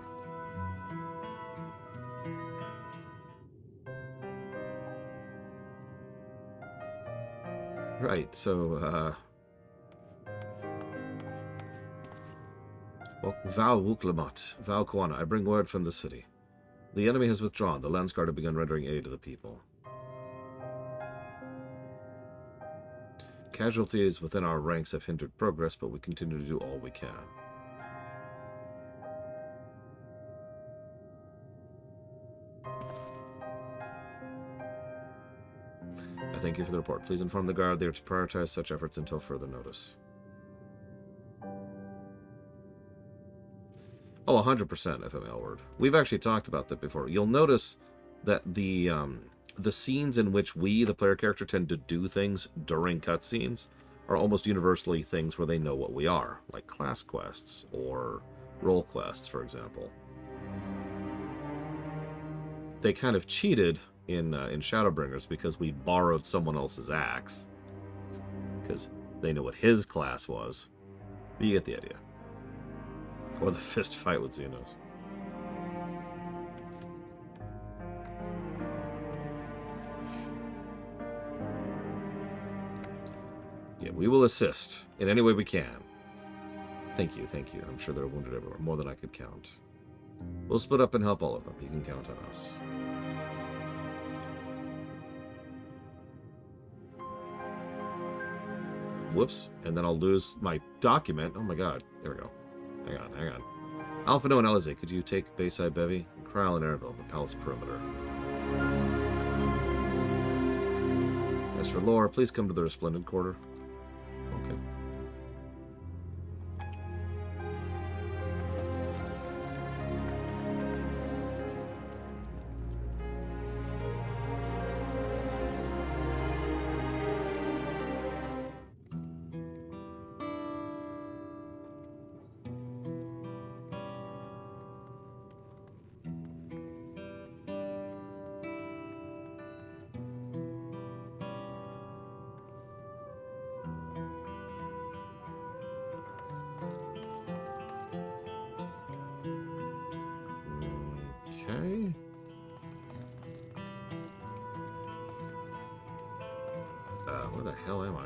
Right, so, well, Val Wuklamat, Val Kwana, I bring word from the city. The enemy has withdrawn. The Landsguard have begun rendering aid to the people. Casualties within our ranks have hindered progress, but we continue to do all we can. I thank you for the report. Please inform the Guard they are to prioritize such efforts until further notice. Oh, 100% FML word. We've actually talked about that before. You'll notice that the scenes in which we, the player character, tend to do things during cutscenes are almost universally things where they know what we are, like class quests or role quests, for example. They kind of cheated in Shadowbringers because we borrowed someone else's axe, because they know what his class was. But you get the idea. Or the fist fight with Xenos. Yeah, we will assist in any way we can. Thank you, thank you. I'm sure they're wounded everywhere, more than I could count. We'll split up and help all of them. You can count on us. Whoops, and then I'll lose my document. Oh my god, there we go. Hang on, hang on. Alphino and Elize, could you take Bayside Bevy? Kral and Airville, the palace perimeter. As for Lore, please come to the Resplendent Quarter. Okay. Okay. Where the hell am I?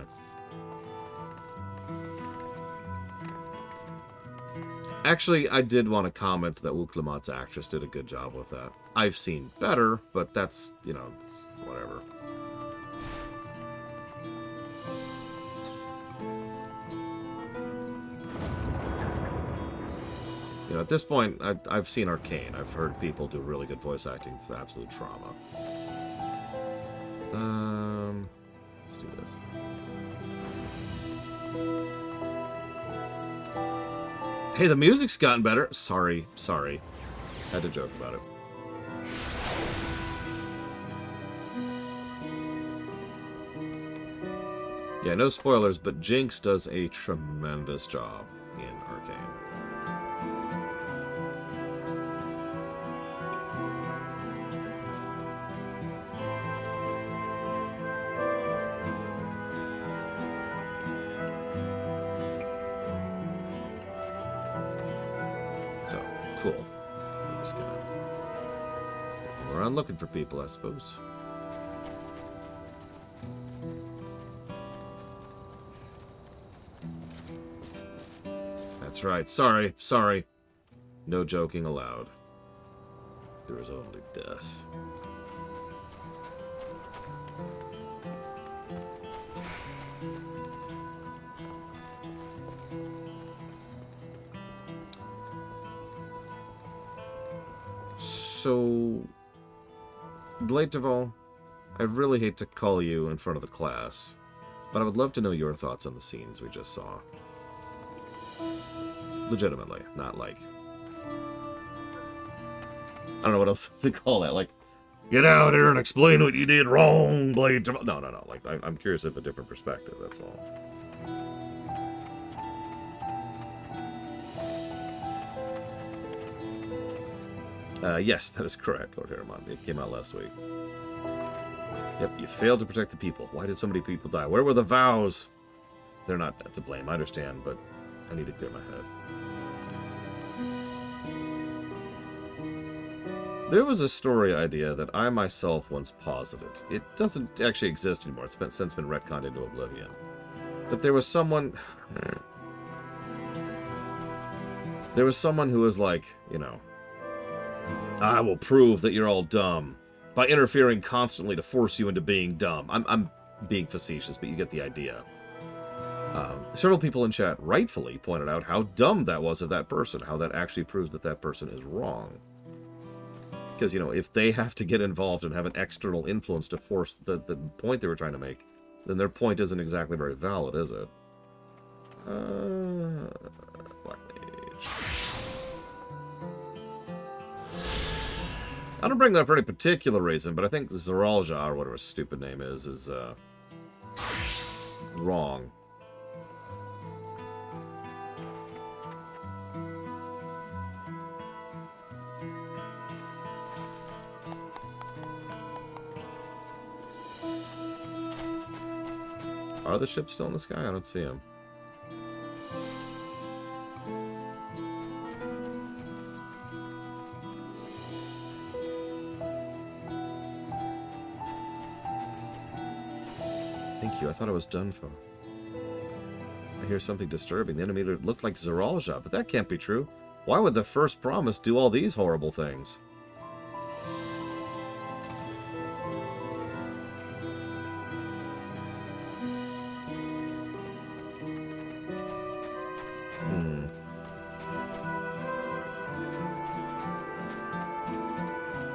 Actually, I did want to comment that Wuklamot's actress did a good job with that. I've seen better, but that's, you know, whatever. You know, at this point, I've seen Arcane. I've heard people do really good voice acting for absolute trauma. Let's do this. Hey, the music's gotten better. Sorry. Had to joke about it. Yeah, no spoilers, but Jinx does a tremendous job in Arcane. Cool. I'm just gonna go around looking for people, I suppose. That's right. Sorry. No joking allowed. There is only death. So, Blade Duval, I really hate to call you in front of the class, but I would love to know your thoughts on the scenes we just saw. Legitimately, not like... I don't know what else to call that, like, get out here and explain what you did wrong, Blade Duval. No, like, I'm curious of a different perspective, that's all. Yes, that is correct, Lord Harriman. It came out last week. Yep, you failed to protect the people. Why did so many people die? Where were the vows? They're not to blame, I understand, but I need to clear my head. There was a story idea that I myself once posited. It doesn't actually exist anymore. It's since been retconned into oblivion. But there was someone... There was someone who was like, you know... I will prove that you're all dumb by interfering constantly to force you into being dumb. I'm being facetious, but you get the idea. Several people in chat rightfully pointed out how dumb that was of that person, how that actually proves that that person is wrong. Because, you know, if they have to get involved and have an external influence to force the point they were trying to make, then their point isn't exactly very valid, is it? Black Mage. I don't bring that for any particular reason, but I think Zoralja, or whatever his stupid name is wrong. Are the ships still in the sky? I don't see them. Thank you. I thought I was done for. I hear something disturbing. The enemy looked like Zoralja, but that can't be true. Why would the first promise do all these horrible things?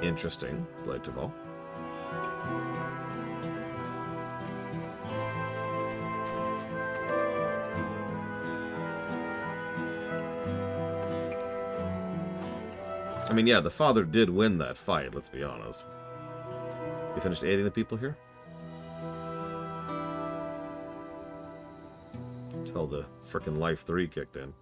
Interesting, Blade of all. I mean, yeah, the father did win that fight, let's be honest. You finished aiding the people here? Until the frickin' Life 3 kicked in.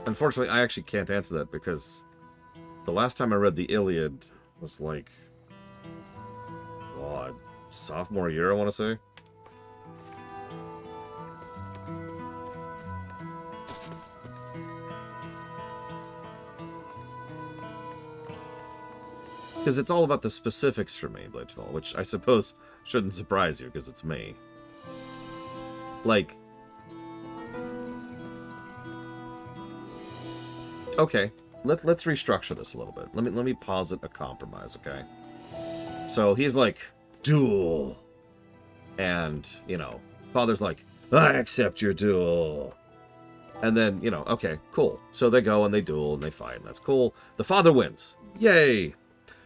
Unfortunately, I actually can't answer that because the last time I read the Iliad was like, God, sophomore year, I want to say. Because it's all about the specifics for me, Blitchfall, which I suppose shouldn't surprise you because it's me. Like, okay, let's restructure this a little bit. Let me posit a compromise, okay? So he's like, duel. And, you know, father's like, I accept your duel. And then, you know, okay, cool. So they go and they duel and they fight, and that's cool. The father wins. Yay!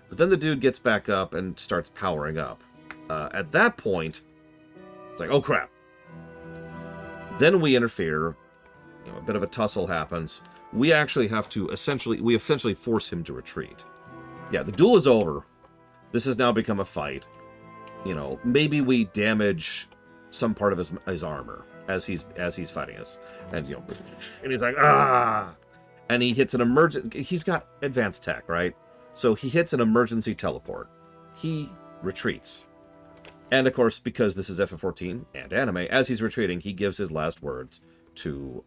But then the dude gets back up and starts powering up. At that point, it's like, oh crap. Then we interfere. You know, a bit of a tussle happens. We actually have to essentially force him to retreat. Yeah, the duel is over. This has now become a fight. You know, maybe we damage some part of his armor as he's fighting us, and you know, and he's like ah, and he hits an emergency. He's got advanced tech, right? So he hits an emergency teleport. He retreats, and of course, because this is FF14 and anime, as he's retreating, he gives his last words to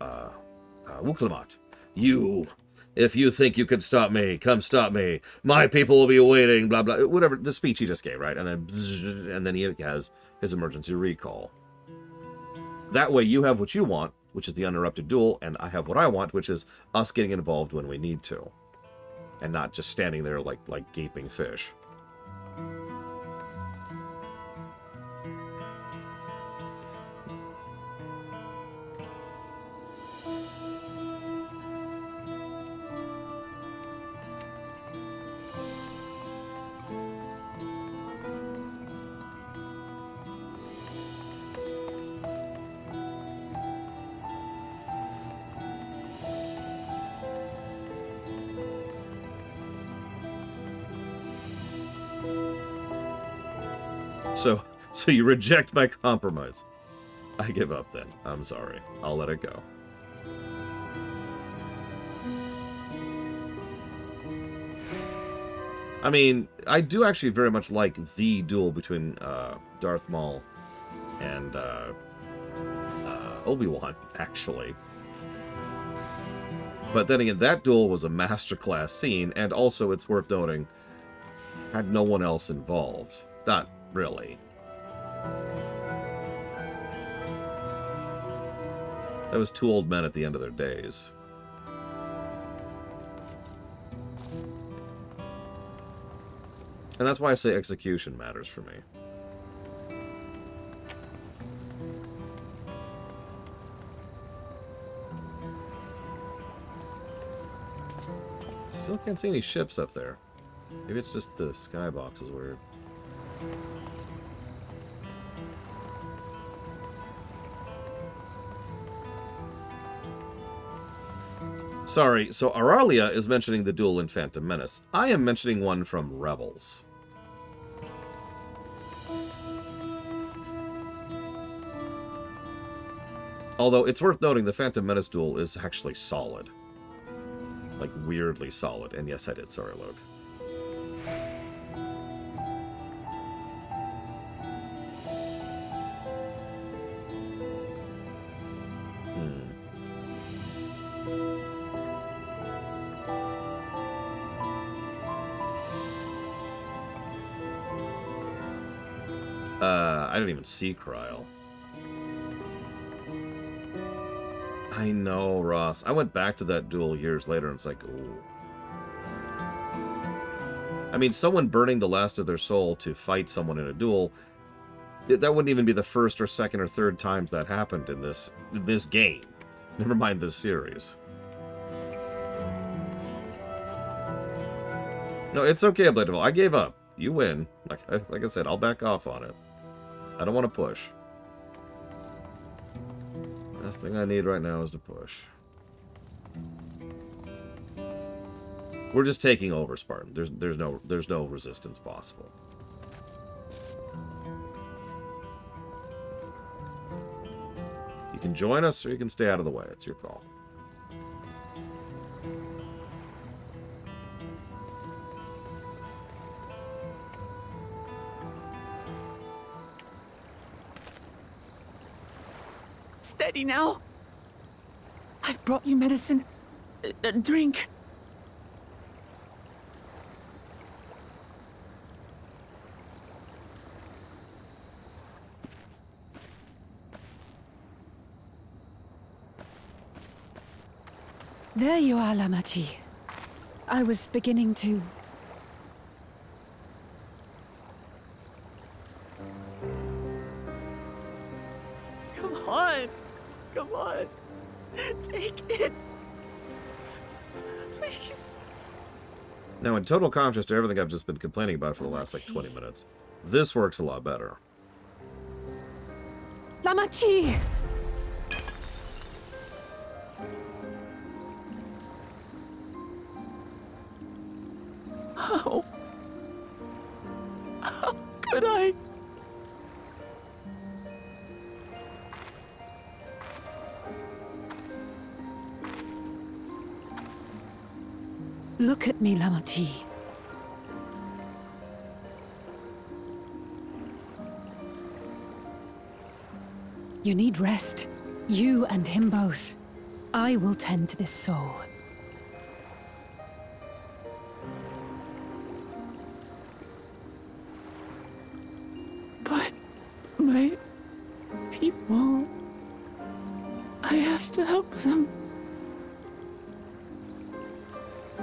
Wuklemat. If you think you can stop me, come stop me. My people will be waiting, blah, blah, whatever, the speech he just gave, right? And then he has his emergency recall. That way you have what you want, which is the uninterrupted duel, and I have what I want, which is us getting involved when we need to. And not just standing there like gaping fish. So you reject my compromise. I give up then. I'm sorry. I'll let it go. I mean, I do actually very much like the duel between Darth Maul and Obi-Wan, actually. But then again, that duel was a masterclass scene, and also it's worth noting, had no one else involved. Not really. That was two old men at the end of their days. And that's why I say execution matters for me. Still can't see any ships up there. Maybe it's just the skybox is weird. Sorry, so Auralia is mentioning the duel in Phantom Menace. I am mentioning one from Rebels. Although, it's worth noting the Phantom Menace duel is actually solid. Like, weirdly solid. And yes, I did. Sorry, Luke. I didn't even see Kryl. I know, Ross. I went back to that duel years later and it's like, ooh. I mean, someone burning the last of their soul to fight someone in a duel, that wouldn't even be the first or second or third times that happened in this game. Never mind this series. No, it's okay, Bladeville. I gave up. You win. Like I said, I'll back off on it. I don't want to push. Last thing I need right now is to push. We're just taking over, Spartan. There's no resistance possible. You can join us or you can stay out of the way. It's your call.
Steady now. I've brought you medicine. Drink.
There you are, Lamachi. I was beginning to...
Come on. Come on. Take it. Please.
Now, in total contrast to everything I've just been complaining about for the last, like, 20 minutes, this works a lot better.
Lamachi!
How could I?
Look at me, Lamachi. You need rest. You and him both. I will tend to this soul.
But my people... I have to help them.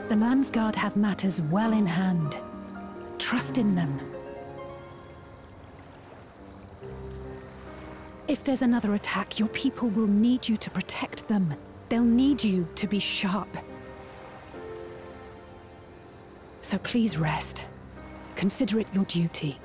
The Landsguard have matters well in hand. Trust in them. If there's another attack, your people will need you to protect them. They'll need you to be sharp. So please rest. Consider it your duty.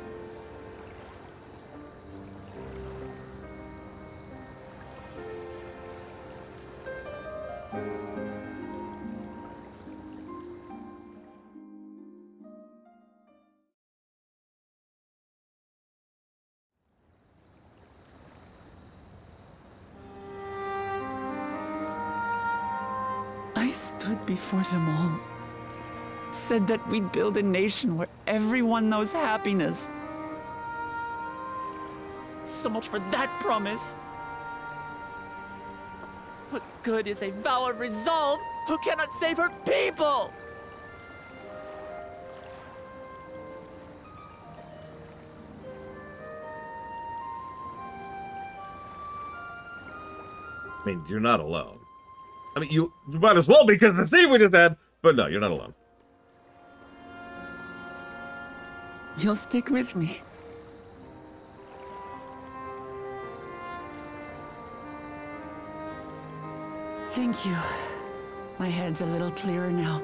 I stood before them all. Said that we'd build a nation where everyone knows happiness. So much for that promise. What good is a vow of resolve who cannot save her people?
I mean, you're not alone. I mean, you might as well be because of the scene we just had, but no, you're not alone.
You'll stick with me. Thank you. My head's a little clearer now.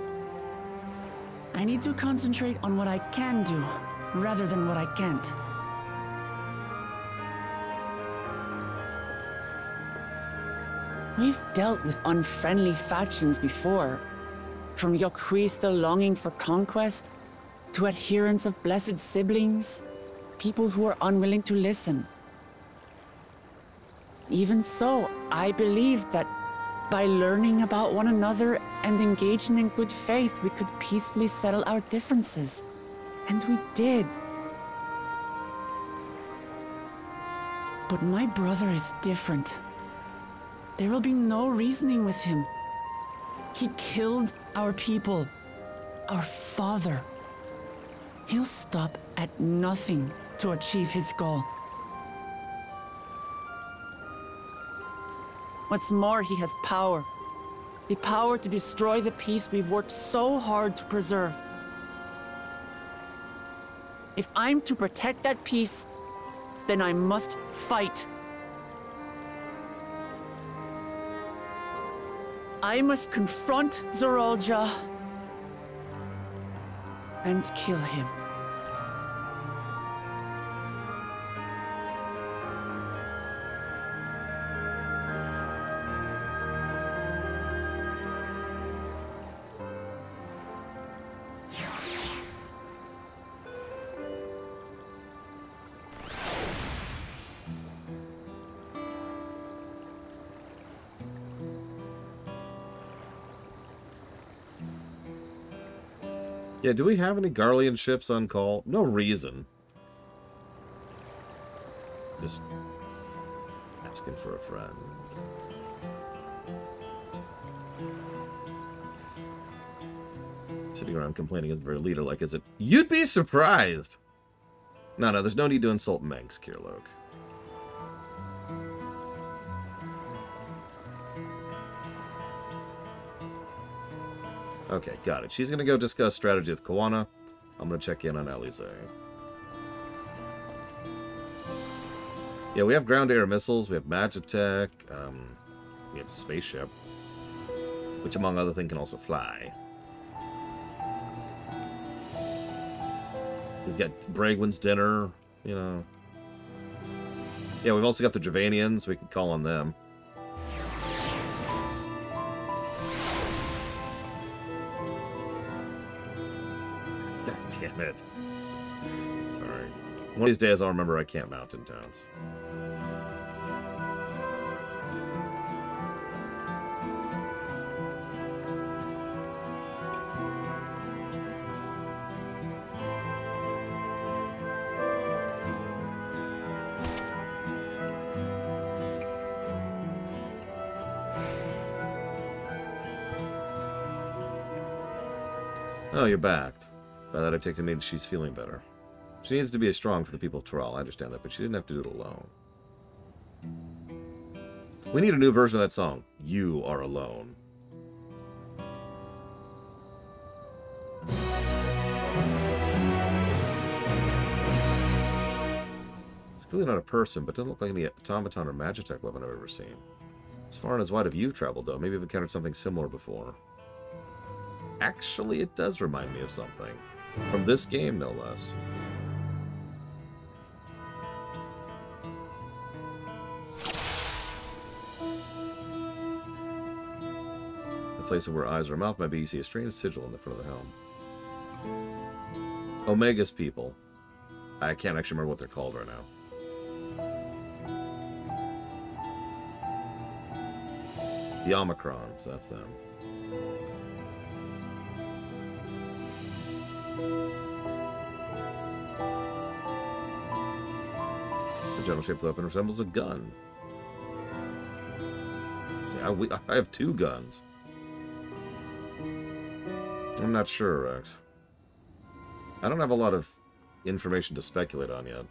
I need to concentrate on what I can do, rather than what I can't. We've dealt with unfriendly factions before. From Yokhui still longing for conquest, to adherents of blessed siblings, people who are unwilling to listen. Even so, I believed that by learning about one another and engaging in good faith, we could peacefully settle our differences. And we did. But my brother is different. There will be no reasoning with him. He killed our people, our father. He'll stop at nothing to achieve his goal. What's more, he has power. The power to destroy the peace we've worked so hard to preserve. If I'm to protect that peace, then I must fight. I must confront Zoraal Ja and kill him.
Yeah, do we have any Garlean ships on call? No reason. Just asking for a friend. Sitting around complaining isn't very leader-like, is it? You'd be surprised! No, there's no need to insult Manx, Kirloch. Okay, got it. She's gonna go discuss strategy with Kawana. I'm gonna check in on Alisaie. Yeah, we have ground-to-air missiles, we have Magitech, we have a spaceship, which among other things can also fly. We've got Bragwin's dinner, you know. Yeah, we've also got the Javanians, we can call on them. Damn it. Sorry. One of these days I'll remember I can't mountain towns. Oh, you're back. By that I take to mean that she's feeling better. She needs to be as strong for the people of Tural, I understand that, but she didn't have to do it alone. We need a new version of that song. You Are Alone. It's clearly not a person, but doesn't look like any automaton or Magitech weapon I've ever seen. As far and as wide have you traveled, though? Maybe you've encountered something similar before. Actually, it does remind me of something. From this game, no less. The place where eyes or mouth might be, you see a strange sigil in the front of the helm. Omega's people. I can't actually remember what they're called right now. The Omicrons, that's them. The general-shaped weapon resembles a gun. See, I have two guns. I'm not sure, Rex. I don't have a lot of information to speculate on yet.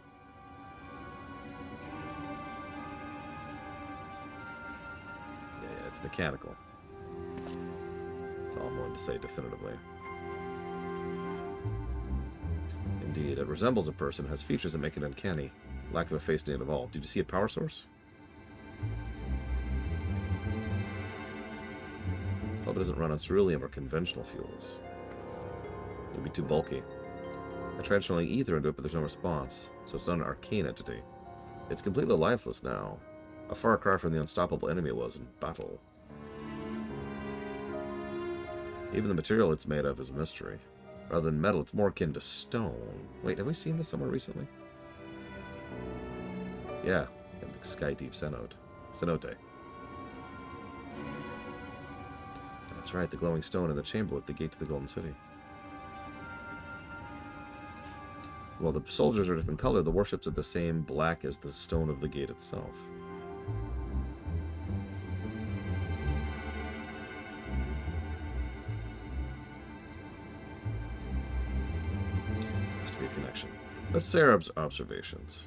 mechanical. That's all I'm willing to say definitively. Indeed, it resembles a person, has features that make it uncanny. Lack of a face need evolve. Did you see a power source? Hope it doesn't run on ceruleum or conventional fuels. It would be too bulky. I tried channeling ether into it, but there's no response, so it's not an arcane entity. It's completely lifeless now. A far cry from the unstoppable enemy it was in battle. Even the material it's made of is a mystery. Rather than metal, it's more akin to stone. Wait, have we seen this somewhere recently? Yeah, in the Skydeep Cenote. That's right, the glowing stone in the chamber with the gate to the Golden City. While the soldiers are different color, the warships are the same black as the stone of the gate itself. Has to be a connection. Let's say our observations.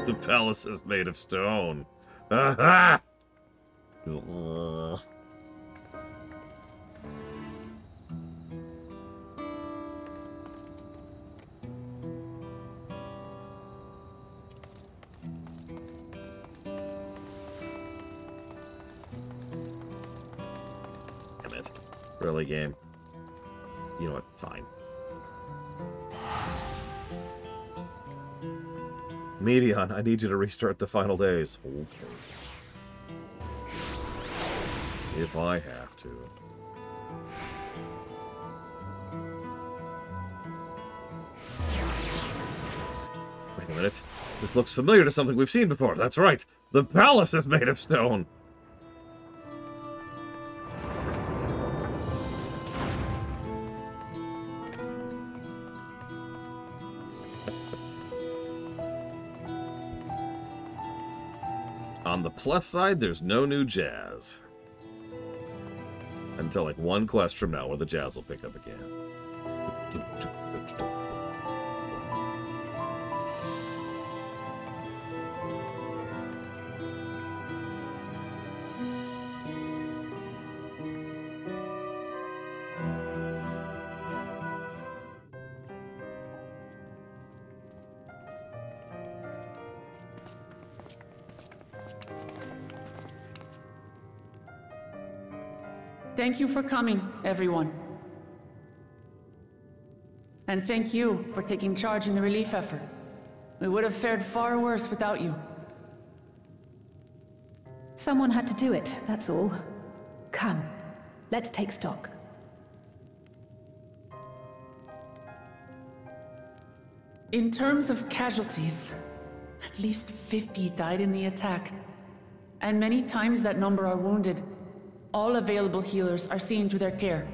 The palace is made of stone. Aha! Damn it. Really, game? You know what? Fine. Medion, I need you to restart the final days. Okay. If I have to. Wait a minute. This looks familiar to something we've seen before. That's right. The palace is made of stone. On the plus side, there's no new jazz. Until like one quest from now where the jazz will pick up again.
Thank you for coming, everyone. And thank you for taking charge in the relief effort. We would have fared far worse without you.
Someone had to do it, that's all. Come, let's take stock.
In terms of casualties, at least 50 died in the attack. And many times that number are wounded. All available healers are seen to their care.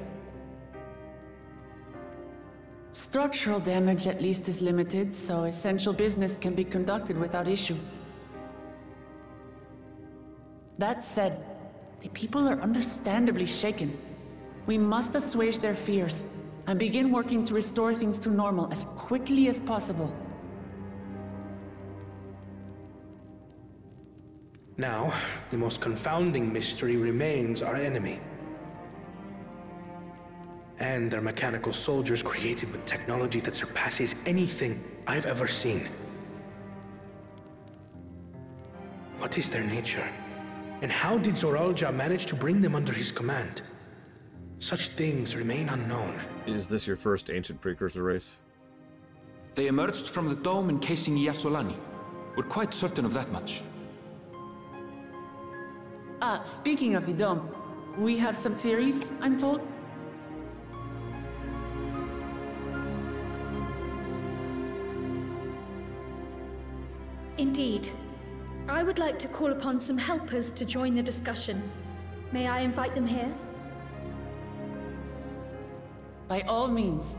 Structural damage at least is limited, so essential business can be conducted without issue. That said, the people are understandably shaken. We must assuage their fears and begin working to restore things to normal as quickly as possible.
Now, the most confounding mystery remains our enemy. And their mechanical soldiers created with technology that surpasses anything I've ever seen. What is their nature? And how did Zoraal Ja manage to bring them under his command? Such things remain unknown.
Is this your first ancient precursor race?
They emerged from the dome encasing Yasolani. We're quite certain of that much.
Speaking of the dome, we have some theories, I'm told.
Indeed. I would like to call upon some helpers to join the discussion. May I invite them here?
By all means.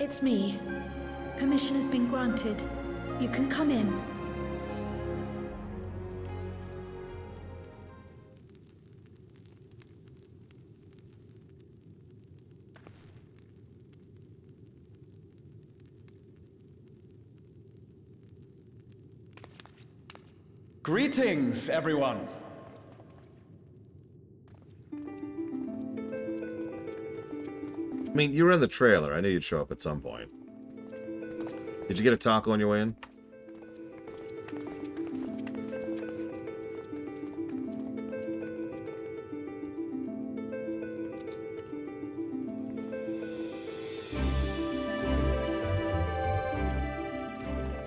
It's me. Permission has been granted. You can come in.
Greetings, everyone.
I mean, you were in the trailer. I knew you'd show up at some point. Did you get a taco on your way in?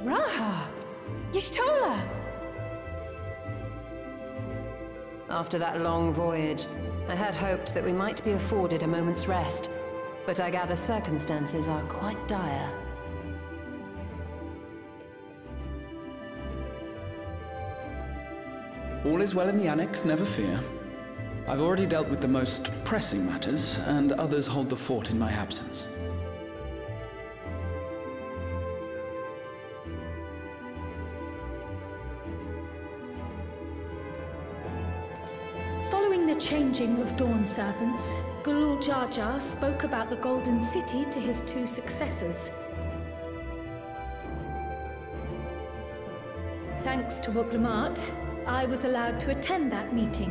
Raha! Y'shtola!
After that long voyage, I had hoped that we might be afforded a moment's rest, but I gather circumstances are quite dire.
All is well in the Annex, never fear. I've already dealt with the most pressing matters, and others hold the fort in my absence.
Following the changing of Dawn servants, Gulul Jar Jar spoke about the Golden City to his two successors. Thanks to Wuglamat, I was allowed to attend that meeting.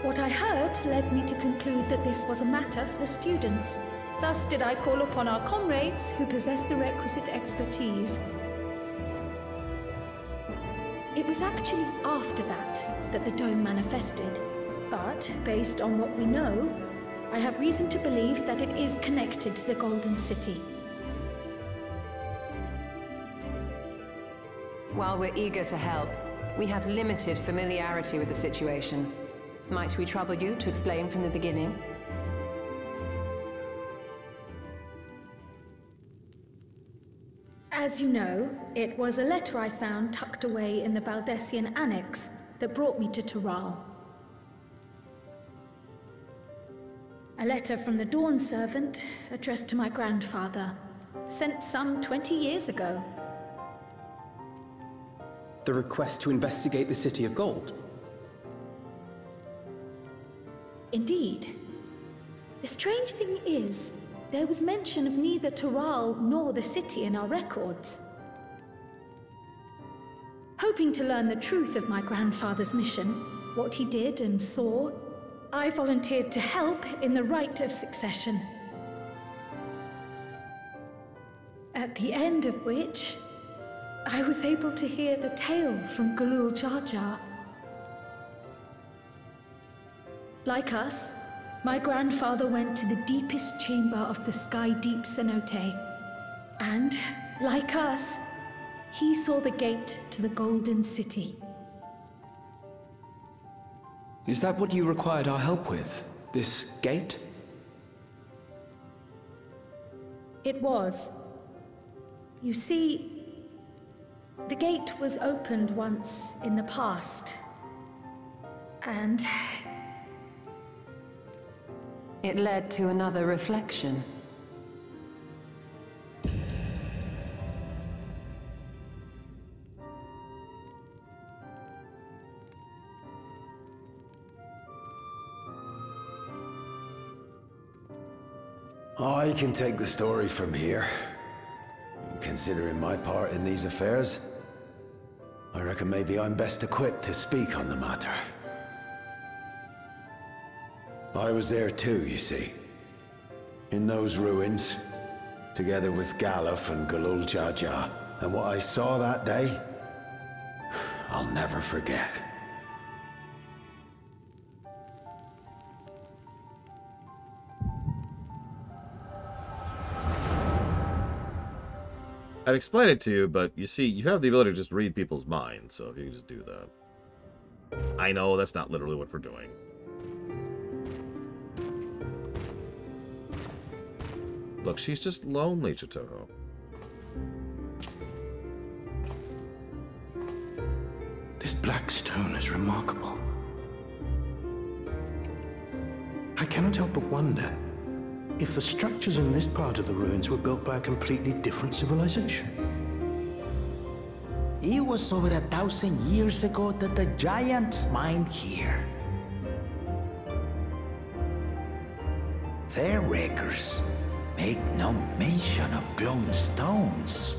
What I heard led me to conclude that this was a matter for the students. Thus did I call upon our comrades who possess the requisite expertise. It was actually after that the dome manifested. But, based on what we know, I have reason to believe that it is connected to the Golden City.
While we're eager to help, we have limited familiarity with the situation. Might we trouble you to explain from the beginning?
As you know, it was a letter I found tucked away in the Baldessian Annex that brought me to Tural. A letter from the Dawn servant, addressed to my grandfather, sent some 20 years ago.
The request to investigate the City of Gold?
Indeed. The strange thing is, there was mention of neither Tural nor the city in our records. Hoping to learn the truth of my grandfather's mission, what he did and saw, I volunteered to help in the rite of succession. At the end of which, I was able to hear the tale from Gulul Jar Jar. Like us, my grandfather went to the deepest chamber of the Sky Deep Cenote. And, like us, he saw the gate to the Golden City.
Is that what you required our help with? This gate?
It was. You see, the gate was opened once in the past. And
it led to another reflection.
I can take the story from here. Considering my part in these affairs, I reckon maybe I'm best equipped to speak on the matter. I was there too, you see. In those ruins, together with Galuf and Gulul Jar Jar. And what I saw that day, I'll never forget.
I'd explain it to you, but you see, you have the ability to just read people's minds, so if you could just do that. I know, that's not literally what we're doing. Look, she's just lonely, Chitoho.
This black stone is remarkable. I cannot help but wonder if the structures in this part of the ruins were built by a completely different civilization.
It was over 1,000 years ago that the giants mined here. Their records make no mention of glowing stones.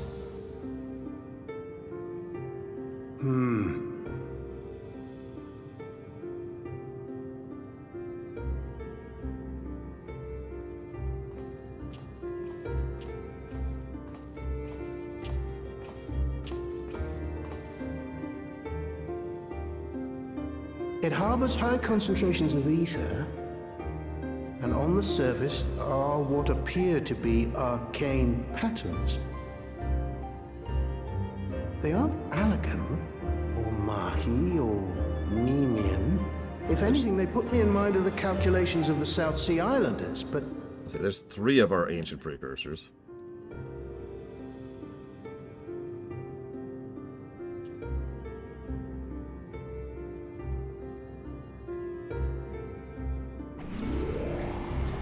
It harbors high concentrations of ether, and on the surface are what appear to be arcane patterns. They aren't Allagan, or Mahi, or Nemean. If anything, they put me in mind of the calculations of the South Sea Islanders, but...
So there's 3 of our ancient precursors.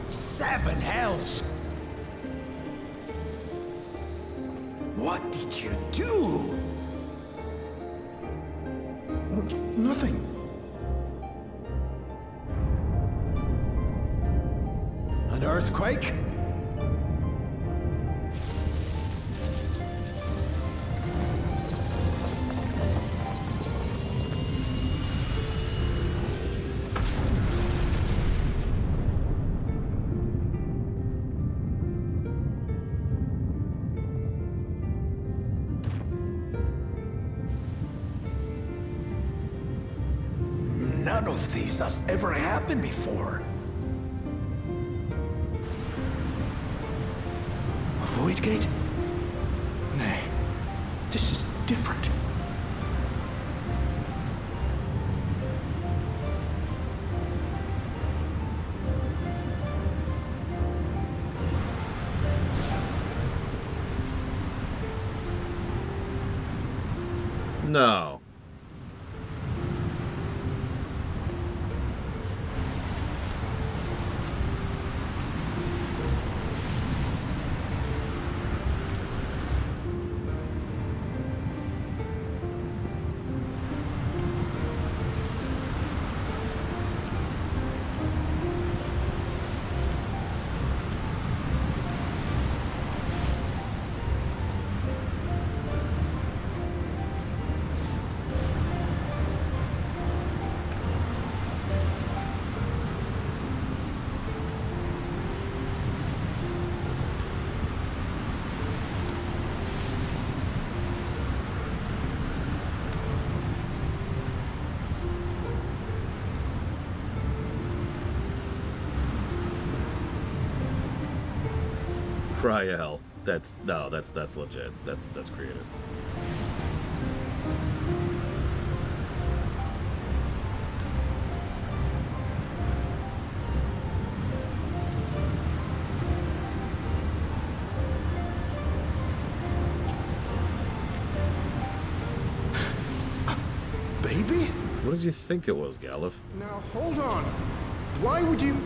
Seven hells! What did you do?
Nothing.
An earthquake? None of this has ever happened before.
A void gate? Nay, this is different.
No. Cry hell. That's legit. That's creative.
Baby?
What did you think it was, Galuf?
Now hold on. Why would you...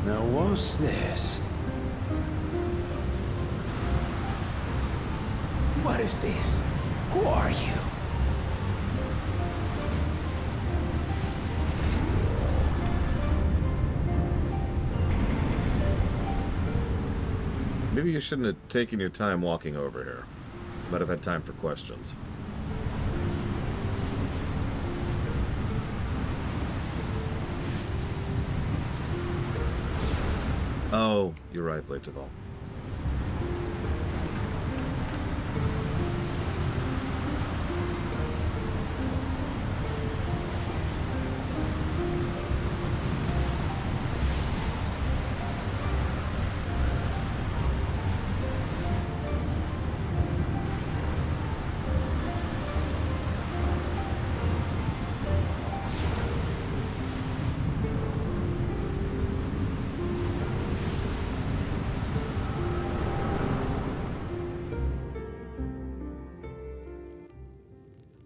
Now what's this?
What is this? Who are you?
Maybe you shouldn't have taken your time walking over here. You might have had time for questions. Oh, you're right, Blade Taval.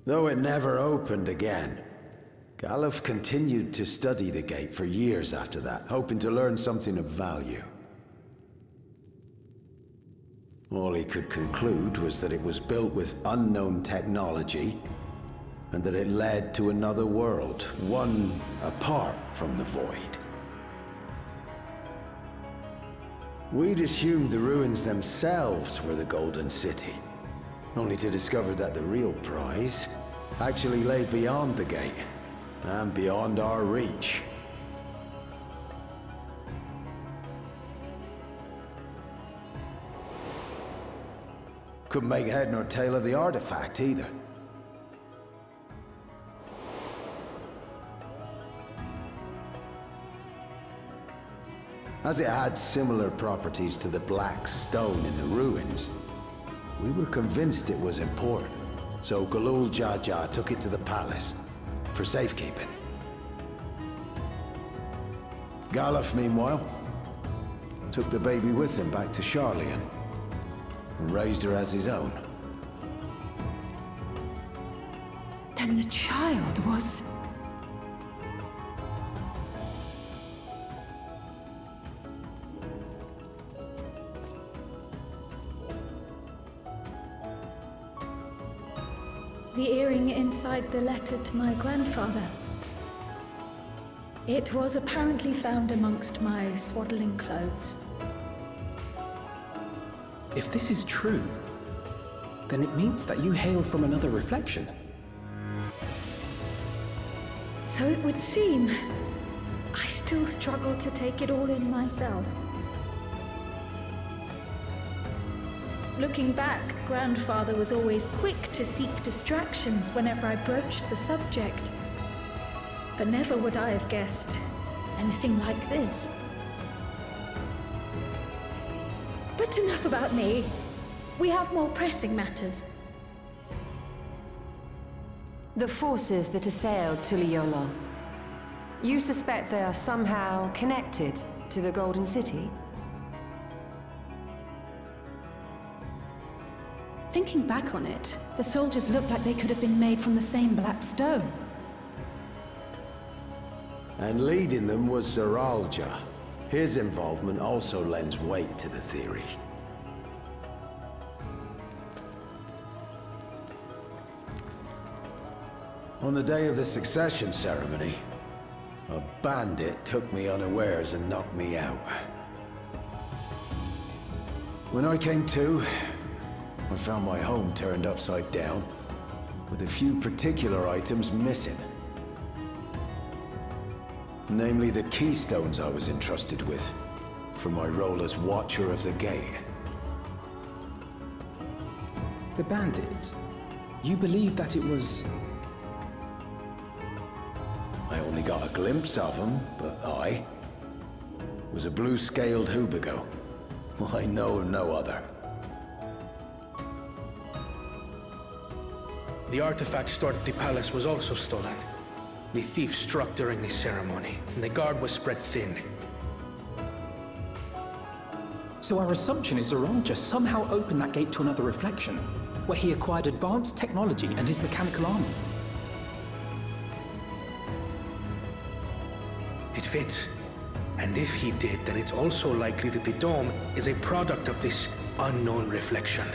Though it never opened again, Galuf continued to study the gate for years after that, hoping to learn something of value. All he could conclude was that it was built with unknown technology and that it led to another world, one apart from the Void. We'd assumed the ruins themselves were the Golden City, only to discover that the real prize actually lay beyond the gate, and beyond our reach. Couldn't make head nor tail of the artifact, either. As it had similar properties to the black stone in the ruins, we were convinced it was important, so Galul Jaja took it to the palace for safekeeping. Galuf, meanwhile, took the baby with him back to Sharlayan and raised her as his own.
Then the child was...
The earring inside the letter to my grandfather. It was apparently found amongst my swaddling clothes.
If this is true, then it means that you hail from another reflection.
So it would seem. I still struggle to take it all in myself. Looking back, Grandfather was always quick to seek distractions whenever I broached the subject. But never would I have guessed anything like this. But enough about me. We have more pressing matters.
The forces that assailed Tuliyola. You suspect they are somehow connected to the Golden City?
Thinking back on it, the soldiers looked like they could have been made from the same black stone.
And leading them was Zoralja. His involvement also lends weight to the theory. On the day of the succession ceremony, a bandit took me unawares and knocked me out. When I came to, I found my home turned upside down, with a few particular items missing. Namely the keystones I was entrusted with, for my role as Watcher of the Gate.
The bandit? You believe that it was...
I only got a glimpse of him, but I was a blue-scaled Hubigo. I know of no other.
The artifact stored at the palace was also stolen. The thief struck during the ceremony, and the guard was spread thin.
So our assumption is Zoralja somehow opened that gate to another reflection, where he acquired advanced technology and his mechanical army.
It fits. And if he did, then it's also likely that the dome is a product of this unknown reflection.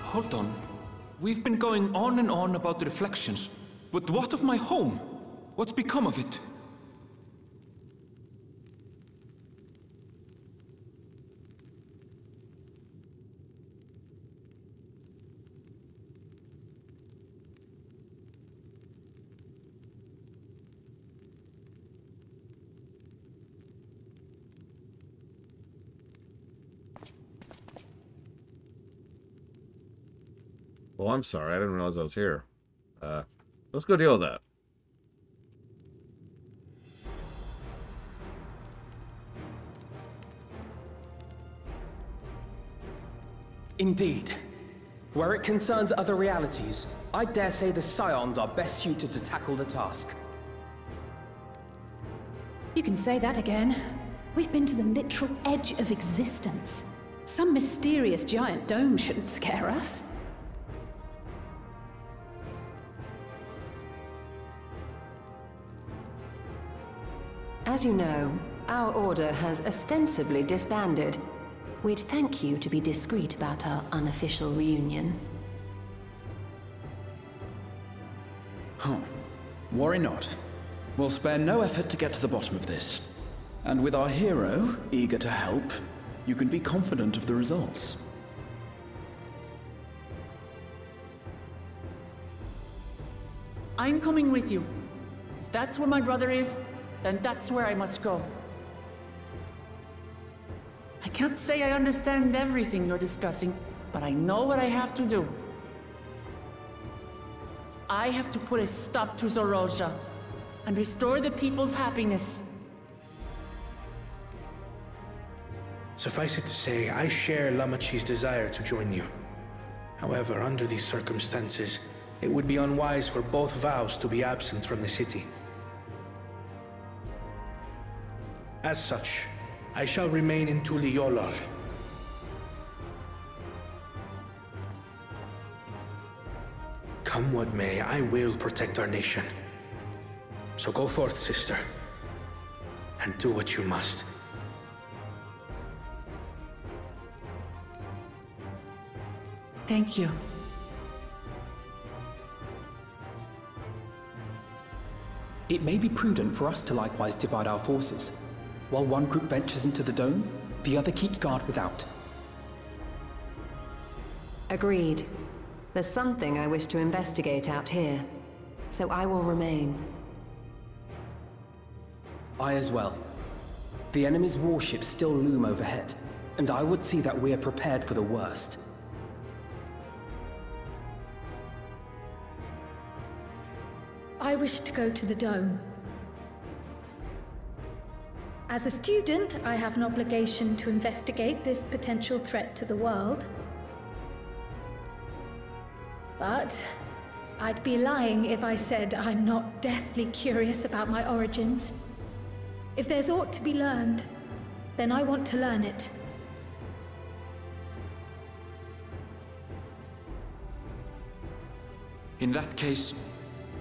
Hold on. We've been going on and on about the reflections. But what of my home? What's become of it?
Oh, I'm sorry. I didn't realize I was here. Let's go deal with that.
Indeed. Where it concerns other realities, I dare say the Scions are best suited to tackle the task.
You can say that again. We've been to the literal edge of existence. Some mysterious giant dome shouldn't scare us.
As you know, our order has ostensibly disbanded. we'd thank you to be discreet about our unofficial reunion.
Huh. Worry not. We'll spare no effort to get to the bottom of this. And with our hero eager to help, you can be confident of the results.
I'm coming with you. If that's where my brother is, then that's where I must go. I can't say I understand everything you're discussing, but I know what I have to do. I have to put a stop to Zoraal and restore the people's happiness.
Suffice it to say, I share Lamachi's desire to join you. However, under these circumstances, it would be unwise for both vows to be absent from the city. As such, I shall remain in Tuliyollal. Come what may, I will protect our nation. So go forth, sister, and do what you must.
Thank you.
It may be prudent for us to likewise divide our forces. While one group ventures into the dome, the other keeps guard without.
Agreed. There's something I wish to investigate out here, so I will remain.
I as well. The enemy's warships still loom overhead, and I would see that we're prepared for the worst.
I wish to go to the dome. As a student, I have an obligation to investigate this potential threat to the world. But I'd be lying if I said I'm not deathly curious about my origins. If there's aught to be learned, then I want to learn it.
In that case,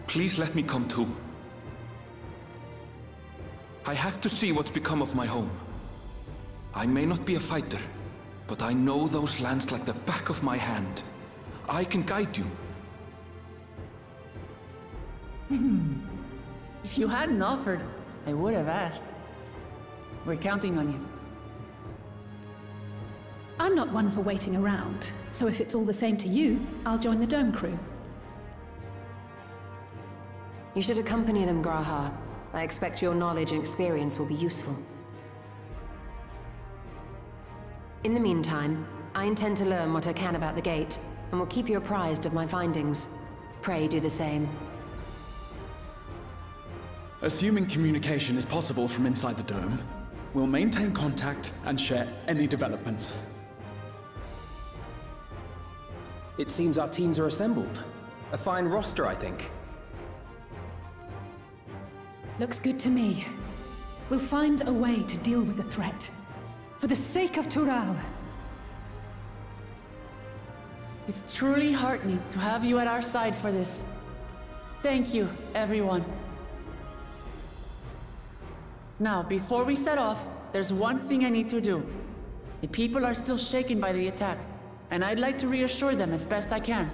please let me come too. I have to see what's become of my home. I may not be a fighter, but I know those lands like the back of my hand. I can guide you.
If you hadn't offered, I would have asked. We're counting on you.
I'm not one for waiting around, so if it's all the same to you, I'll join the Dome crew.
You should accompany them, G'raha. I expect your knowledge and experience will be useful. In the meantime, I intend to learn what I can about the gate, and will keep you apprised of my findings. Pray do the same.
Assuming communication is possible from inside the dome, we'll maintain contact and share any developments.
It seems our teams are assembled. A fine roster, I think.
Looks good to me. We'll find a way to deal with the threat. For the sake of Tural.
It's truly heartening to have you at our side for this. Thank you, everyone. Now, before we set off, there's one thing I need to do. The people are still shaken by the attack, and I'd like to reassure them as best I can.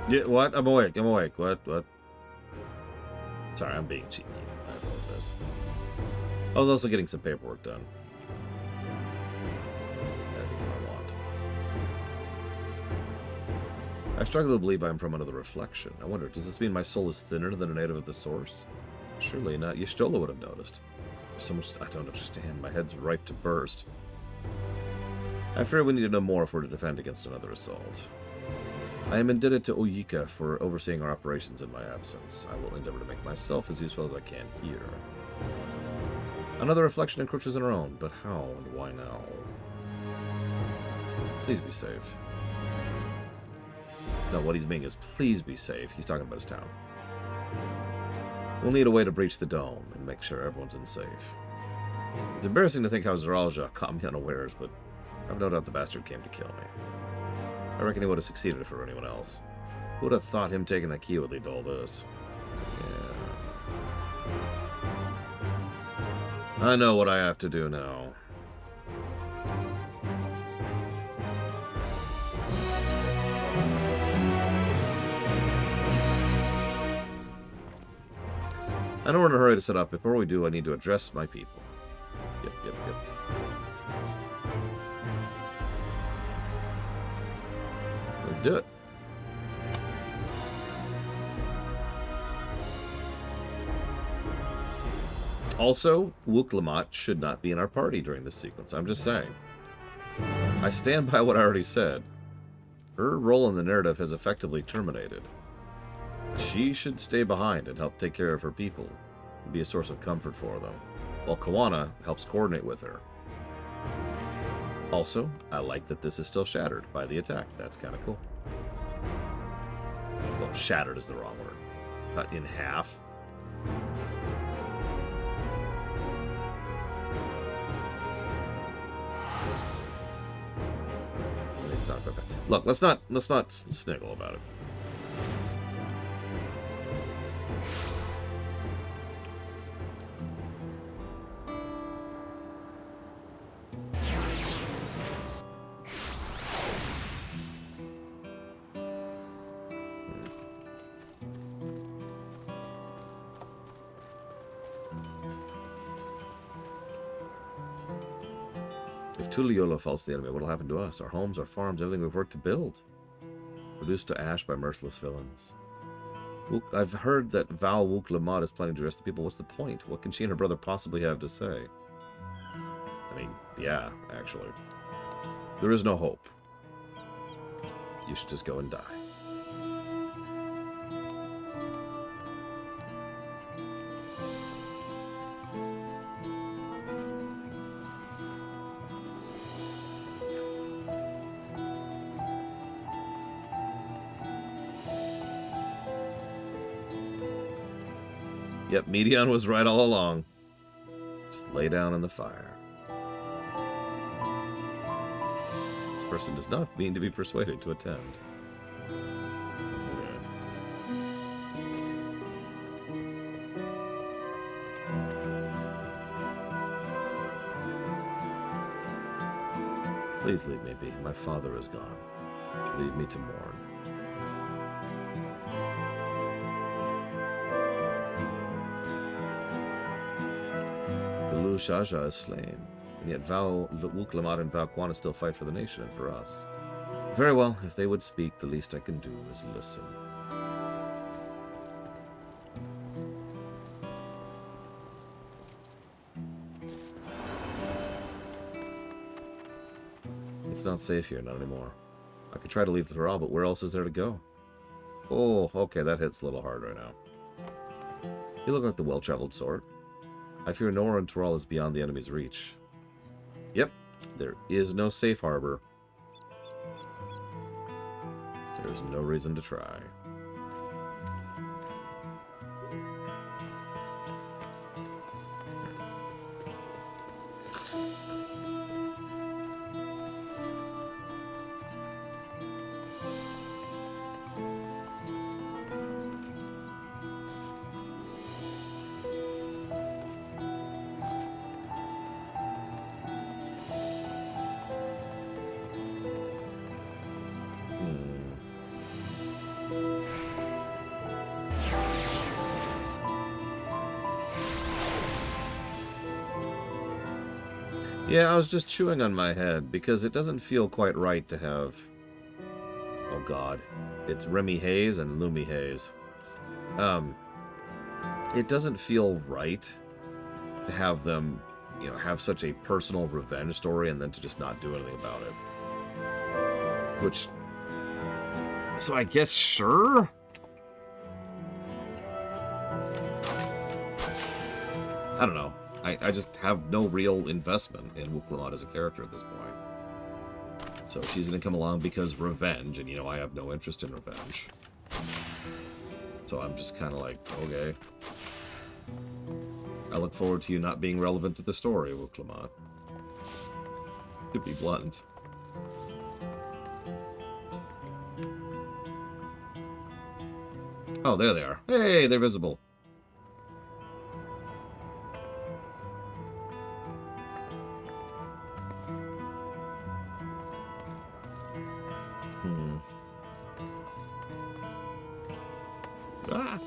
Yeah, what? I'm awake. I'm awake. What? Sorry, I'm being cheeky. I apologize. I was also getting some paperwork done. As is my wont. I struggle to believe I'm from another reflection. I wonder, does this mean my soul is thinner than a native of the source? Surely not. Y'shtola would have noticed. There's so much I don't understand. My head's ripe to burst. I fear we need to know more if we're to defend against another assault. I am indebted to Oyika for overseeing our operations in my absence. I will endeavor to make myself as useful as I can here. Another reflection encroaches on our own, but how and why now? Please be safe. No, what he's meaning is please be safe. He's talking about his town. We'll need a way to breach the dome and make sure everyone's in safe. It's embarrassing to think how Zeralja caught me unawares, but I've no doubt the bastard came to kill me. I reckon he would have succeeded if it were anyone else. Who would have thought him taking that key would lead to all this? Yeah. I know what I have to do now. I know we're in a hurry to set up. Before we do, I need to address my people. Yep. Let's do it. Also, Wuk-Lamat should not be in our party during this sequence. I'm just saying. I stand by what I already said. Her role in the narrative has effectively terminated. She should stay behind and help take care of her people and be a source of comfort for them, while Kawana helps coordinate with her. Also, I like that this is still shattered by the attack. That's kind of cool. Well, shattered is the wrong word. Cut in half. It's not okay. Look, let's not sniggle about it. If Tuliyola falls to the enemy, what will happen to us? Our homes, our farms, everything we've worked to build. Reduced to ash by merciless villains. I've heard that Val Wuk-Lamat is planning to arrest the people. What's the point? What can she and her brother possibly have to say? I mean, yeah, actually. There is no hope. You should just go and die. Yep, Medion was right all along. Just lay down in the fire. This person does not mean to be persuaded to attend. Please leave me be. My father is gone. Leave me to mourn. Shaja is slain, and yet Wuk-Lamat and Val Kuana still fight for the nation and for us. Very well, if they would speak, the least I can do is listen. It's not safe here, not anymore. I could try to leave the Toral, but where else is there to go? Oh, okay, that hits a little hard right now. You look like the well-traveled sort. I fear nowhere in Toral is beyond the enemy's reach. Yep, there is no safe harbor. There's no reason to try. Yeah, I was just chewing on my head, because it doesn't feel quite right to have... Oh god. It's Remy Hayes and Lumi Hayes. It doesn't feel right to have them, you know, have such a personal revenge story and then to just not do anything about it. Which... So I guess, sure? I don't know. I just have no real investment in Wuk-Lamat as a character at this point. So she's going to come along because revenge, and, you know, I have no interest in revenge. So I'm just kind of like, okay. I look forward to you not being relevant to the story, Wuk-Lamat. To be blunt. Oh, there they are. Hey, they're visible. Ah!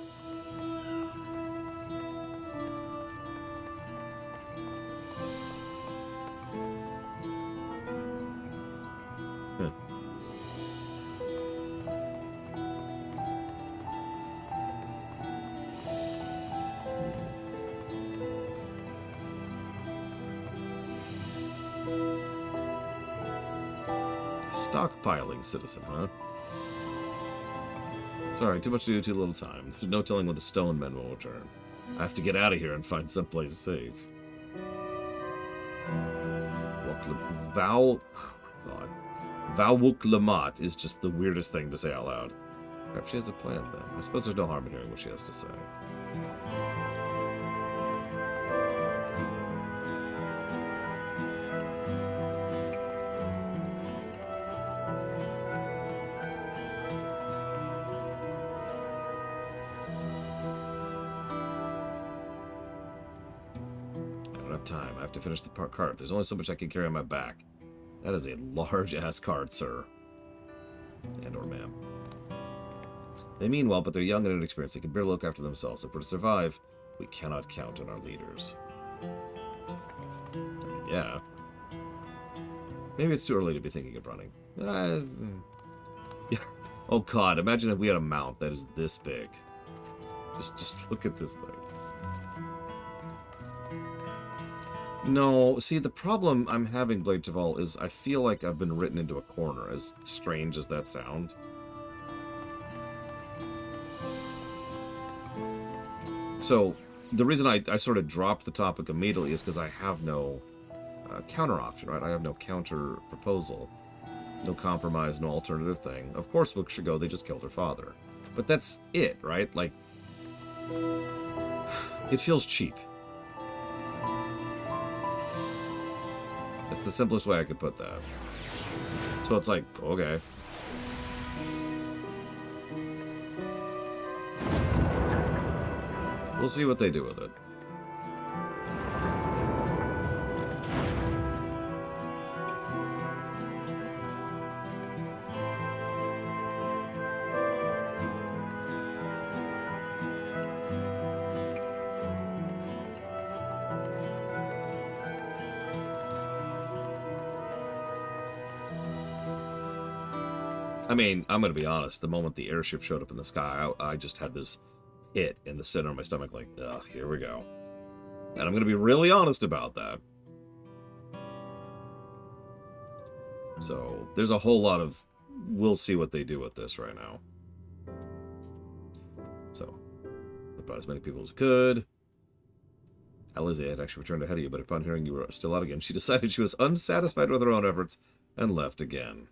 Stockpiling citizen, huh? Sorry, too much to do, too little time. There's no telling when the stone men will return. I have to get out of here and find someplace safe. Val... Oh my god. Val Wuk-Lamat is just the weirdest thing to say out loud. Perhaps she has a plan, then. I suppose there's no harm in hearing what she has to say. Time. I have to finish the cart. There's only so much I can carry on my back. That is a large-ass cart, sir. And or ma'am. They mean well, but they're young and inexperienced. They can barely look after themselves. If we're to survive, we cannot count on our leaders. Yeah. Maybe it's too early to be thinking of running. Yeah. Oh god, imagine if we had a mount that is this big. Just look at this thing. No, see, the problem I'm having, Blade Taval, is I feel like I've been written into a corner, as strange as that sounds. So, the reason I sort of dropped the topic immediately is because I have no counter option, right? I have no counter proposal. No compromise, no alternative thing. Of course, Book should go, they just killed her father. But that's it, right? Like, it feels cheap. That's the simplest way I could put that. So it's like, okay. We'll see what they do with it. I mean, I'm going to be honest. The moment the airship showed up in the sky, I just had this hit in the center of my stomach, like, ugh, here we go. And I'm going to be really honest about that. So, there's a whole lot of, we'll see what they do with this right now. So, I brought as many people as could. Alizé had actually returned ahead of you, but upon hearing you were still out again, she decided she was unsatisfied with her own efforts and left again.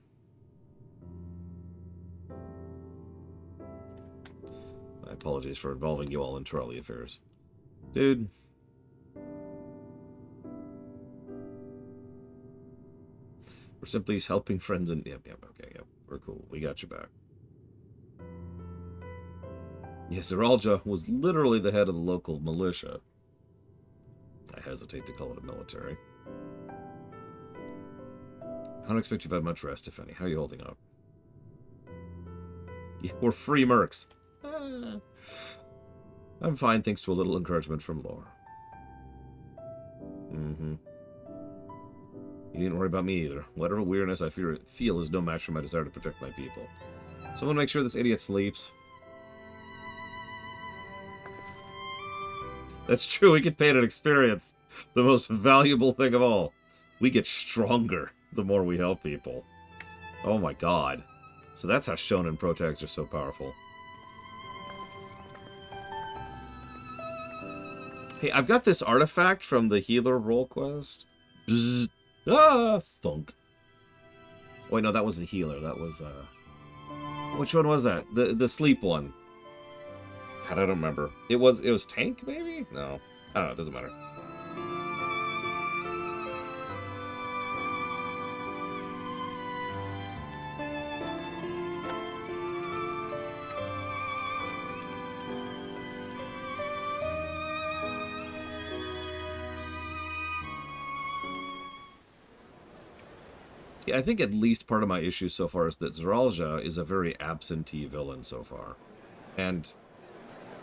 My apologies for involving you all in trolley affairs. Dude. We're simply helping friends and... Yep, okay, yep. We're cool. We got your back. Yes, Zeralja was literally the head of the local militia. I hesitate to call it a military. I don't expect you've had much rest, if any. How are you holding up? Yeah, we're free mercs. I'm fine, thanks to a little encouragement from Lore. You didn't worry about me either. Whatever weirdness I feel is no match for my desire to protect my people. Someone make sure this idiot sleeps. That's true, we get paid an experience. The most valuable thing of all. We get stronger the more we help people. Oh my god. So that's how Shonen Pro tags are so powerful. Hey, I've got this artifact from the healer role quest. Bzz. Ah, thunk. Wait, no, that wasn't healer. That was, which one was that? The sleep one. God, I don't remember. It was tank, maybe? No. I don't know, it doesn't matter. I think at least part of my issue so far is that Zoraljah is a very absentee villain so far. And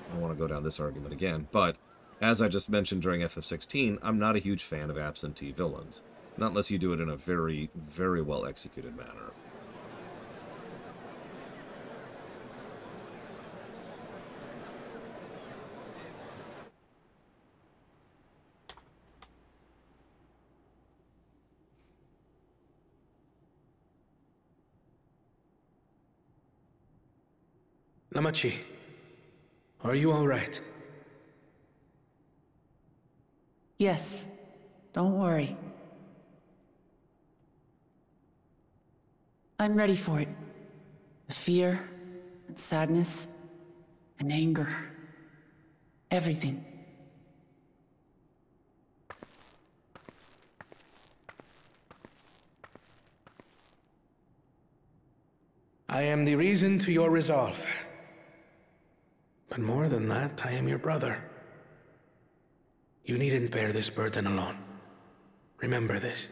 I don't want to go down this argument again, but as I just mentioned during FF16, I'm not a huge fan of absentee villains. Not unless you do it in a very, very well executed manner.
Lamachi, are you all right?
Yes. Don't worry. I'm ready for it. The fear, and sadness, and anger. Everything.
I am the reason to your resolve. But more than that, I am your brother. You needn't bear this burden alone. Remember this.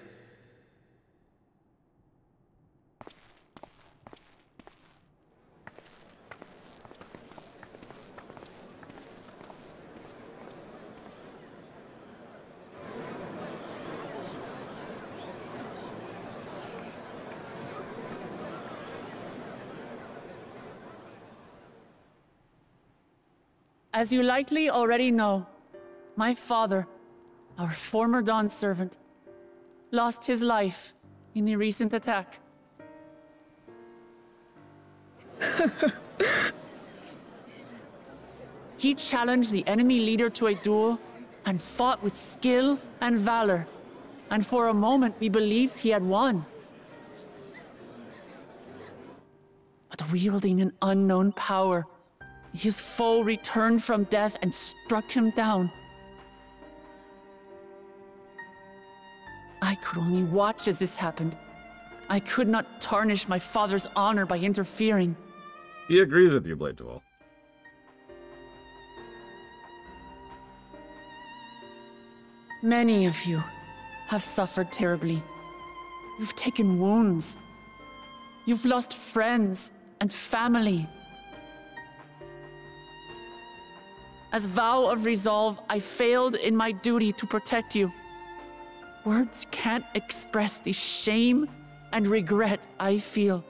As you likely already know, my father, our former Dawn servant, lost his life in the recent attack. He challenged the enemy leader to a duel and fought with skill and valor, and for a moment we believed he had won. But wielding an unknown power, his foe returned from death and struck him down. I could only watch as this happened. I could not tarnish my father's honor by interfering.
He agrees with you, Blade Duel.
Many of you have suffered terribly. You've taken wounds. You've lost friends and family. As vow of resolve, I failed in my duty to protect you. Words can't express the shame and regret I feel.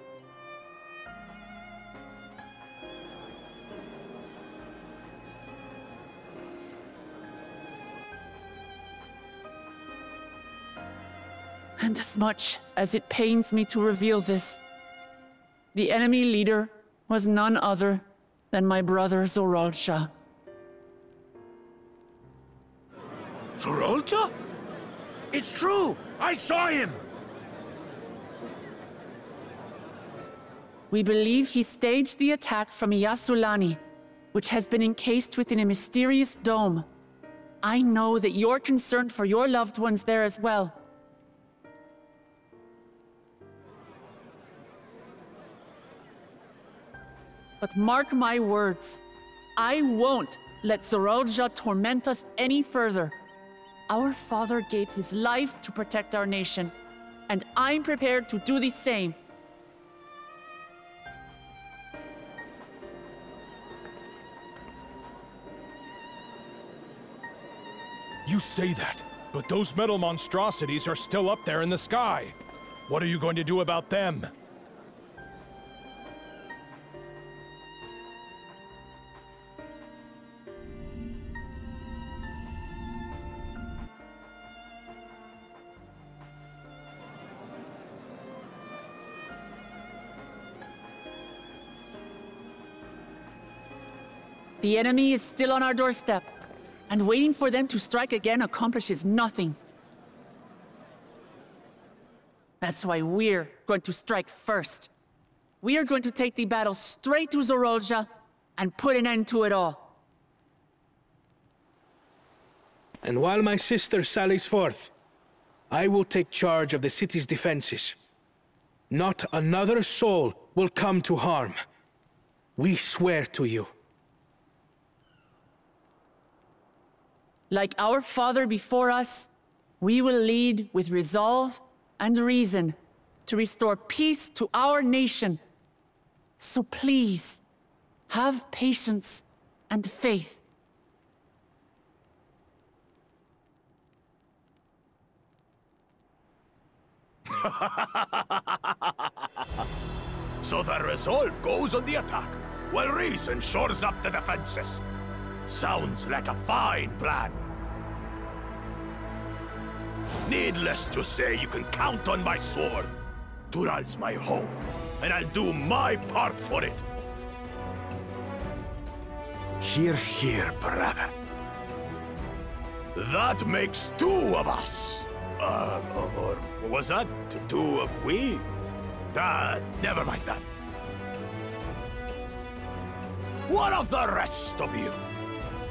And as much as it pains me to reveal this, the enemy leader was none other than my brother Zoraljah.
Zoraljah? It's true! I saw him!
We believe he staged the attack from Yasulani, which has been encased within a mysterious dome. I know that you're concerned for your loved ones there as well. But mark my words, I won't let Zoraljah torment us any further. Our father gave his life to protect our nation, and I'm prepared to do the same.
You say that, but those metal monstrosities are still up there in the sky. What are you going to do about them?
The enemy is still on our doorstep, and waiting for them to strike again accomplishes nothing. That's why we're going to strike first. We are going to take the battle straight to Zoraljah and put an end to it all.
And while my sister sallies forth, I will take charge of the city's defenses. Not another soul will come to harm. We swear to you.
Like our father before us, we will lead with resolve and reason to restore peace to our nation. So please, have patience and faith.
So the resolve goes on the attack, while reason shores up the defenses. Sounds like a fine plan. Needless to say, you can count on my sword. Tural's my home, and I'll do my part for it. Hear, hear, brother. That makes two of us. Or was that two of we? Never mind that. What of the rest of you?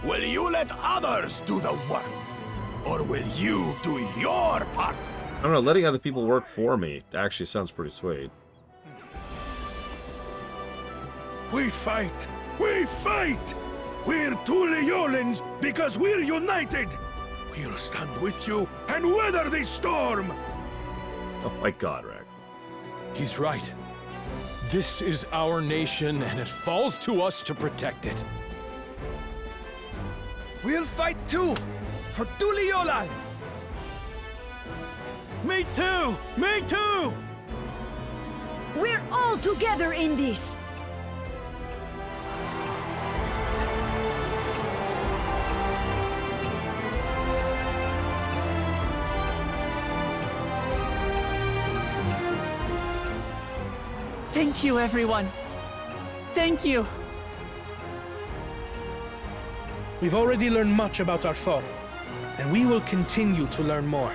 Will you let others do the work? Or will you do your part?
I don't know, letting other people work for me actually sounds pretty sweet.
We fight! We fight! We're Tuliolans because we're united! We'll stand with you and weather this storm!
Oh my god, Rex.
He's right. This is our nation, and it falls to us to protect it.
We'll fight too! For Tuliyollal!
Me too! Me too!
We're all together in this!
Thank you, everyone. Thank you.
We've already learned much about our foe, and we will continue to learn more.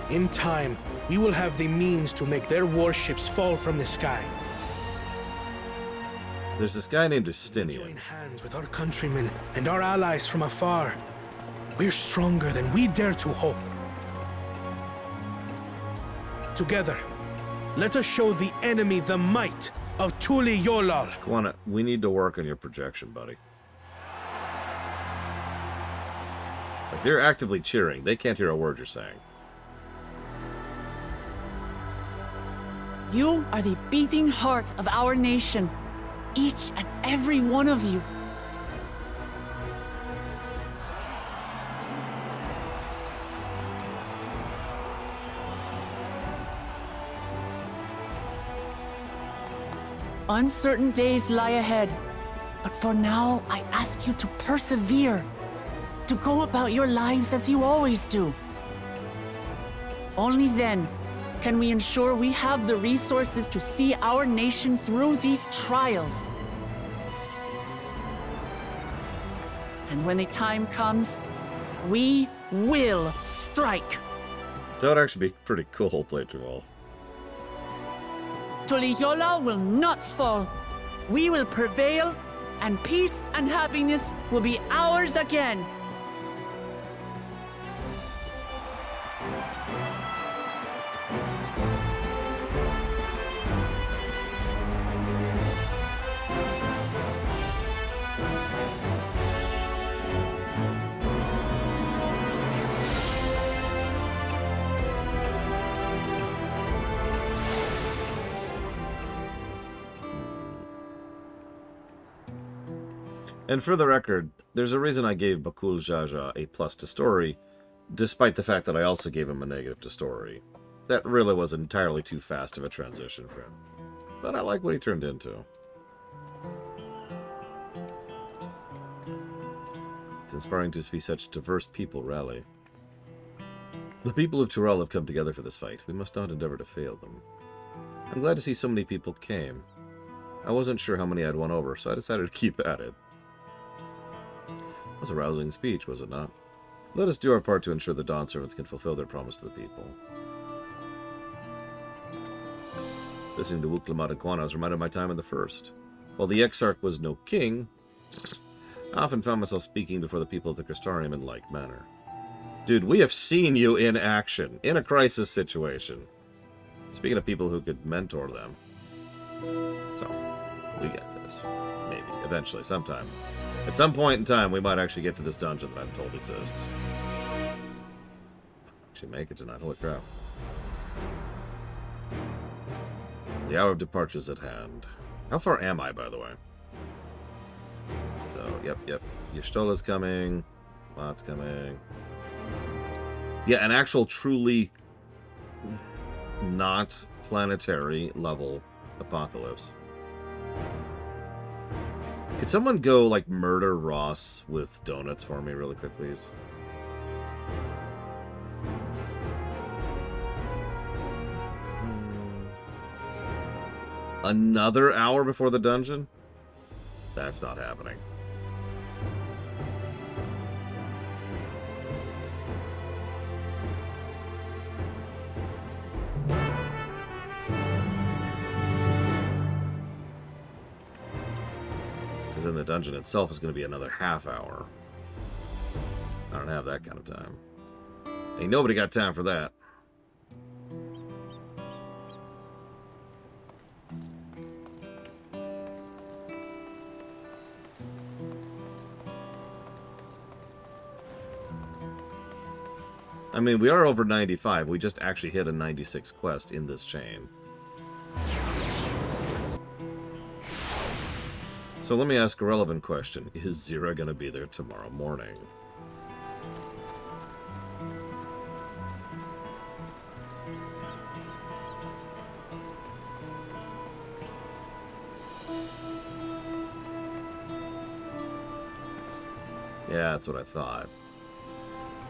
In time, we will have the means to make their warships fall from the sky.
There's this guy named Justinian.
Join hands with our countrymen and our allies from afar. We're stronger than we dare to hope. Together, let us show the enemy the might of Tuliyollal.
Come on, we need to work on your projection, buddy. Like, they're actively cheering. They can't hear a word you're saying.
You are the beating heart of our nation. Each and every one of you. Uncertain days lie ahead, but for now, I ask you to persevere, to go about your lives as you always do. Only then can we ensure we have the resources to see our nation through these trials. And when the time comes, we will strike.
That would actually be pretty cool, playthrough.
Tuliyollal will not fall. We will prevail, and peace and happiness will be ours again.
And for the record, there's a reason I gave Bakul Jaja a plus to story, despite the fact that I also gave him a negative to story. That really was entirely too fast of a transition for him. But I like what he turned into. It's inspiring to see such diverse people rally. The people of Tural have come together for this fight. We must not endeavor to fail them. I'm glad to see so many people came. I wasn't sure how many I'd won over, so I decided to keep at it. It was a rousing speech, was it not? Let us do our part to ensure the Dawn Servants can fulfill their promise to the people. Listening to Wuklamata Guana was reminded of my time in the First. While the Exarch was no king, I often found myself speaking before the people of the Crystarium in like manner. Dude, we have seen you in action, in a crisis situation. Speaking of people who could mentor them. So, we get this. Maybe, eventually, sometime. At some point in time, we might actually get to this dungeon that I'm told exists. Actually make it tonight, holy crap. The hour of departure is at hand. How far am I, by the way? So, yep. Y'shtola's coming. Lot's coming. Yeah, an actual truly not planetary level apocalypse. Could someone go, like, murder Ross with donuts for me really quick, please? Another hour before the dungeon? That's not happening. Because then the dungeon itself is going to be another half hour. I don't have that kind of time. Ain't nobody got time for that. I mean, we are over 95. We just actually hit a 96 quest in this chain. So let me ask a relevant question. Is Zira going to be there tomorrow morning? Yeah, that's what I thought.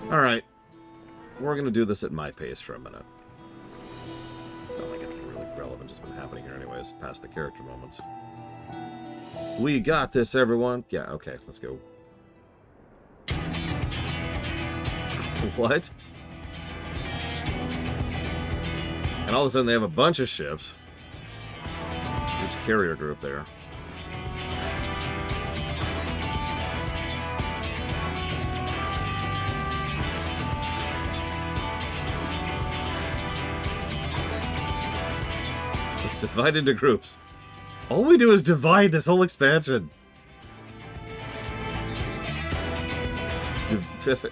Alright. We're going to do this at my pace for a minute. It's not like it's really relevant. It's been happening here anyways, past the character moments. We got this, everyone. Yeah, okay, let's go. What? And all of a sudden they have a bunch of ships. Huge carrier group there. Let's divide into groups. All we do is divide this whole expansion.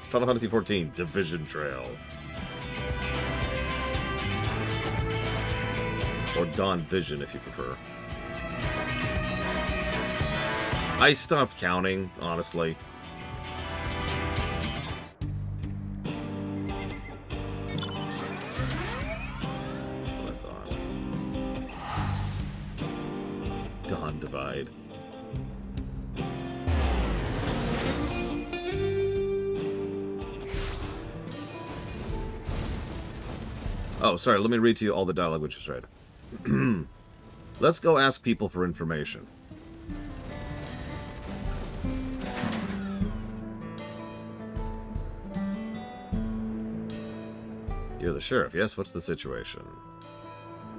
Final Fantasy XIV, Division Trail. Or Dawn Vision, if you prefer. I stopped counting, honestly. That's what I thought. Dawn Divide. Oh, sorry, let me read to you all the dialogue which is right. Let's go ask people for information. You're the sheriff, yes? What's the situation?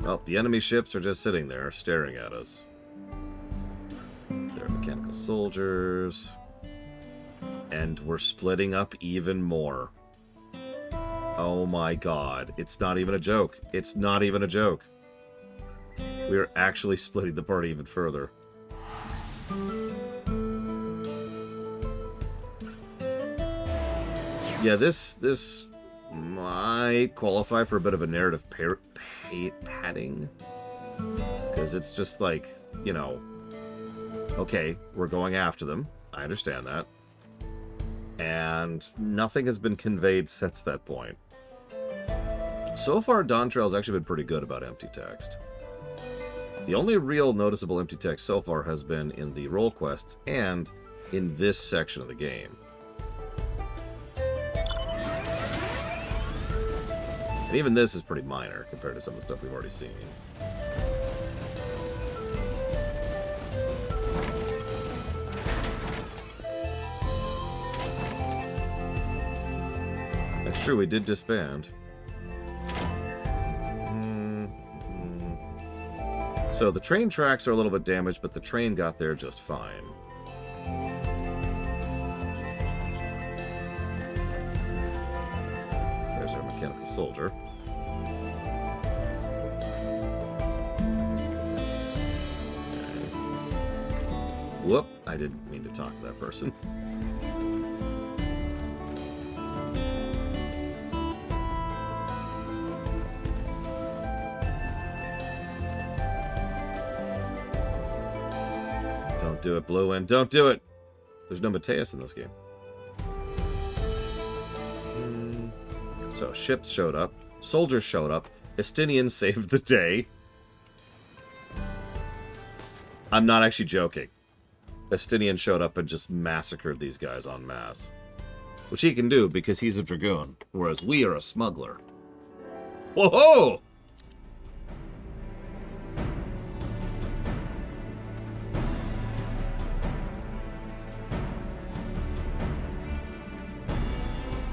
Well, the enemy ships are just sitting there, staring at us. They're mechanical soldiers. And we're splitting up even more. Oh my god. It's not even a joke. It's not even a joke. We are actually splitting the party even further. Yeah, this might qualify for a bit of a narrative padding. Because it's just like, you know, okay, we're going after them. I understand that. And nothing has been conveyed since that point. So far, Dawn Trail's actually been pretty good about empty text. The only real noticeable empty text so far has been in the role quests and in this section of the game. And even this is pretty minor compared to some of the stuff we've already seen. That's true, we did disband. So the train tracks are a little bit damaged, but the train got there just fine. soldier. Whoop, I didn't mean to talk to that person. Don't do it, Blue Wind. Don't do it! There's no Mateus in this game. So, ships showed up. Soldiers showed up. Estinians saved the day. I'm not actually joking. Estinian showed up and just massacred these guys en masse. Which he can do because he's a dragoon, whereas we are a smuggler. Whoa-ho!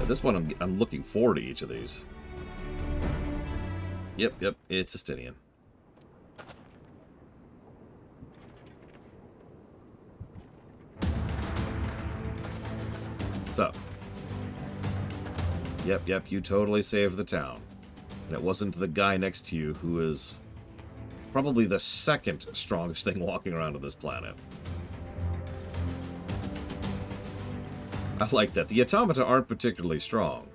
At this one, I'm looking forward to each of these. Yep, it's Estinian. What's up? Yep, you totally saved the town. And it wasn't the guy next to you who is probably the second strongest thing walking around on this planet. I like that. The automata aren't particularly strong.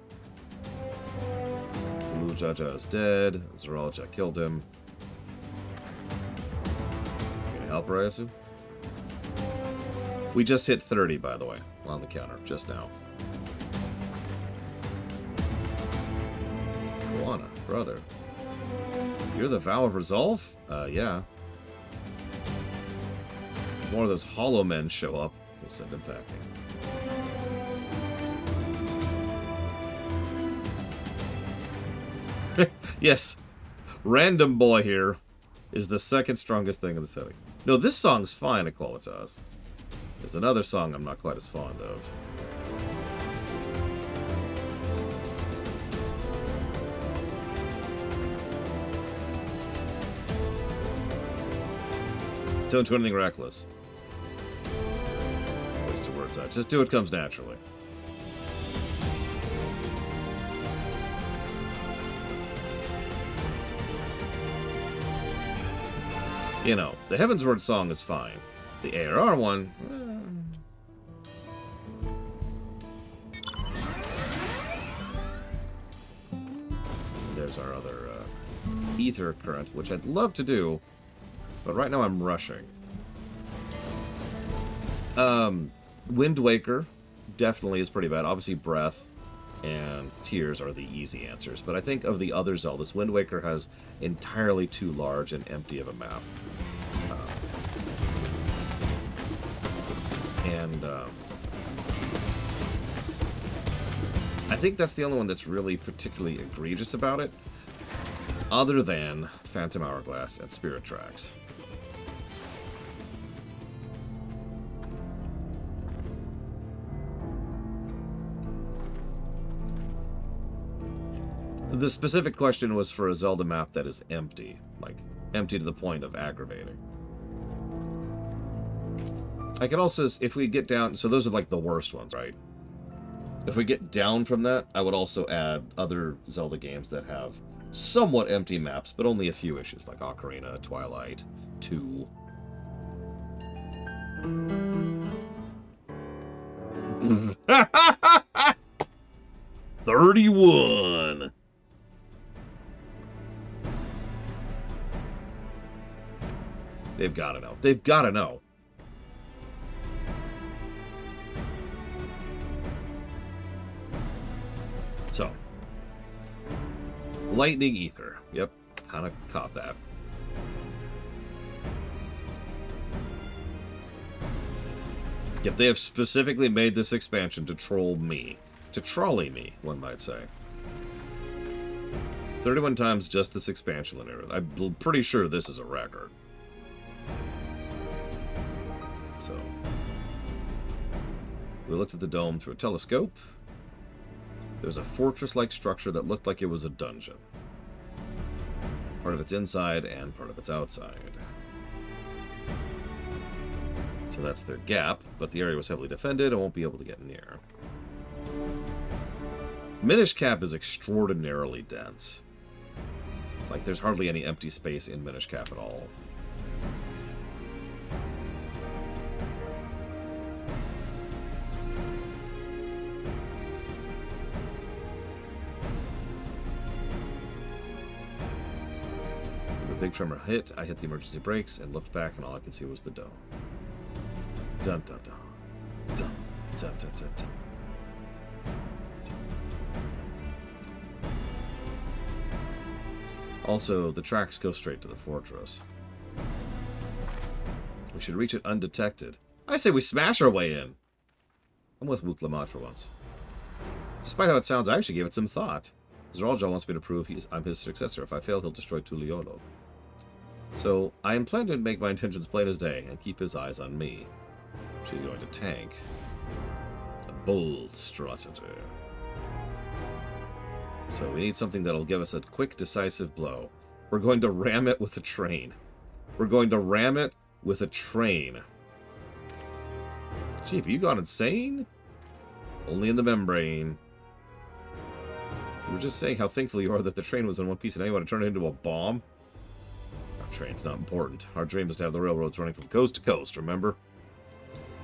Jaja is dead. Zaralja killed him. Gonna help her, I assume? We just hit 30, by the way, on the counter, just now. Juana, brother. You're the Vow of Resolve? Yeah. If more of those hollow men show up, we'll send them packing. Yes, Random Boy here is the second strongest thing in the setting. No, this song's fine at Qualitas. There's another song I'm not quite as fond of. Don't do anything reckless. Waste your words out. Just do what comes naturally. You know, the Heavensward song is fine. The ARR one... There's our other Ether Current, which I'd love to do, but right now I'm rushing. Wind Waker definitely is pretty bad. Obviously Breath and Tears are the easy answers, but I think of the other Zeldas, Wind Waker has entirely too large and empty of a map. I think that's the only one that's really particularly egregious about it, other than Phantom Hourglass and Spirit Tracks. The specific question was for a Zelda map that is empty, like empty to the point of aggravating. I could also, if we get down, so those are like the worst ones, right? If we get down from that, I would also add other Zelda games that have somewhat empty maps, but only a few issues, like Ocarina, Twilight, 2. $31. They've got to know. They've got to know. So, Lightning Ether. Yep, kind of caught that. Yep, they have specifically made this expansion to troll me. To trolley me, one might say. 31 times just this expansion linear. I'm pretty sure this is a record. So, we looked at the dome through a telescope. There was a fortress-like structure that looked like it was a dungeon. Part of its inside and part of its outside. So that's their gap, but the area was heavily defended and won't be able to get near. Minish Cap is extraordinarily dense. Like, there's hardly any empty space in Minish Cap at all. The big tremor hit, I hit the emergency brakes and looked back, and all I could see was the dome. Dun dun dun. Dun dun dun dun dun. Also, the tracks go straight to the fortress. We should reach it undetected. I say we smash our way in. I'm with Wook Lamont for once. Despite how it sounds, I actually gave it some thought. Zeralja wants me to prove I'm his successor. If I fail, he'll destroy Tuliolo. So, I am planning to make my intentions plain as day and keep his eyes on me. She's going to tank. A bold strategy. So we need something that'll give us a quick, decisive blow. We're going to ram it with a train. We're going to ram it with a train. Gee, have you gone insane? Only in the membrane. You were just saying how thankful you are that the train was in one piece and now you want to turn it into a bomb? Our train's not important. Our dream is to have the railroads running from coast to coast, remember?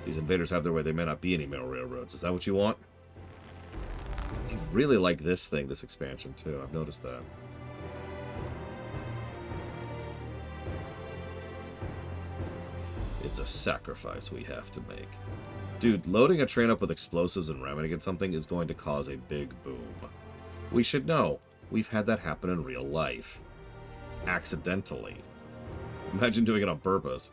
These invaders have their way. There may not be any more railroads. Is that what you want? I really like this thing, this expansion, too. I've noticed that. It's a sacrifice we have to make. Dude, loading a train up with explosives and ramming against something is going to cause a big boom. We should know. We've had that happen in real life. Accidentally. Imagine doing it on purpose.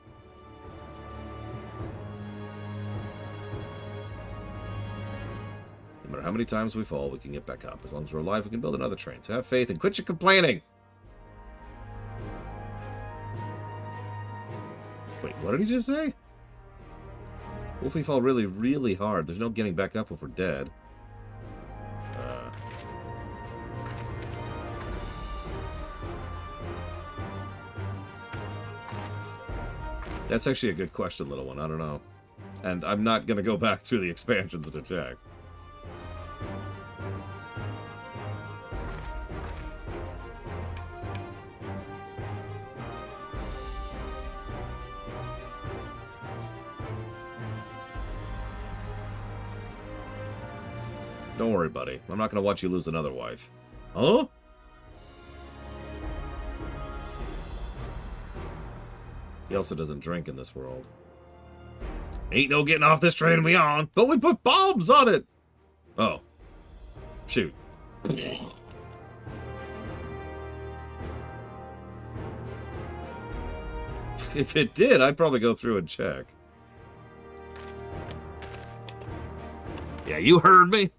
No matter how many times we fall, we can get back up. As long as we're alive, we can build another train. So have faith and quit your complaining! Wait, what did he just say? What if we fall really, really hard? There's no getting back up if we're dead. That's actually a good question, little one. I don't know. And I'm not going to go back through the expansions to check. Don't worry, buddy. I'm not going to watch you lose another wife. Huh? He also doesn't drink in this world. Ain't no getting off this train and we on, but we put bombs on it! Oh. Shoot. If it did, I'd probably go through and check. Yeah, you heard me.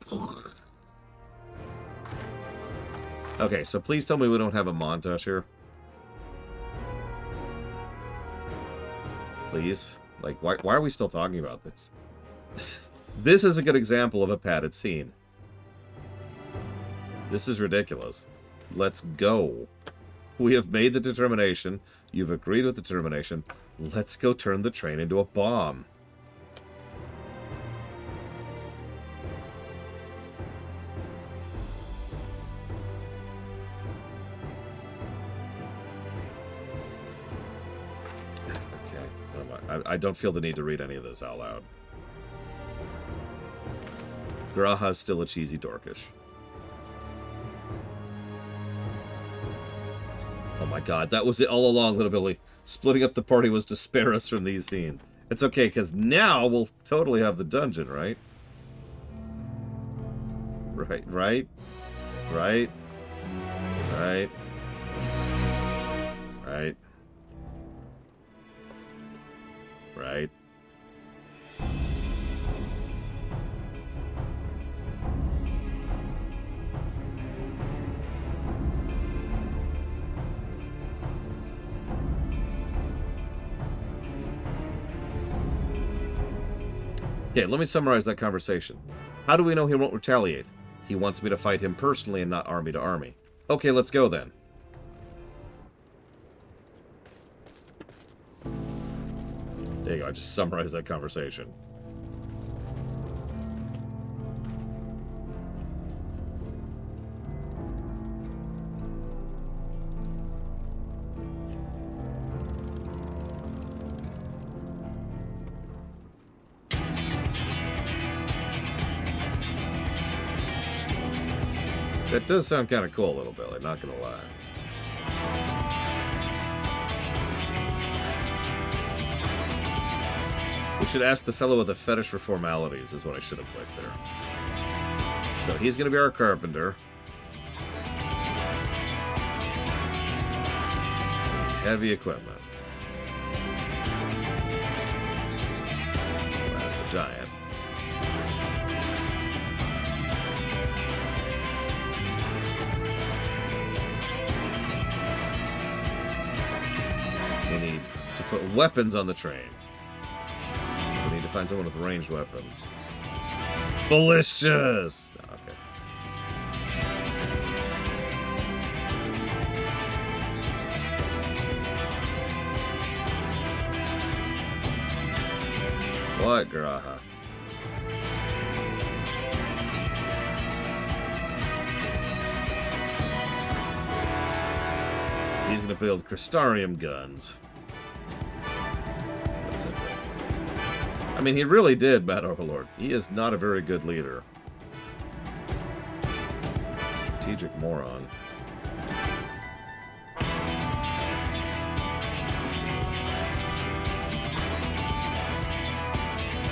Okay, so please tell me we don't have a montage here. Please. Like, why are we still talking about this? This is a good example of a padded scene. This is ridiculous. Let's go. We have made the determination. You've agreed with the determination. Let's go turn the train into a bomb. I don't feel the need to read any of this out loud. G'raha's still a cheesy dorkish. Oh my god, that was it all along, little Billy. Splitting up the party was to spare us from these scenes. It's okay, because now we'll totally have the dungeon, right? Right. Right. Right. Okay, let me summarize that conversation. How do we know he won't retaliate? He wants me to fight him personally and not army to army. Okay, let's go then. There you go, I just summarized that conversation. That does sound kind of cool a little bit, I'm not gonna lie. We should ask the fellow with a fetish for formalities, is what I should have clicked there. So he's gonna be our carpenter. Heavy equipment. That's the giant. We need to put weapons on the train. We need to find someone with ranged weapons. Ballistas! No, okay. What, Graha? So he's gonna build Crystarium guns. That's it. I mean, he really did, Bad Overlord. He is not a very good leader. Strategic moron.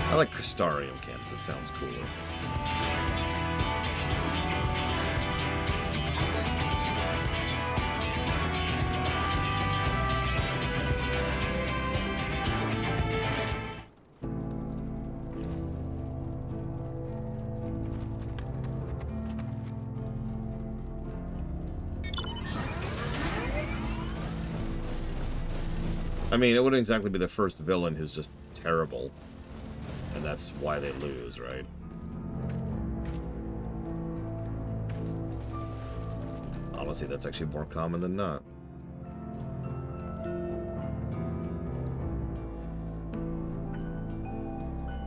I like Crystarium cannons, it sounds cooler. I mean, it wouldn't exactly be the first villain who's just terrible. And that's why they lose, right? Honestly, that's actually more common than not.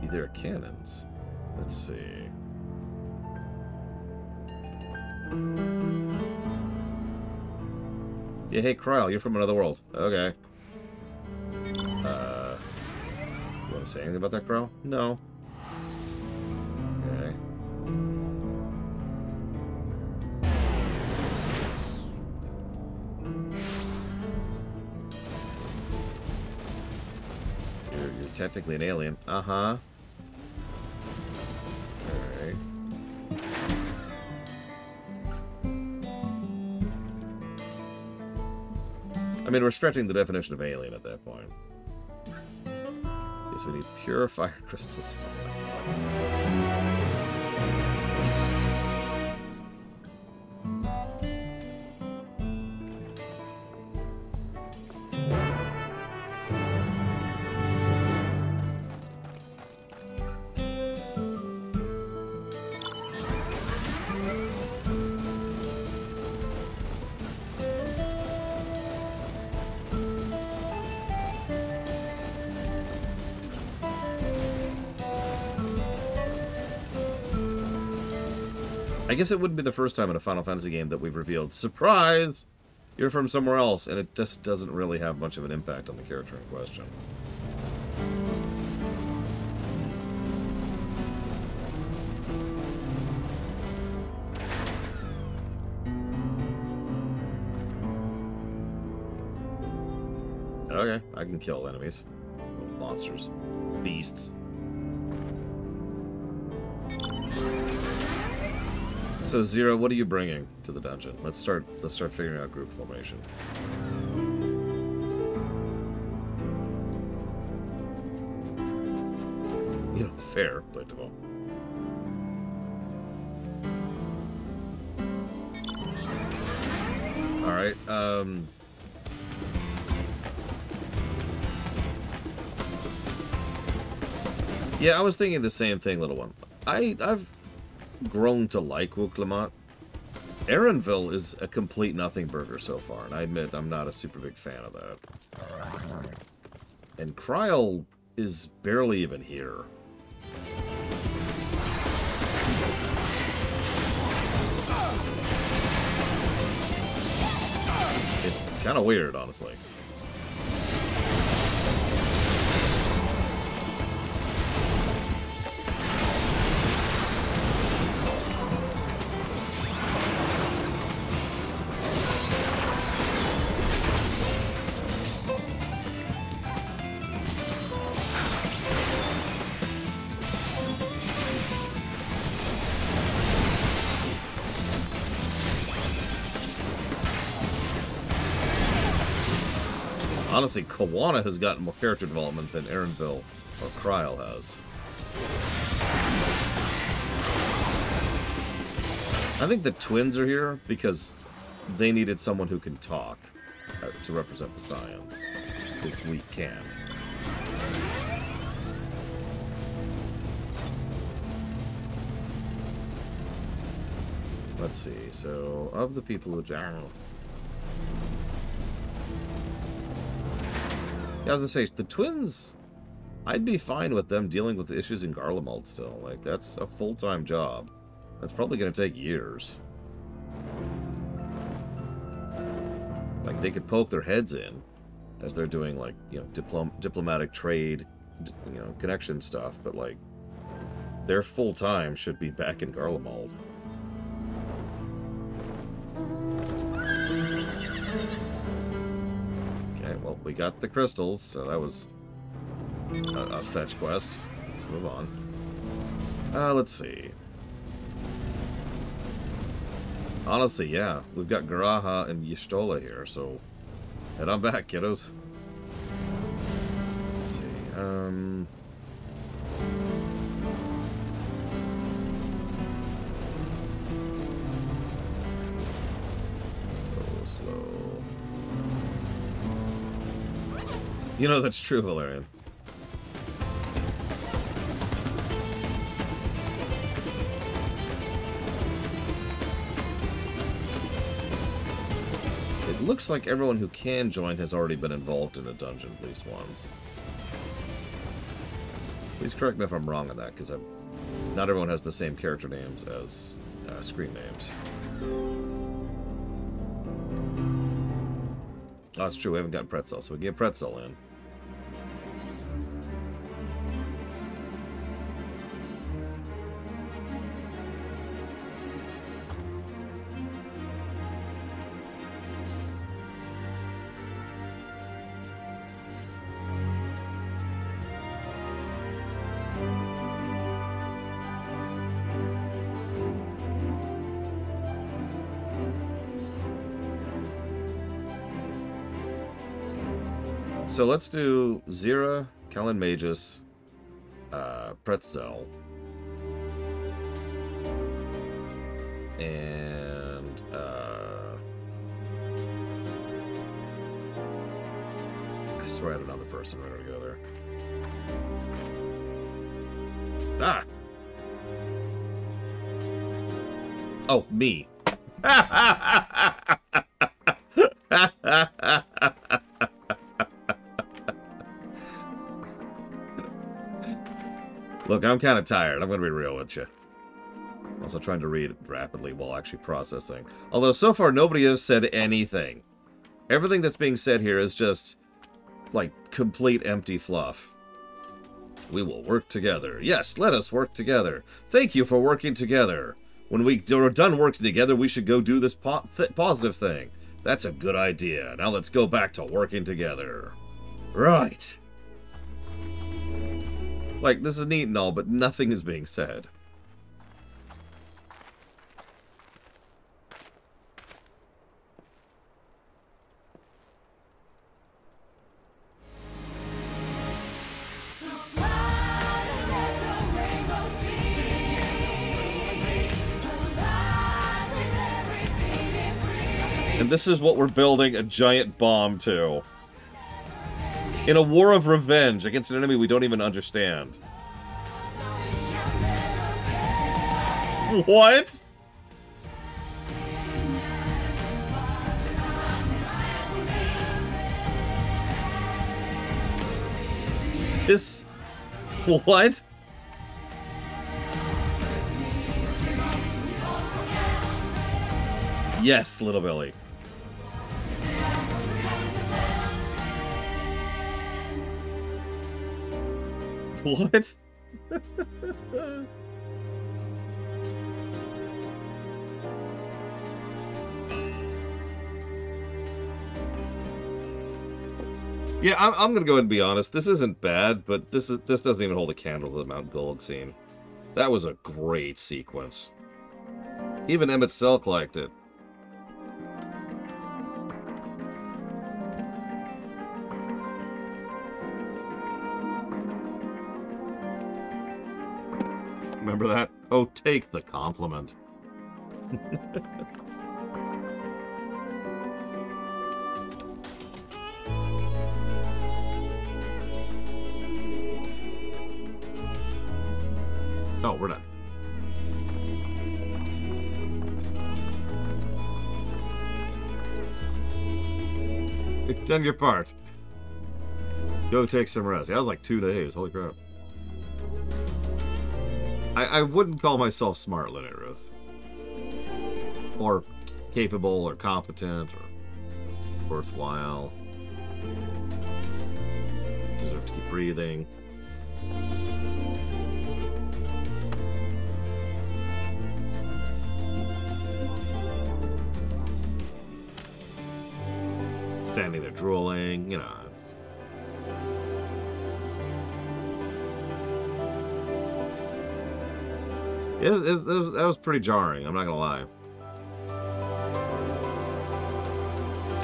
Either cannons. Let's see. Yeah, hey, Kryl, you're from another world. Okay. You want to say anything about that, Kryl? No. Okay. You're technically an alien. Uh-huh. Alright. I mean, we're stretching the definition of alien at that point. Okay, so we need pure fire crystals. I guess it wouldn't be the first time in a Final Fantasy game that we've revealed, surprise, you're from somewhere else, and it just doesn't really have much of an impact on the character in question. Okay, I can kill enemies. Monsters. Beasts. So Zero, what are you bringing to the dungeon? Let's start figuring out group formation. You know, fair, playable. All right. Yeah, I was thinking the same thing, little one. I've grown to like Wuk-Lamat. Erenville is a complete nothing burger so far, and I admit I'm not a super big fan of that. And Kryl is barely even here. It's kind of weird, honestly. Honestly, Kawana has gotten more character development than Erenville or Kryl has. I think the twins are here because they needed someone who can talk to represent the Scions, because we can't. Let's see, so, of the people who... Yeah, I was gonna say, the twins, I'd be fine with them dealing with the issues in Garlemald still. Like, that's a full-time job. That's probably gonna take years. Like, they could poke their heads in as they're doing, like, you know, diplomatic trade, you know, connection stuff, but, like, their full-time should be back in Garlemald. Okay, well, we got the crystals, so that was a fetch quest. Let's move on. Let's see. Honestly, yeah, we've got Garaha and Y'shtola here, so head on back, kiddos. Let's see, so slow. You know that's true, Valerian. It looks like everyone who can join has already been involved in a dungeon at least once. Please correct me if I'm wrong on that, because not everyone has the same character names as screen names. Oh, that's true, we haven't gotten Pretzel, so we get Pretzel in. So let's do Zira, Kellen Magus, Pretzel, and I swear I had another person ready to go there. Ah! Oh, me. Look, I'm kind of tired. I'm going to be real with you. I'm also trying to read rapidly while actually processing. Although, so far, nobody has said anything. Everything that's being said here is just, like, complete empty fluff. We will work together. Yes, let us work together. Thank you for working together. When we are done working together, we should go do this positive thing. That's a good idea. Now let's go back to working together. Right. Like, this is neat and all, but nothing is being said. And this is what we're building a giant bomb to. In a war of revenge against an enemy we don't even understand. What? This... What? Yes, Little Billy. What? Yeah, I'm gonna go ahead and be honest. This isn't bad, but this doesn't even hold a candle to the Mount Gulg scene. That was a great sequence. Even Emmett Selk liked it. for that. Oh, take the compliment. Oh, we're done. You've done your part. Go take some rest. Yeah, that was like 2 days. Holy crap. I wouldn't call myself smart, Linnea, or capable, or competent, or worthwhile. Deserve to keep breathing. Standing there drooling, you know. That was pretty jarring, I'm not gonna lie.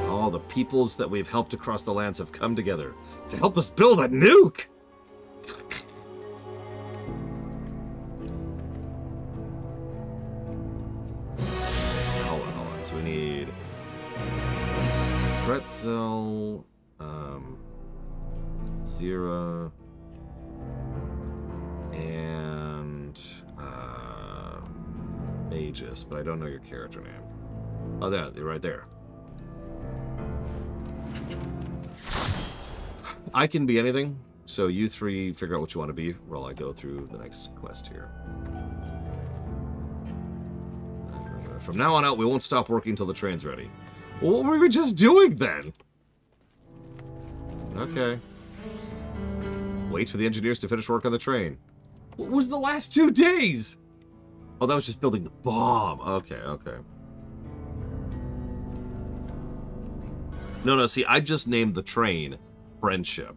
All the peoples that we've helped across the lands have come together to help us build a nuke! Hold on. So we need Pretzel, Zira, and Magus, but I don't know your character name. Oh, there, you're right there. I can be anything, so you three figure out what you want to be while I go through the next quest here. From now on out, we won't stop working until the train's ready. Well, what were we just doing then? Okay. Wait for the engineers to finish work on the train. What was the last 2 days? Oh, that was just building the bomb. Okay. No, see, I just named the train Friendship.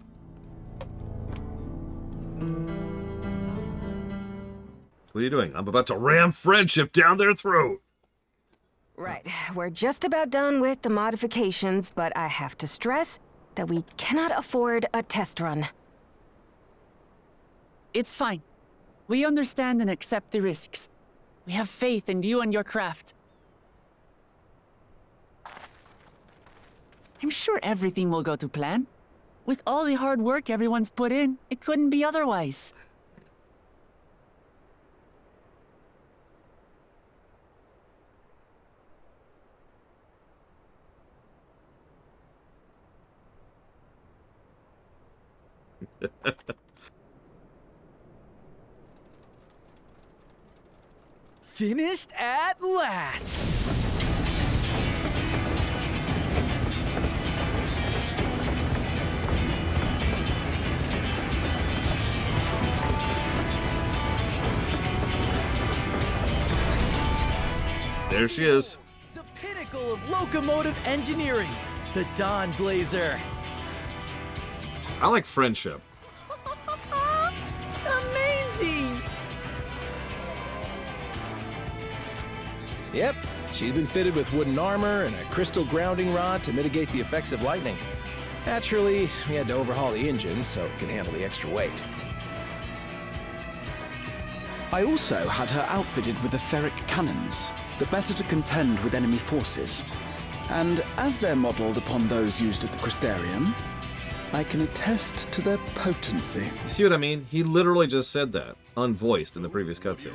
What are you doing? I'm about to ram Friendship down their throat.
Right. We're just about done with the modifications, but I have to stress that we cannot afford a test run.
It's fine. We understand and accept the risks. We have faith in you and your craft. I'm sure everything will go to plan. With all the hard work everyone's put in, it couldn't be otherwise.
Finished at last!
There she is.
The pinnacle of locomotive engineering, the Dawn Blazer.
I like Friendship.
Amazing!
Yep, she's been fitted with wooden armor and a crystal grounding rod to mitigate the effects of lightning. Naturally, we had to overhaul the engine so it can handle the extra weight.
I also had her outfitted with the ferric cannons, the better to contend with enemy forces. And as they're modeled upon those used at the Crystarium, I can attest to their potency.
You see what I mean? He literally just said that, unvoiced in the previous cutscene.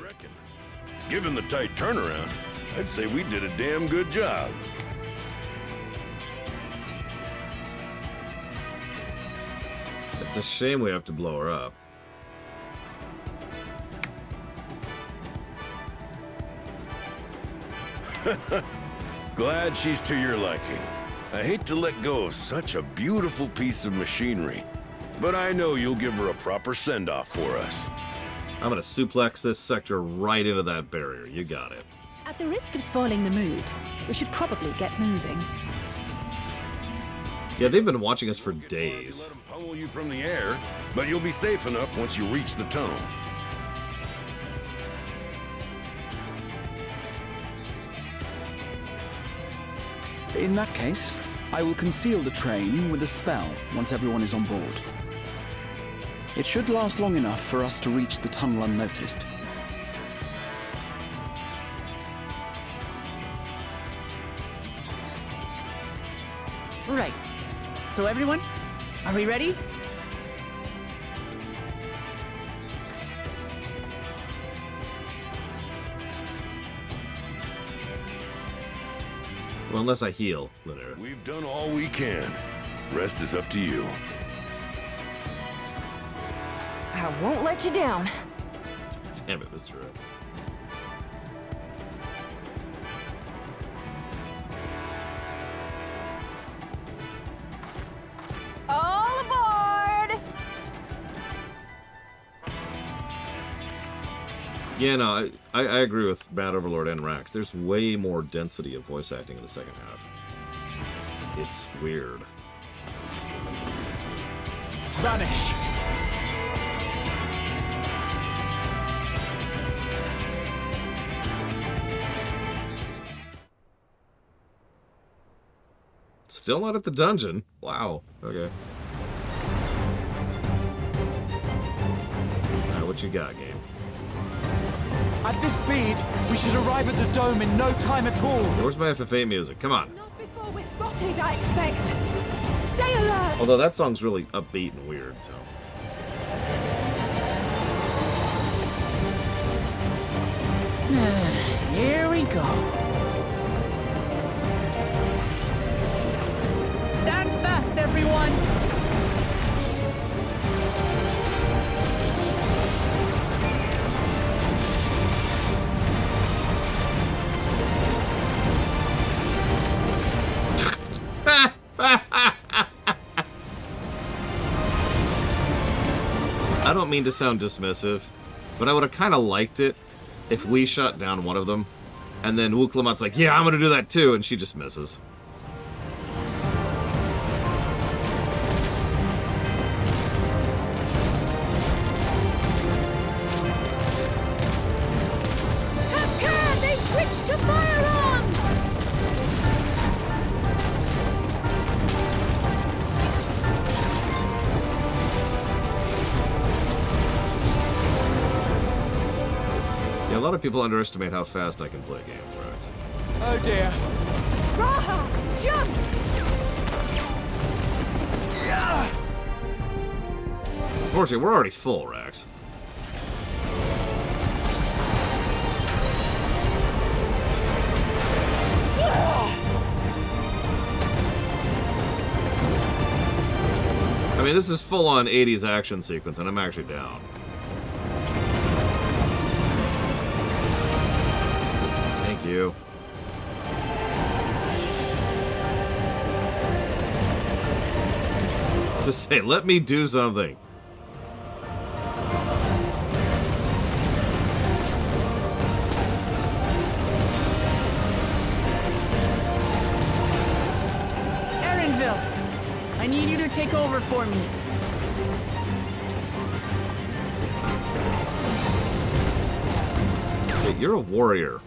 Given the tight turnaround, I'd say we did a damn good job.
It's a shame we have to blow her up.
Glad she's to your liking. I hate to let go of such a beautiful piece of machinery, but I know you'll give her a proper send-off for us.
I'm gonna suplex this sector right into that barrier. You got it.
At the risk of spoiling the mood, we should probably get moving.
Yeah, they've been watching us for days.
Let them pummel you from the air, but you'll be safe enough once you reach the tunnel.
In that case, I will conceal the train with a spell once everyone is on board. It should last long enough for us to reach the tunnel unnoticed.
Right. So everyone, are we ready?
Well, unless I heal, Linear.
We've done all we can. Rest is up to you.
I won't let you down.
Damn it, Mr. Red.
All aboard!
Yeah, no, I agree with Bad Overlord and Rax. There's way more density of voice acting in the second half. It's weird.
Vanish!
Still not at the dungeon. Wow. Okay. Alright, what you got, game?
At this speed, we should arrive at the dome in no time at all.
Where's my FF8 music? Come on.
Not before we're spotted, I expect. Stay alert!
Although that song's really upbeat and weird, so.
Here we go. Stand fast, everyone!
I don't mean to sound dismissive, but I would have kind of liked it if we shot down one of them, and then Wu Clement's like, yeah, I'm gonna do that too, and she just misses.
They switched to firearms!
Yeah, a lot of people underestimate how fast I can play games, right?
Oh dear.
Raha, jump!
Unfortunately, we're already full, Rax. I mean, this is full-on 80s action sequence, and I'm actually down. Thank you. To say, let me do something.
Erenville, I need you to take over for me.
Hey, you're a warrior.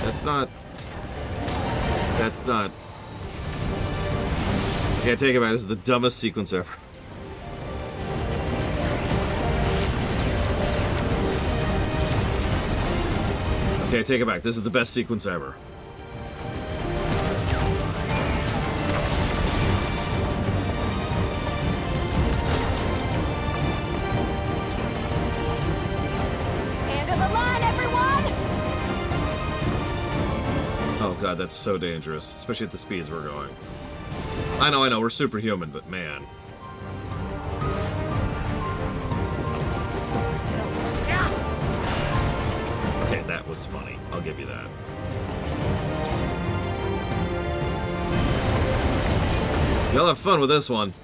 That's not... Okay, take it back. This is the dumbest sequence ever. Okay, take it back. This is the best sequence ever.
End of the line, everyone!
Oh god, that's so dangerous. Especially at the speeds we're going. I know, we're superhuman, but man. Okay, that was funny. I'll give you that. Y'all have fun with this one.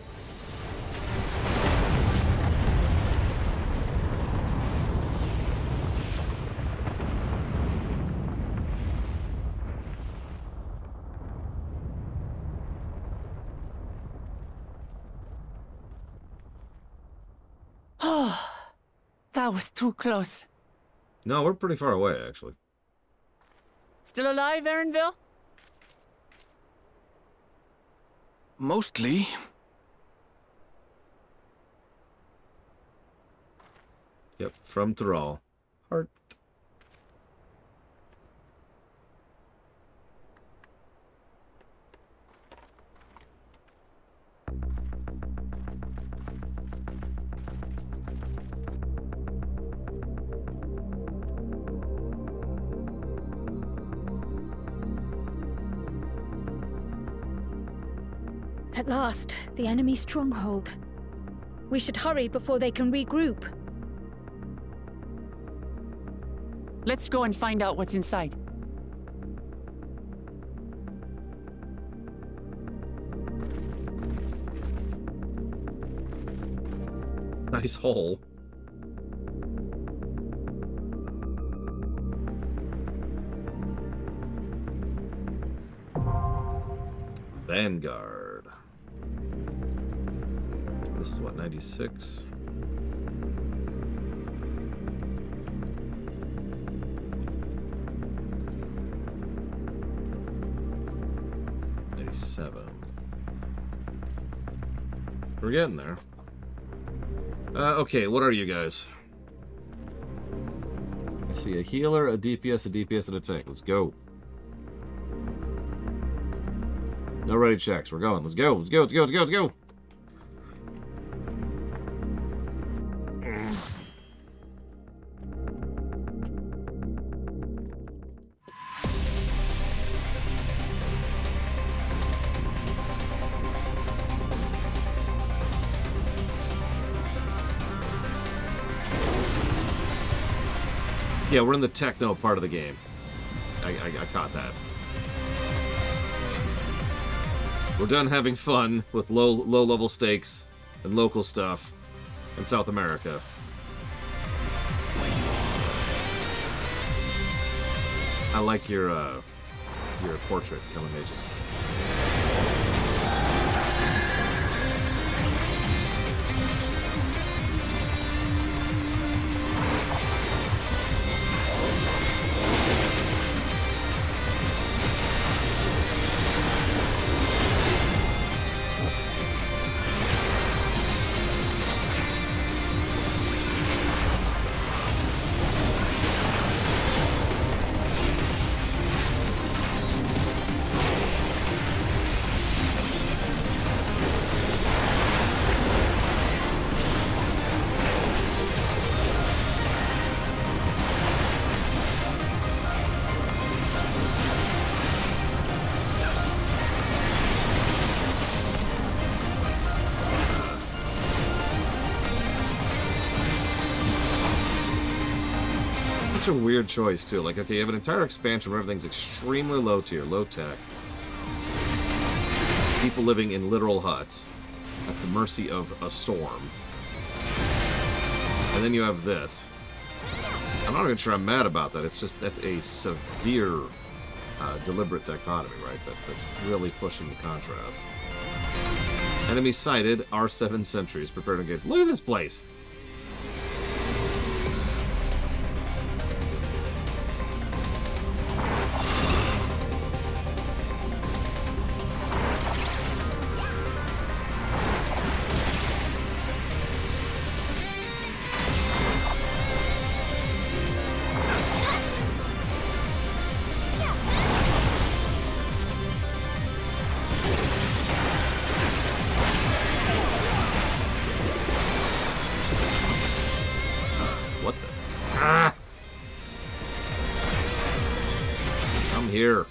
Oh, that was too close.
No, we're pretty far away, actually.
Still alive, Erenville?
Mostly.
Yep, from Thrall. Heart.
At last, the enemy stronghold. We should hurry before they can regroup.
Let's go and find out what's inside.
Nice hole. Vanguard. This is what, 96? We're getting there. Okay, what are you guys? I see a healer, a DPS, and a tank. Let's go. No ready checks. We're going. Let's go. Let's go. Let's go. Let's go. Let's go. Yeah, we're in the techno part of the game. I caught that. We're done having fun with low-level stakes and local stuff in South America. I like your portrait, Killing Mages. A weird choice too. Like, okay, you have an entire expansion where everything's extremely low tier, low tech. People living in literal huts at the mercy of a storm. And then you have this. I'm not even sure I'm mad about that. It's just, that's a severe deliberate dichotomy, right? That's really pushing the contrast. Enemy sighted, R7 sentries, prepare to engage. Look at this place! Here.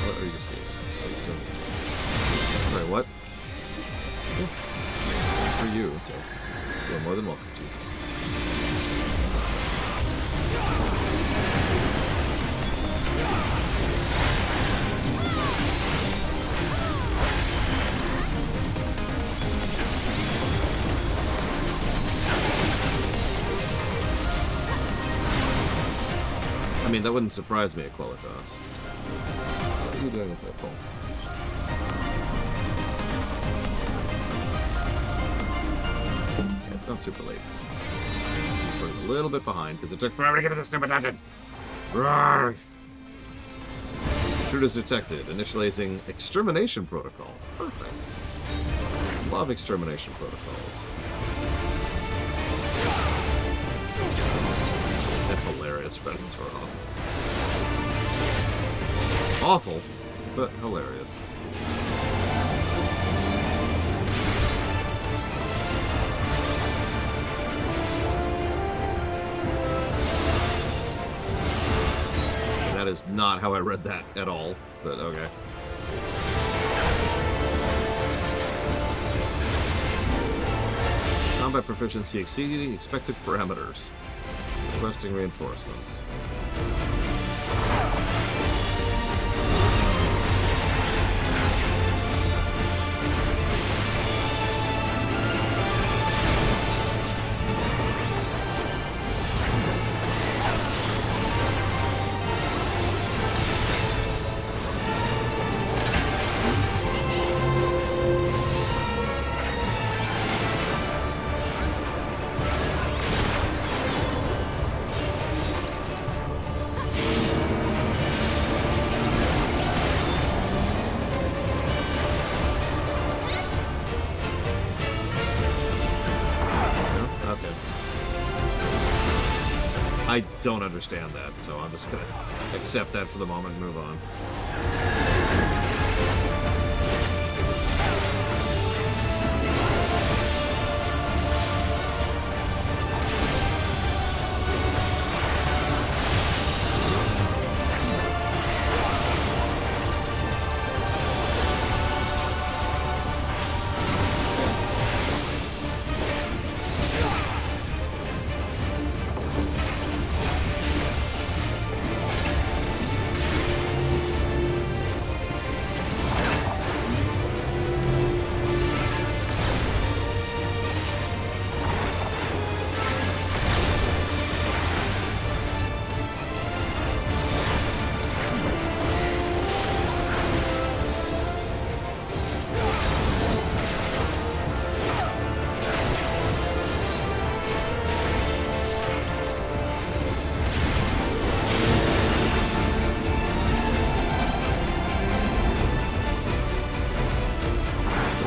What are you just doing? Sorry, what? For you, so you're more than welcome to. I mean, that wouldn't surprise me at Quel'Thas. What are you doing with that pole? Yeah, it's not super late. I'm sort of a little bit behind, because it took forever to get to this stupid dungeon! Roar! Intruders detected. Initializing extermination protocol. Perfect. Love extermination protocols. That's hilarious, Predator. Awful, but hilarious. That is not how I read that at all, but okay. Combat proficiency exceeding expected parameters. Requesting reinforcements. I don't understand that, so I'm just gonna accept that for the moment and move on.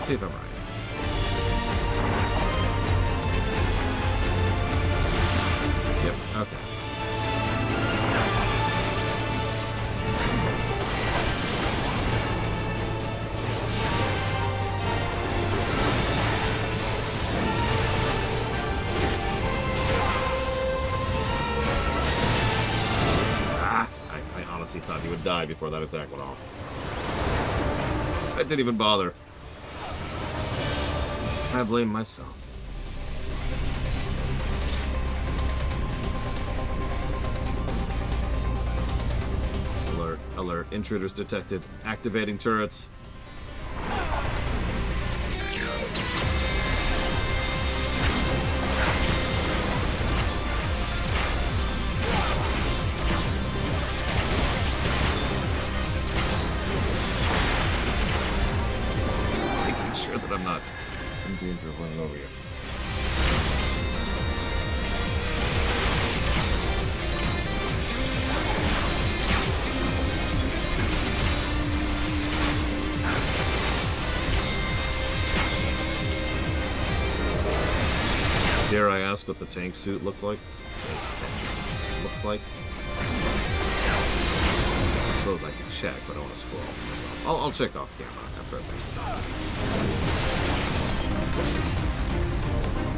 See if I'm right. Yep, okay. I honestly thought he would die before that attack went off. I didn't even bother. I blame myself. Alert, alert, intruders detected. Activating turrets. Making sure that I'm not in danger of running over you. Dare I ask what the tank suit looks like? Looks like? I suppose I can check, but I don't want to spoil myself. I'll check off camera after I finish.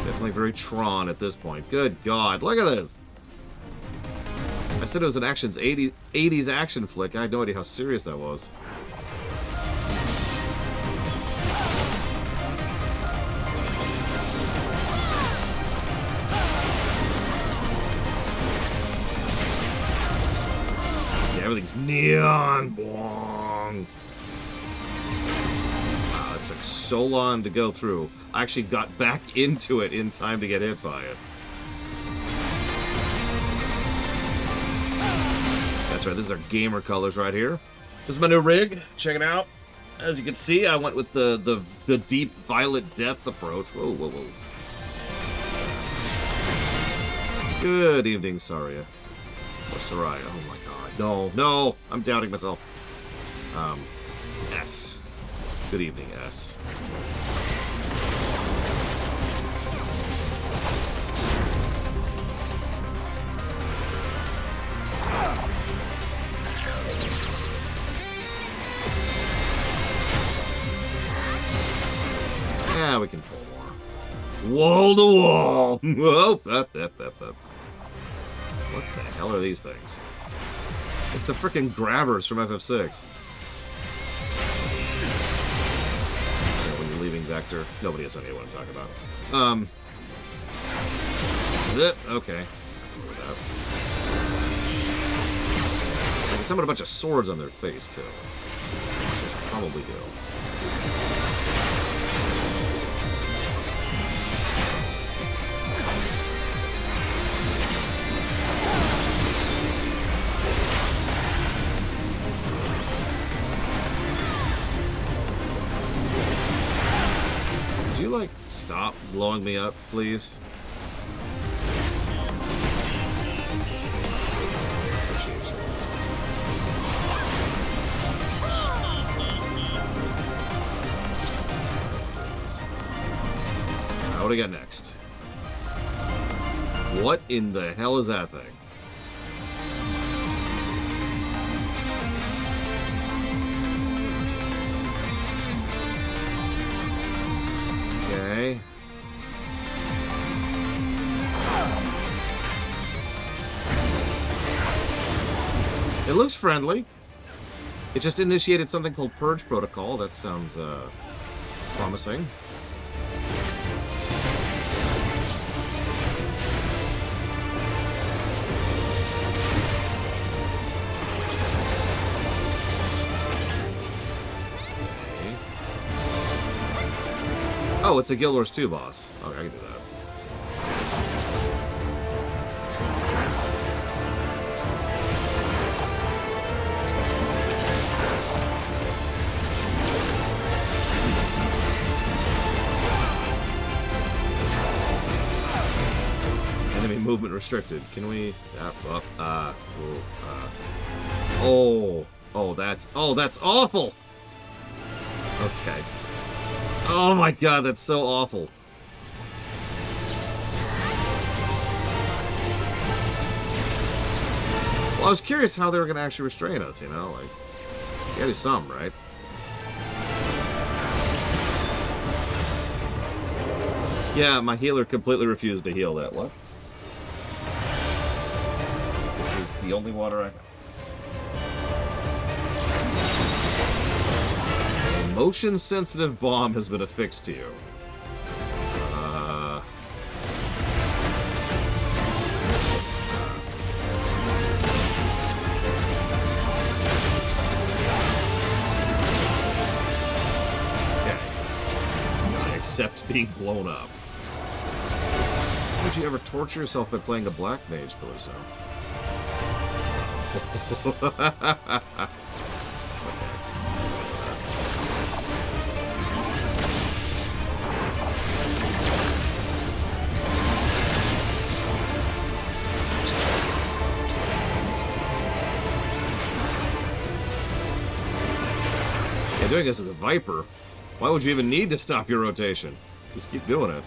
Definitely very Tron at this point. Good God, look at this! I said it was an 80s action flick. I had no idea how serious that was. Yeah, everything's neon. Bong. Wow, it took so long to go through. I actually got back into it in time to get hit by it. That's right, this is our gamer colors right here. This is my new rig. Check it out. As you can see, I went with the deep violet depth approach. Whoa, whoa, whoa. Good evening, Saria. Or Soraya. Oh my god. No, no! I'm doubting myself. S. Good evening, S. Yeah, we can pull more. Wall to wall! Whoa! Up. What the hell are these things? It's the frickin' grabbers from FF6. Yeah, when you're leaving Vector. Nobody has any idea what I'm talking about. Okay. I remember that. I can summon a bunch of swords on their face, too. Which is probably do. Would you, like, stop blowing me up, please? What do we got next? What in the hell is that thing? Okay. It looks friendly. It just initiated something called Purge Protocol. That sounds promising. Oh, it's a Guild Wars 2 boss. Okay, I can do that. Enemy movement restricted. Can we... Oh, that's awful! Okay. Oh my god, that's so awful. Well, I was curious how they were going to actually restrain us, you know? Like, you gotta do something, right? Yeah, my healer completely refused to heal that. What? This is the only water I have. Motion-sensitive bomb has been affixed to you. Okay. I accept being blown up. Why would you ever torture yourself by playing a Black Mage, Belizo? Doing this as a Viper, why would you even need to stop your rotation? Just keep doing it.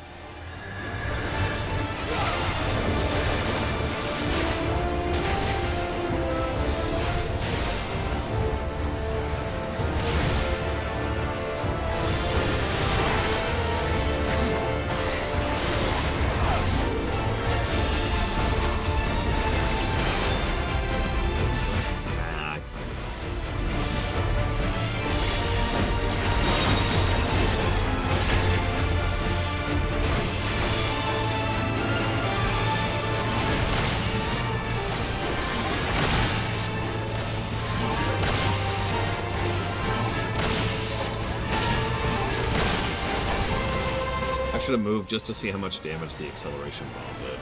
Should have moved just to see how much damage the acceleration bomb did.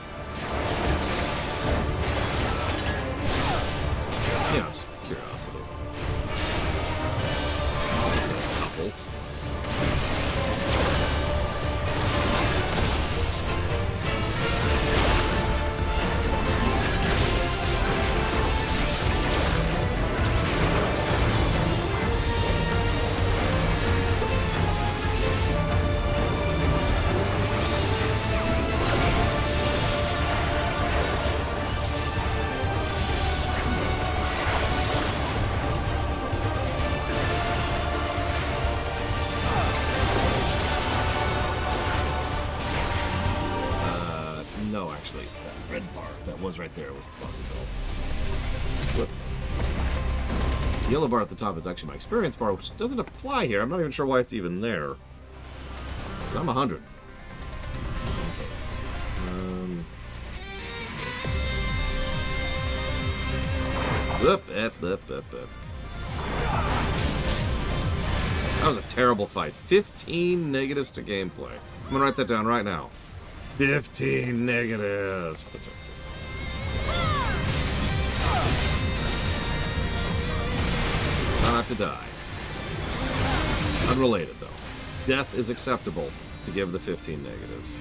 Yeah, just curiosity. A couple. No, actually, that red bar that was right there was the boss itself. Flip. The yellow bar at the top is actually my experience bar, which doesn't apply here. I'm not even sure why it's even there. 'Cause I'm 100. That was a terrible fight. 15 negatives to gameplay. I'm gonna write that down right now. 15 negatives. Try not to die. Unrelated, though. Death is acceptable to give the 15 negatives.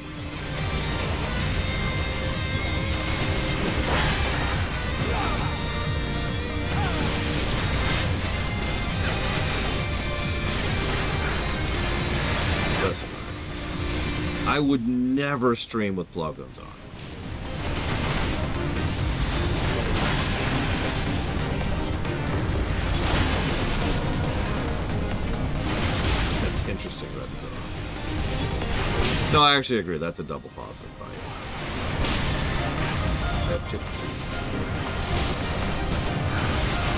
Listen, I would never stream with plug guns on. That's interesting, Red. No, I actually agree. That's a double positive fight.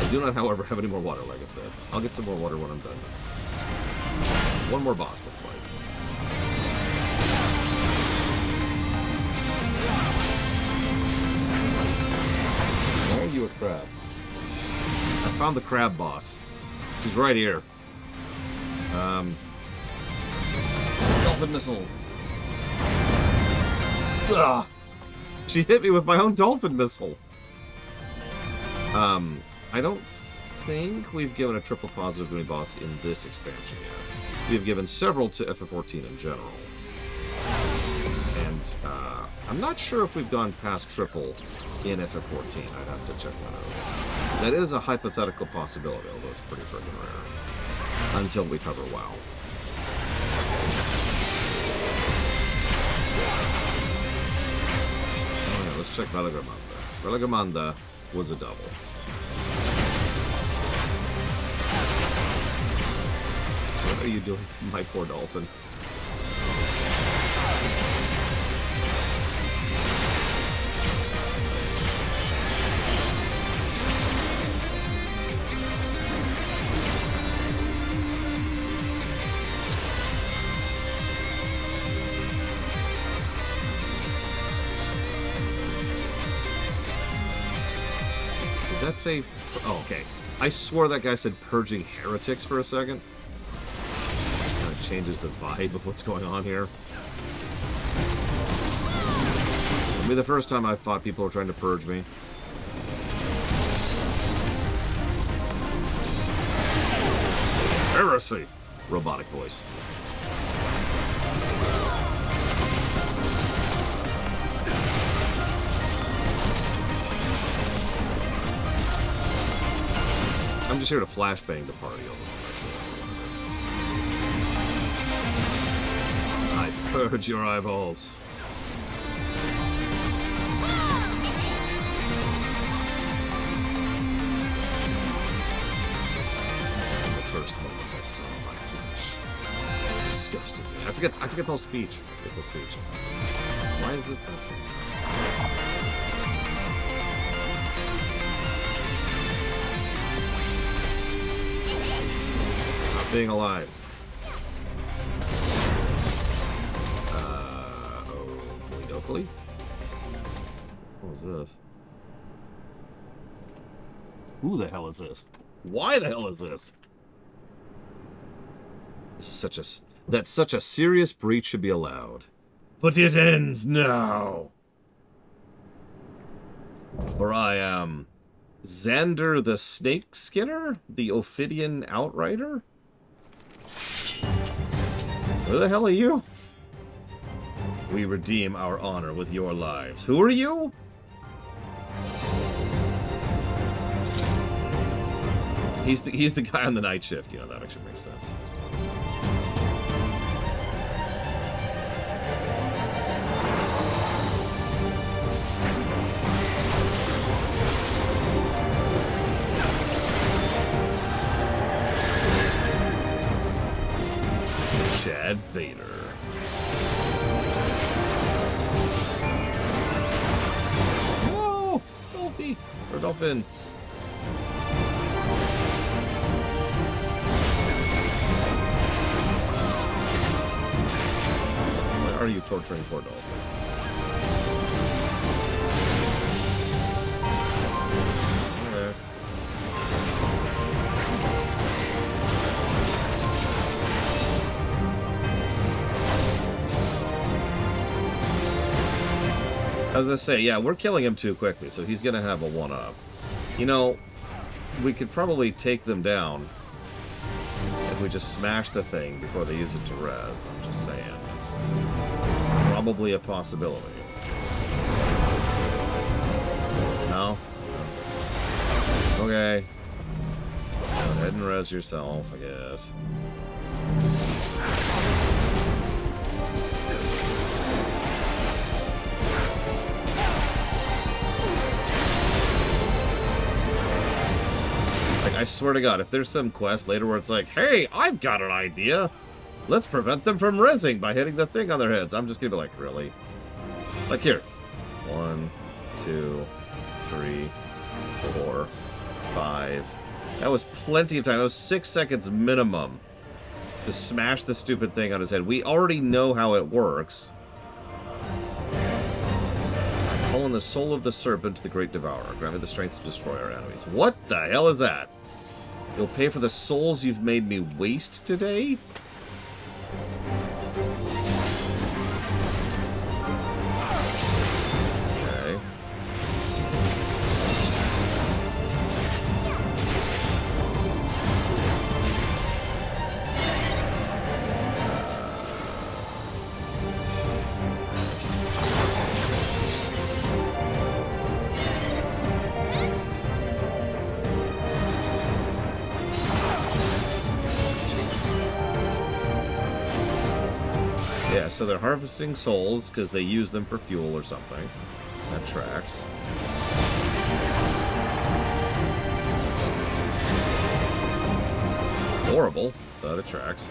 I do not, however, have any more water, like I said. I'll get some more water when I'm done. One more boss, let's fight. Why are you a crab? I found the crab boss. She's right here. Dolphin missile. Ugh. She hit me with my own dolphin missile. I don't think we've given a triple positive to any boss in this expansion yet. We've given several to FF14 in general. And I'm not sure if we've gone past triple in FF14. I'd have to check that out. That is a hypothetical possibility, although it's pretty freaking rare. Until we cover WoW. Oh yeah, let's check Religamanda. Religamanda was a double. What are you doing to my poor dolphin? Did that say... Oh, okay. I swore that guy said purging heretics for a second. Kind of changes the vibe of what's going on here. It'll be the first time I thought people were trying to purge me. Heresy! Robotic voice. I'm just here to flashbang the party over. I purge your eyeballs. In the first moment I saw my flesh. Disgusted me. I forget the whole speech. Why is this happening? Being alive. Oakley? What was this? Who the hell is this? Why the hell is this? That such a serious breach should be allowed. But it ends now. For I am Xander the Snake Skinner? The Ophidian Outrider? Who the hell are you? We redeem our honor with your lives. Who are you? He's the guy on the night shift. You know, that actually makes sense. Chad Vader. Whoa! Dolphy! Or Dolphin. are you torturing poor Dolphin? Okay. I was gonna say, yeah, we're killing him too quickly, so he's gonna have a one-up. You know, we could probably take them down if we just smash the thing before they use it to res. I'm just saying. It's probably a possibility. No? Okay. Go ahead and res yourself, I guess. I swear to God, if there's some quest later where it's like, hey, I've got an idea. Let's prevent them from rezzing by hitting the thing on their heads. I'm just gonna be like, really? Like here. 1, 2, 3, 4, 5. That was plenty of time. That was 6 seconds minimum to smash the stupid thing on his head. We already know how it works. Call on the soul of the serpent, the great devourer. Grant me the strength to destroy our enemies. What the hell is that? You'll pay for the souls you've made me waste today? Okay. Yeah, so they're harvesting souls because they use them for fuel or something. That tracks. Horrible, but it tracks.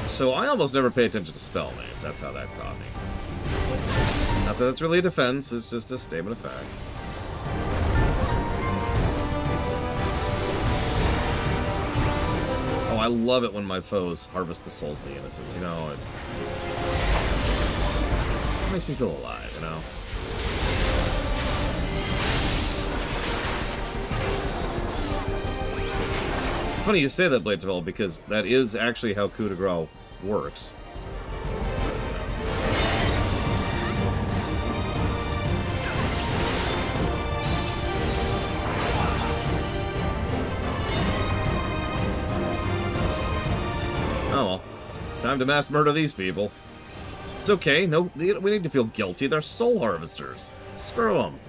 So I almost never pay attention to spell names. That's how that caught me. Not that it's really a defense, it's just a statement of fact. Oh, I love it when my foes harvest the souls of the innocents, you know? It makes me feel alive, you know? Funny you say that, Blade Develop, because that is actually how coup de grace works. Oh well. Time to mass murder these people. It's okay, no, we need to feel guilty. They're soul harvesters. Screw them.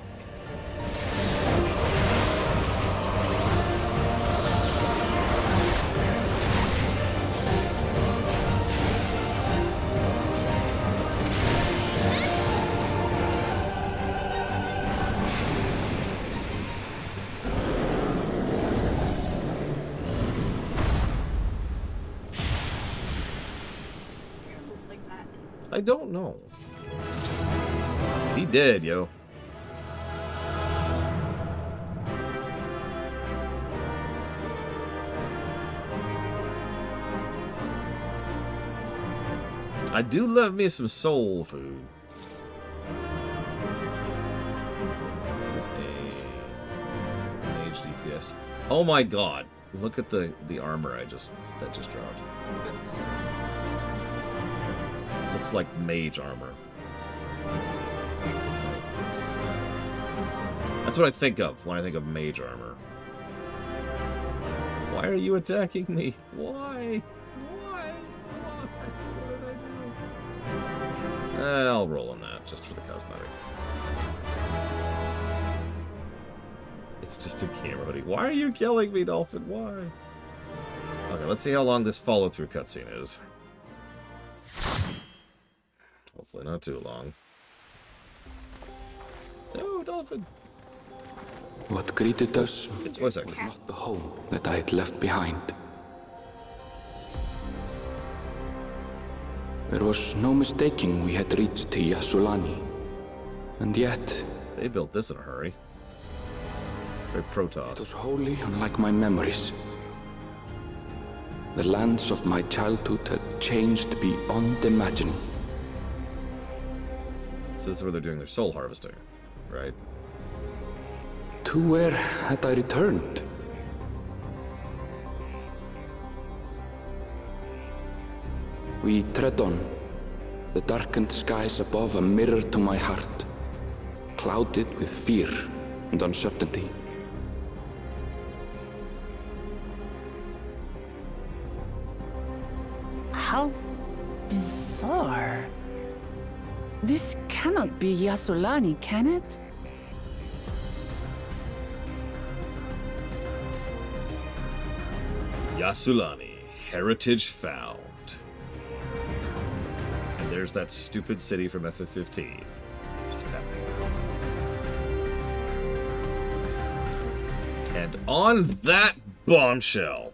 I don't know. He did, yo. I do love me some soul food. This is a mage DPS. Oh my god. Look at the armor that just dropped. Looks like mage armor. That's what I think of when I think of mage armor. Why are you attacking me? Why? Why? What did I do? I'll roll on that, just for the cosmetic. It's just a camera hoodie. Why are you killing me, Dolphin? Why? Okay, let's see how long this follow-through cutscene is. Hopefully not too long. No, Dolphin!
What greeted us
was
not the home that I had left behind. There was no mistaking we had reached Yassulani. And yet...
They built this in a hurry. Very Protoss.
It was wholly unlike my memories. The lands of my childhood had changed beyond imagining.
So this is where they're doing their soul harvesting, right?
To where had I returned? We tread on, the darkened skies above a mirror to my heart, clouded with fear and uncertainty.
How bizarre. This cannot be Yassulani, can it?
Yassulani, heritage found. And there's that stupid city from FF15. Just happening. And on that bombshell,